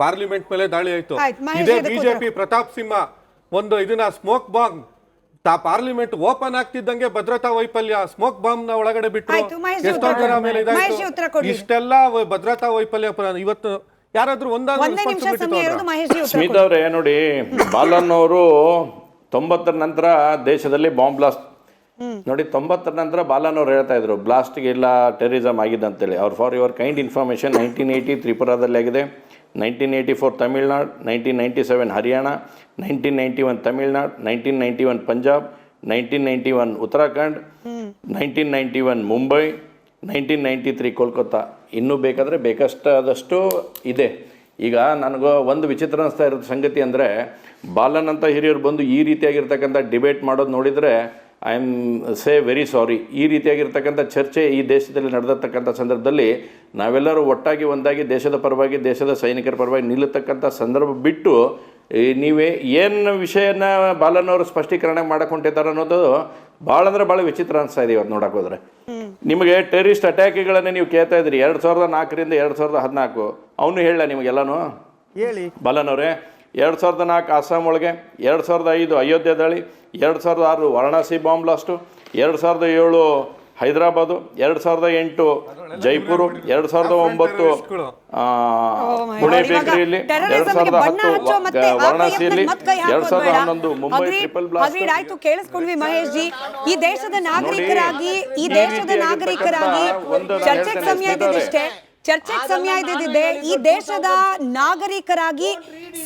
ಪಾರ್ಲಿಮೆಂಟ್ ಮೇಲೆ ದಾಳಿ ಆಯ್ತು. ಇದೇ ಬಿಜೆಪಿ ಪ್ರತಾಪ್ ಸಿಂಹ ಒಂದು ಇದನ್ನ ಸ್ಮೋಕ್ ಬಾಂಬ್ ಪಾರ್ಲಿಮೆಂಟ್ ಓಪನ್ ಆಗ್ತಿದ್ದಂಗೆ ಭದ್ರತಾ ವೈಫಲ್ಯ, ಸ್ಮೋಕ್ ಬಾಂಬ್ ನ ಒಳಗಡೆ ಬಿಟ್ಟರು. ಎಷ್ಟೋ ಜನ ಮೇಲೆ ಇದಾಯ್ತು. ಇಷ್ಟೆಲ್ಲ ಭದ್ರತಾ ವೈಫಲ್ಯ ಇವತ್ತು ಯಾರಾದ್ರೂ ಸ್ಮಿತಾ ಅವರೇ ನೋಡಿ, ಬಾಲನ್ ಅವರು 90 ನಂತರ ದೇಶದಲ್ಲಿ ಬಾಂಬ್ ಬ್ಲಾಸ್ಟ್ ನೋಡಿ. 90 ನಂತರ ಬಾಲನ್ ಅವ್ರು ಹೇಳ್ತಾ ಇದ್ರು ಬ್ಲಾಸ್ಟ್ಗೆ ಇಲ್ಲ ಟೆರರಿಸಮ್ ಆಗಿದೆ ಅಂತೇಳಿ. ಅವ್ರು ಫಾರ್ ಯುವರ್ ಕೈಂಡ್ ಇನ್ಫಾರ್ಮೇಷನ್ 1980 ತ್ರಿಪುರಾದಲ್ಲಿ ಆಗಿದೆ, 1984 ತಮಿಳ್ನಾಡು, 1997 ಹರಿಯಾಣ, 1991 ತಮಿಳ್ನಾಡು, 1991 ಪಂಜಾಬ್, 1991 ಉತ್ತರಾಖಂಡ್, 1991 ಮುಂಬೈ, 1993 ಕೋಲ್ಕತ್ತಾ. ಇನ್ನೂ ಬೇಕಾದರೆ ಬೇಕಷ್ಟಾದಷ್ಟು ಇದೆ. ಈಗ ನನಗೆ ಒಂದು ವಿಚಿತ್ರ ಅನಿಸ್ತಾ ಇರೋ ಸಂಗತಿ ಅಂದರೆ, ಬಾಲನ್ ಅಂತ ಹಿರಿಯರು ಬಂದು ಈ ರೀತಿಯಾಗಿರ್ತಕ್ಕಂಥ ಡಿಬೇಟ್ ಮಾಡೋದು ನೋಡಿದರೆ I am say very sorry. ಈ ರೀತಿಯಾಗಿರ್ತಕ್ಕಂಥ ಚರ್ಚೆ ಈ ದೇಶದಲ್ಲಿ ನಡೆದಿರ್ತಕ್ಕಂಥ ಸಂದರ್ಭದಲ್ಲಿ ನಾವೆಲ್ಲರೂ ಒಟ್ಟಾಗಿ ಒಂದಾಗಿ ದೇಶದ ಪರವಾಗಿ, ದೇಶದ ಸೈನಿಕರ ಪರವಾಗಿ ನಿಲ್ಲತಕ್ಕಂಥ ಸಂದರ್ಭ ಬಿಟ್ಟು ನೀವೇ ಏನು ವಿಷಯನ ಬಾಲನವರು ಸ್ಪಷ್ಟೀಕರಣ ಮಾಡಕ್ಕೆ ಹೊಂಟಿದ್ದಾರೆ ಅನ್ನೋದು ಭಾಳ ಅಂದ್ರೆ ಭಾಳ ವಿಚಿತ್ರ ಅನಿಸ್ತಾ ಇದೆ ಇವತ್ತು ನೋಡಕ್ಕೆ ಹೋದ್ರೆ. ನಿಮಗೆ ಟೆರರಿಸ್ಟ್ ಅಟ್ಯಾಕ್ಗಳನ್ನು ನೀವು ಕೇಳ್ತಾ ಇದ್ರಿ 2004ರಿಂದ 2014. ಅವನು ಹೇಳ ನಿಮಗೆಲ್ಲನೂ ಹೇಳಿ ಬಾಲನವರೇ. 2004 ಅಸ್ಸಾಂ ಒಳಗೆ, 2005 ಅಯೋಧ್ಯೆ ದಾಳಿ, 2006 ವಾರಣಾಸಿ ಬಾಂಬ್ ಬ್ಲಾಸ್ಟು, 2007 ಹೈದರಾಬಾದು, 2008 ಜೈಪುರು, 2009 ಪುಣೆ ಬೇಕರಿಯಲ್ಲಿ, 2010 ವಾರಣಾಸಿಯಲ್ಲಿ, 2011 ಮುಂಬೈ ಟ್ರಿಪಲ್ ಬ್ಲಾಸ್ಟ್. ಆಯ್ತು, ಕೇಳಿಸ್ಕೊಂಡ್ವಿ ಮಹೇಶ್ ಜಿ. ಈ ದೇಶದ ನಾಗರಿಕರಾಗಿ ಚರ್ಚೆಗೆ ಸಮಯ ಇದ್ದಿಷ್ಟೇ. ಚರ್ಚೆಗೆ ಸಮಯ ಇದ್ದಿದೆ. ಈ ದೇಶದ ನಾಗರಿಕರಾಗಿ,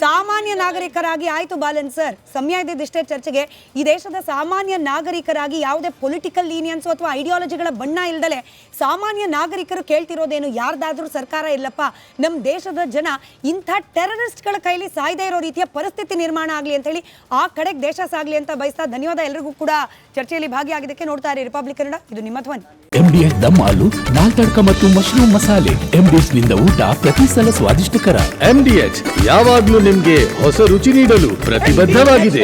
ಸಾಮಾನ್ಯ ನಾಗರಿಕರಾಗಿ, ಆಯ್ತು ಬಾಲನ್ ಸರ್, ಸಮಯ ಇದ್ದಿಷ್ಟೇ ಚರ್ಚೆಗೆ. ಈ ದೇಶದ ಸಾಮಾನ್ಯ ನಾಗರಿಕರಾಗಿ ಯಾವುದೇ ಪೊಲಿಟಿಕಲ್ ಲೀನಿಯನ್ಸ್ ಅಥವಾ ಐಡಿಯಾಲಜಿಗಳ ಬಣ್ಣ ಇಲ್ದಲೆ ಸಾಮಾನ್ಯ ನಾಗರಿಕರು ಕೇಳ್ತಿರೋದೇನು, ಯಾರ್ದಾದ್ರೂ ಸರ್ಕಾರ ಇಲ್ಲಪ್ಪ, ನಮ್ಮ ದೇಶದ ಜನ ಇಂಥ ಟೆರರಿಸ್ಟ್ಗಳ ಕೈಲಿ ಸಾಯ್ದೇ ಇರೋ ರೀತಿಯ ಪರಿಸ್ಥಿತಿ ನಿರ್ಮಾಣ ಆಗಲಿ ಅಂತ ಹೇಳಿ ಆ ಕಡೆಗೆ ದೇಶ ಸಾಗಲಿ ಅಂತ ಬಯಸ್ತಾ ಧನ್ಯವಾದ ಎಲ್ರಿಗೂ ಕೂಡ ಚರ್ಚೆಯಲ್ಲಿ ಭಾಗಿಯಾಗಿದ್ದಕ್ಕೆ. ನೋಡ್ತಾ ಇರಿ ರಿಪಬ್ಲಿಕ್ ಕನ್ನಡ, ಇದು ನಿಮ್ಮ ಧ್ವನಿ. MDS ದಮ್ ಹಾಲು, ನಾಲ್ ತಡ್ಕ ಮತ್ತು ಮಶ್ರೂಮ್ ಮಸಾಲೆ. MDS ನಿಂದ ಊಟ ಪ್ರತಿ ಸಲ ಸ್ವಾದಿಷ್ಟಕರ. MDH ಯಾವಾಗ್ಲೂ ನಿಮ್ಗೆ ಹೊಸ ರುಚಿ ನೀಡಲು ಪ್ರತಿಬದ್ಧವಾಗಿದೆ.